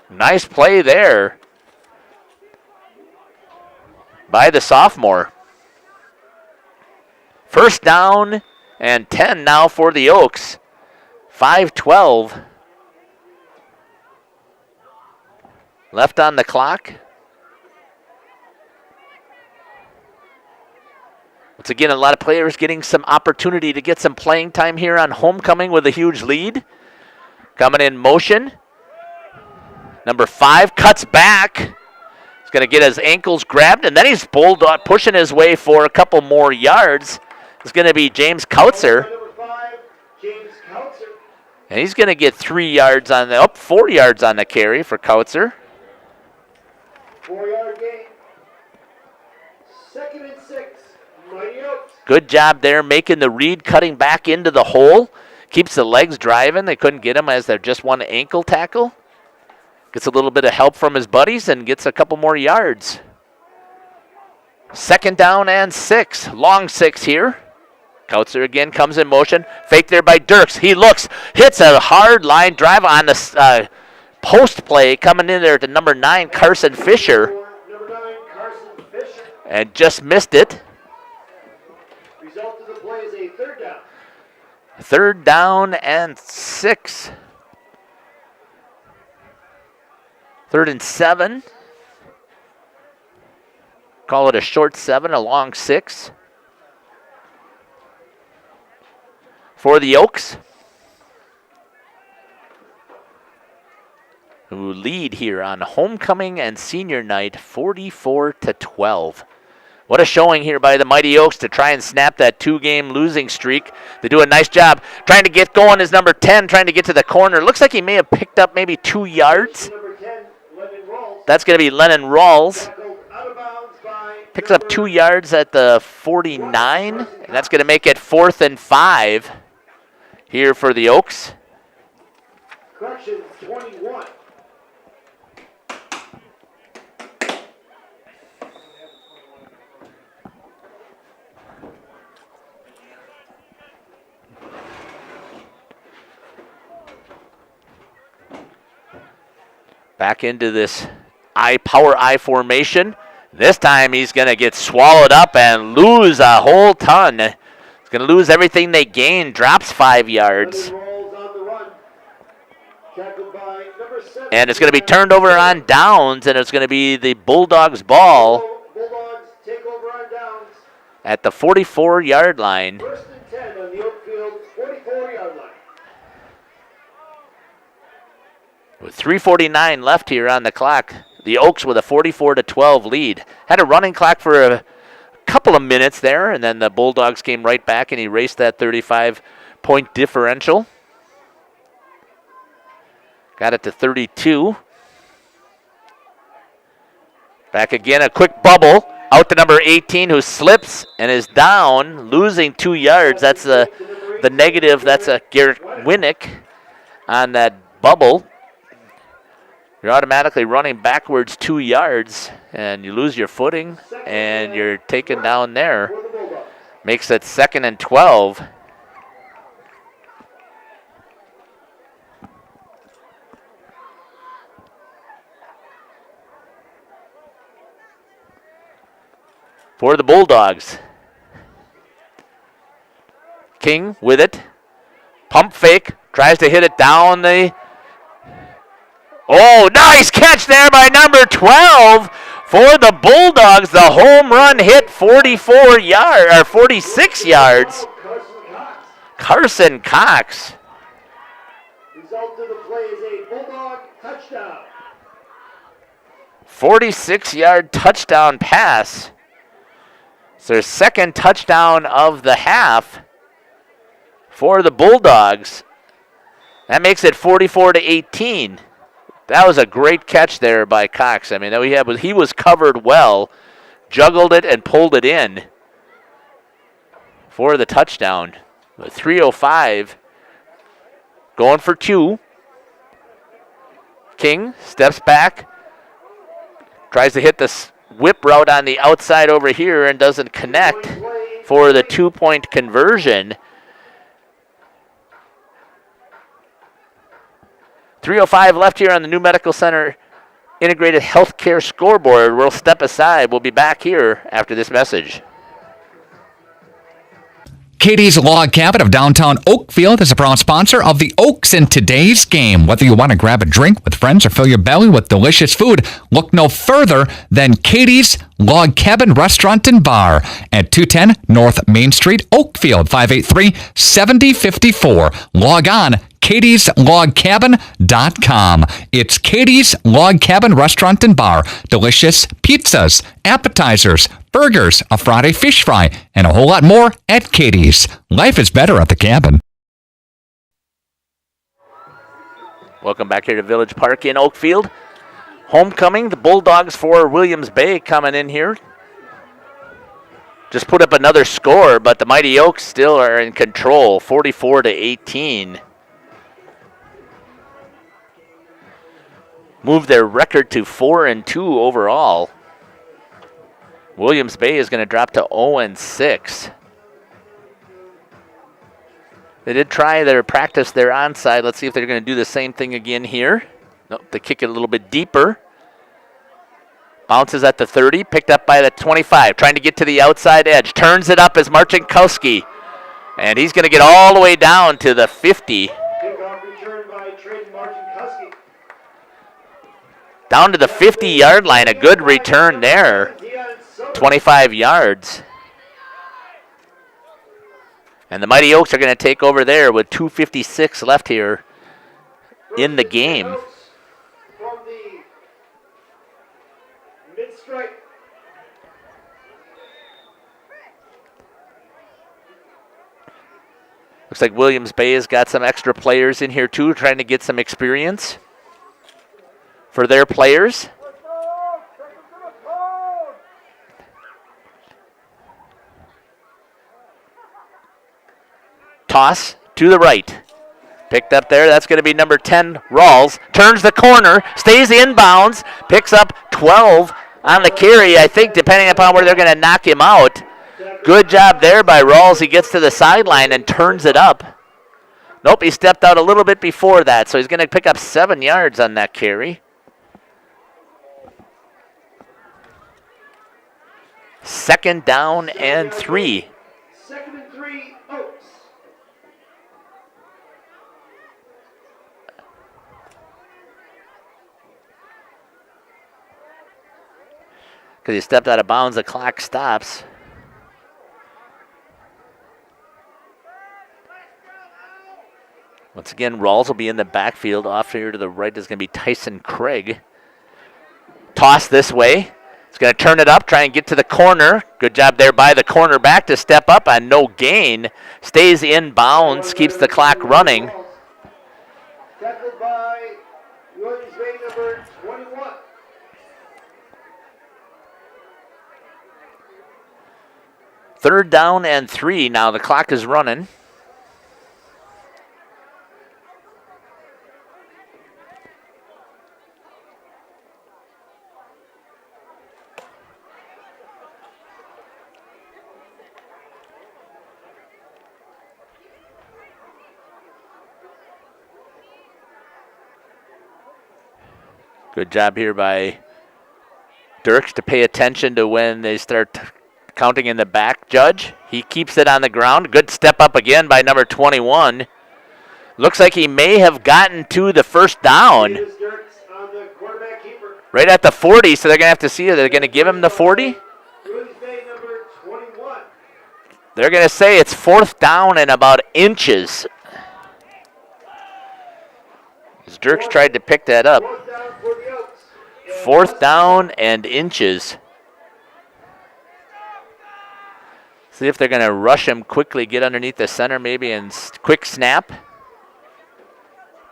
Nice play there by the sophomore. First down and 10 now for the Oaks. 5:12 left on the clock. Once again, a lot of players getting some opportunity to get some playing time here on homecoming with a huge lead. Coming in motion. Number 5 cuts back. He's going to get his ankles grabbed, and then he's bulldog pushing his way for a couple more yards. It's going to be James Kautzer. And he's going to get 4 yards on the carry for Kautzer. 4-yard gain. 2nd and 6. Mighty Oaks. Good job there making the read, cutting back into the hole. Keeps the legs driving. They couldn't get him as they're just one ankle tackle. Gets a little bit of help from his buddies and gets a couple more yards. 2nd down and 6. Long 6 here. Kautzer again comes in motion. Fake there by Dirks. He looks, hits a hard line drive on the post play coming in there to number 9, Carson Fisher. And just missed it. Result of the play is a 3rd down. 3rd down and 6. 3rd and 7. Call it a short 7, a long 6. For the Oaks, who lead here on homecoming and senior night 44-12. What a showing here by the Mighty Oaks to try and snap that 2-game losing streak. They do a nice job trying to get going is number 10, trying to get to the corner. Looks like he may have picked up maybe 2 yards. That's going to be Lennon Rawls. Picks up 2 yards at the 49, and that's going to make it 4th and 5 here for the Oaks. Correction, 21. Back into this power I formation. This time he's going to get swallowed up and lose a whole ton. He's going to lose everything they gained. Drops 5 yards. And it's going to be turned over on downs, and it's going to be the Bulldogs' ball Bulldogs take over on downs. at the 44-yard line. 1st and 10 on the Oakfield 44-yard line. With 3:49 left here on the clock, the Oaks with a 44-12 lead. Had a running clock for a couple of minutes there, and then the Bulldogs came right back and erased that 35-point differential. Got it to 32. Back again, a quick bubble out to number 18, who slips and is down, losing 2 yards. That's the negative. That's a Garrett Winnick on that bubble. You're automatically running backwards 2 yards, and you lose your footing, and you're taken down there. Makes it 2nd and 12. For the Bulldogs. King with it. Pump fake. Tries to hit it down the... Oh, nice catch there by number 12 for the Bulldogs. The home run hit 46 yards. Carson Cox. Result of the play is a Bulldog touchdown. 46-yard touchdown pass. It's their 2nd touchdown of the half for the Bulldogs. That makes it 44-18. That was a great catch there by Cox. I mean, he was covered well, juggled it and pulled it in. for the touchdown. 3:05 going for 2. King steps back, tries to hit the whip route on the outside over here and doesn't connect for the 2-point conversion. 3:05 left here on the New Medical Center Integrated Healthcare Scoreboard. We'll step aside. We'll be back here after this message. Katie's Log Cabin of downtown Oakfield is a proud sponsor of the Oaks in today's game. Whether you want to grab a drink with friends or fill your belly with delicious food, look no further than Katie's Log Cabin Restaurant and Bar at 210 North Main Street, Oakfield, 583-7054. Log on katieslogcabin.com. It's Katie's Log Cabin Restaurant and Bar. Delicious pizzas, appetizers, burgers, a Friday fish fry, and a whole lot more at Katie's. Life is better at the cabin. Welcome back here to Village Park in Oakfield. Homecoming, the Bulldogs for Williams Bay coming in here. Just put up another score, but the Mighty Oaks still are in control, 44-18. Move their record to 4-2 overall. Williams Bay is going to drop to 0-6. They did try their practice their onside. Let's see if they're going to do the same thing again here. Nope, they kick it a little bit deeper. Bounces at the 30, picked up by the 25, trying to get to the outside edge. Turns it up as Marcinkowski, and he's going to get all the way down to the 50. Kickoff return by Trayden Marcinkowski. Down to the 50-yard line, a good return there. 25 yards. And the Mighty Oaks are going to take over there with 2:56 left here in the game. From the mid-stripe. Looks like Williams Bay has got some extra players in here too, trying to get some experience for their players. Toss to the right. Picked up there. That's going to be number 10, Rawls. Turns the corner, stays inbounds, picks up 12 on the carry, I think, depending upon where they're going to knock him out. Good job there by Rawls. He gets to the sideline and turns it up. Nope, he stepped out a little bit before that, so he's going to pick up 7 yards on that carry. Second down and 3. Second and 3, Oaks. Because he stepped out of bounds, the clock stops. Once again, Rawls will be in the backfield. Off here to the right is going to be Tyson Craig. Toss this way. He's going to turn it up, try and get to the corner. Good job there by the cornerback to step up on no gain. Stays in bounds, keeps the clock running. Tackled by Williams Bay number 21. Third down and 3. Now the clock is running. Good job here by Dirks to pay attention to when they start counting in the back. Judge, he keeps it on the ground. Good step up again by number 21. Looks like he may have gotten to the first down. Right at the 40, so they're going to have to see if they're going to give him the 40. They're going to say it's fourth down and about inches. As Dirks tried to pick that up. Fourth down and inches. See if they're going to rush him quickly, get underneath the center maybe, and quick snap.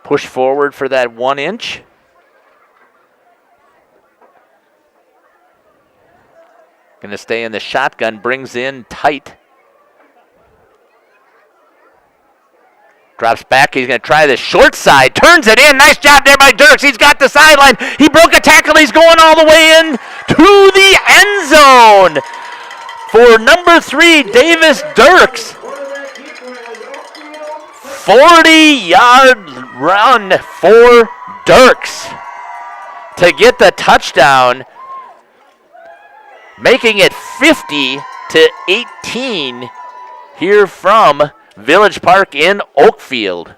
Push forward for that 1 inch. Going to stay in the shotgun, brings in tight. Drops back. He's going to try the short side. Turns it in. Nice job there by Dirks. He's got the sideline. He broke a tackle. He's going all the way in to the end zone for number 3, Davis Dirks. 40-yard run for Dirks to get the touchdown, making it 50-18 here from Village Park in Oakfield.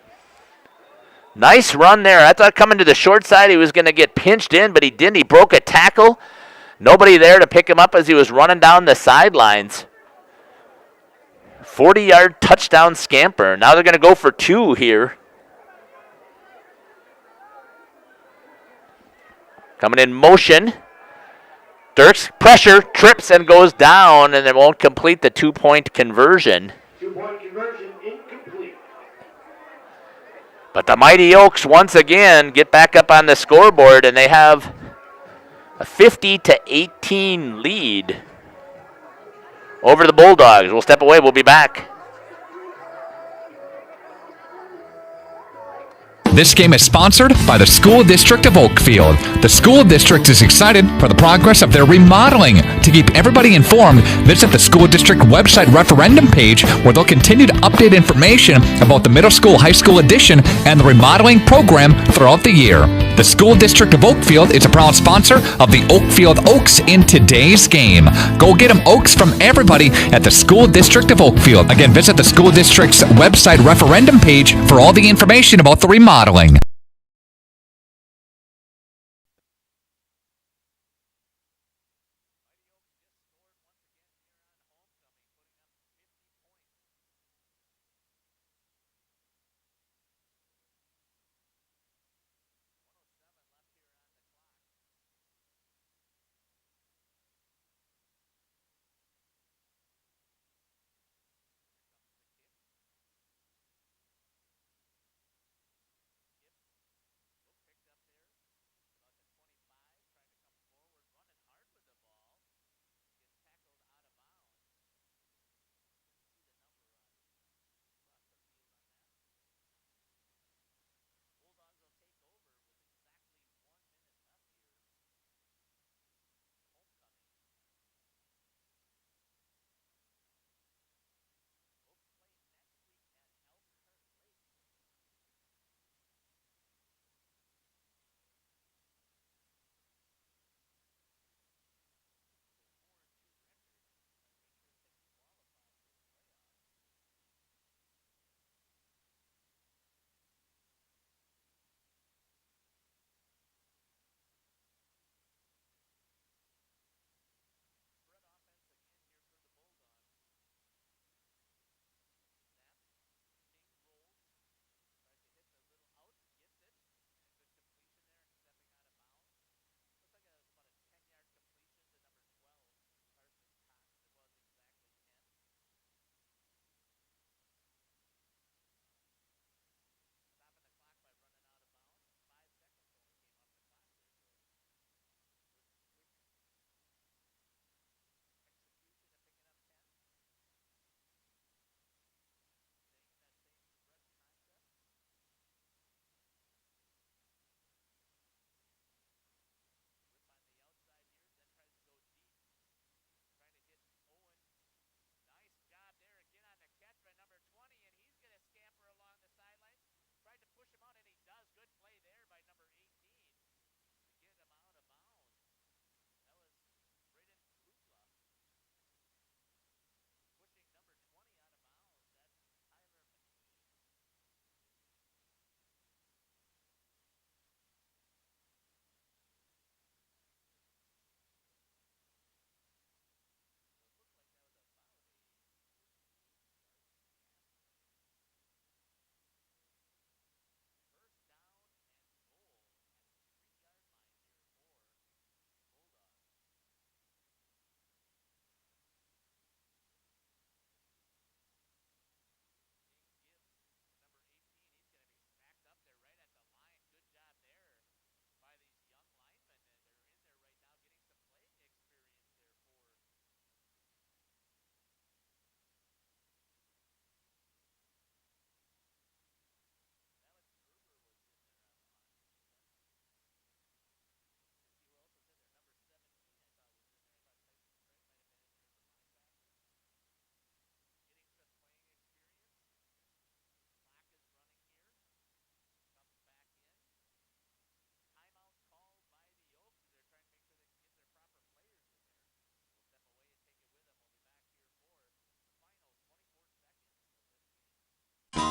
Nice run there. I thought coming to the short side he was going to get pinched in, but he didn't. He broke a tackle. Nobody there to pick him up as he was running down the sidelines. 40-yard touchdown scamper. Now they're going to go for 2 here. Coming in motion. Dirks pressure, trips and goes down, and they won't complete the 2-point conversion. 2-point conversion incomplete. But the Mighty Oaks once again get back up on the scoreboard, and they have a 50-18 lead over the Bulldogs. We'll step away. We'll be back. This game is sponsored by the School District of Oakfield. The school district is excited for the progress of their remodeling. To keep everybody informed, visit the school district website referendum page where they'll continue to update information about the middle school, high school addition and the remodeling program throughout the year. The School District of Oakfield is a proud sponsor of the Oakfield Oaks in today's game. Go get them Oaks from everybody at the School District of Oakfield. Again, visit the school district's website referendum page for all the information about the remodeling.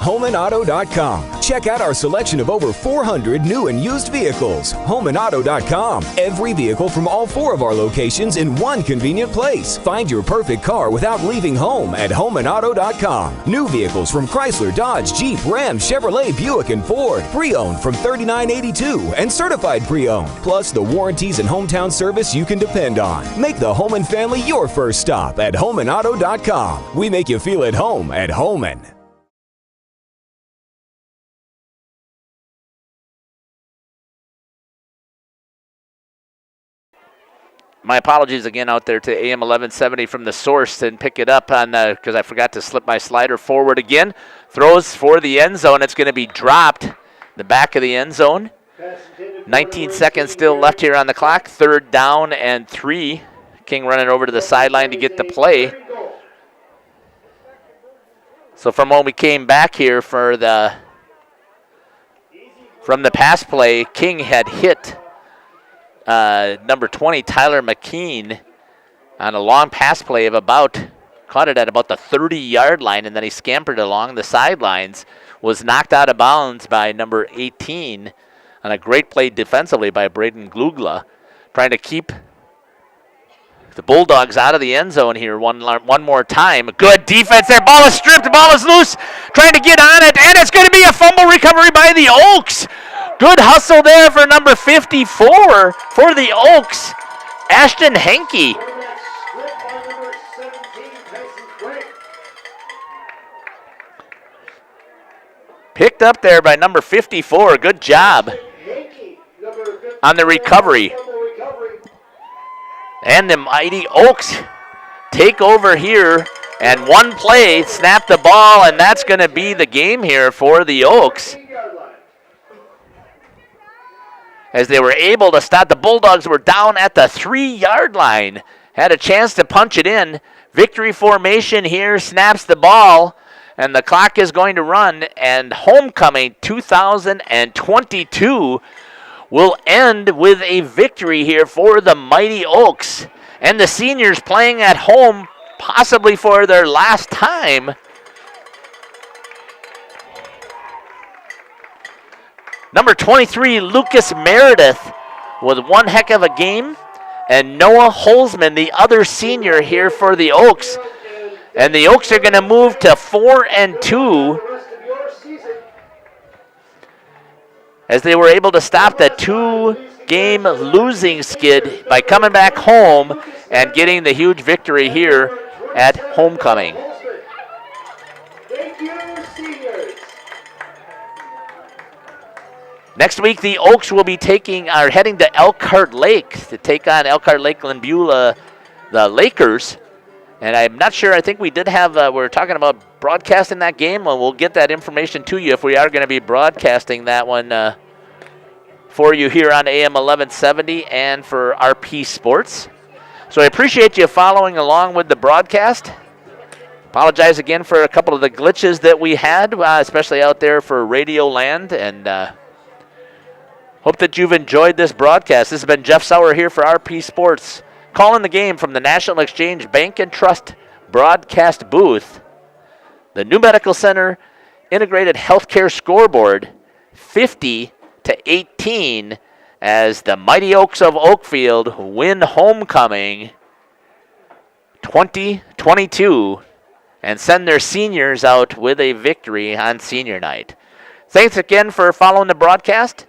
HomeAndAuto.com. Check out our selection of over 400 new and used vehicles. HomeAndAuto.com. Every vehicle from all 4 of our locations in one convenient place. Find your perfect car without leaving home at HomeAndAuto.com. New vehicles from Chrysler, Dodge, Jeep, Ram, Chevrolet, Buick, and Ford. Pre-owned from $39.82 and certified pre-owned. Plus the warranties and hometown service you can depend on. Make the Holman family your first stop at HomeAndAuto.com. We make you feel at home at Holman. My apologies again out there to AM 1170 from the source, and pick it up on because I forgot to slip my slider forward again. Throws for the end zone. It's going to be dropped. The back of the end zone. 19 seconds still left here on the clock. 3rd down and 3. King running over to the sideline to get the play. So from when we came back here from the pass play, King had hit number 20, Tyler McKean, on a long pass play of caught it at about the 30-yard line, and then he scampered along the sidelines, was knocked out of bounds by number 18 on a great play defensively by Braden Glugla, trying to keep the Bulldogs out of the end zone here one more time. Good defense there. Ball is stripped. The ball is loose. Trying to get on it, and it's going to be a fumble recovery by the Oaks. Good hustle there for number 54 for the Oaks, Ashton Henke. Picked up there by number 54. Good job on the recovery. And the mighty Oaks take over here, and one play, snap the ball, and that's going to be the game here for the Oaks. As they were able to stop, the Bulldogs were down at the 3-yard line. Had a chance to punch it in. Victory formation here, snaps the ball, and the clock is going to run, and homecoming 2022 will end with a victory here for the mighty Oaks. And the seniors playing at home, possibly for their last time. Number 23, Lucas Meredith, with one heck of a game. And Noah Holzman, the other senior here for the Oaks. And the Oaks are going to move to 4-2. As they were able to stop that 2-game losing skid by coming back home and getting the huge victory here at homecoming. Next week, the Oaks will be heading to Elkhart Lake to take on Elkhart Lakeland Beulah, the Lakers. And I'm not sure, I think we did have, we're talking about broadcasting that game. Well, we'll get that information to you if we are going to be broadcasting that one for you here on AM 1170 and for RP Sports. So I appreciate you following along with the broadcast. Apologize again for a couple of the glitches that we had, especially out there for Radio Land, and hope that you've enjoyed this broadcast. This has been Jeff Sauer here for RP Sports, calling the game from the National Exchange Bank and Trust broadcast booth. The New Medical Center Integrated Healthcare Scoreboard, 50-18, as the Mighty Oaks of Oakfield win homecoming 20-22 and send their seniors out with a victory on senior night. Thanks again for following the broadcast.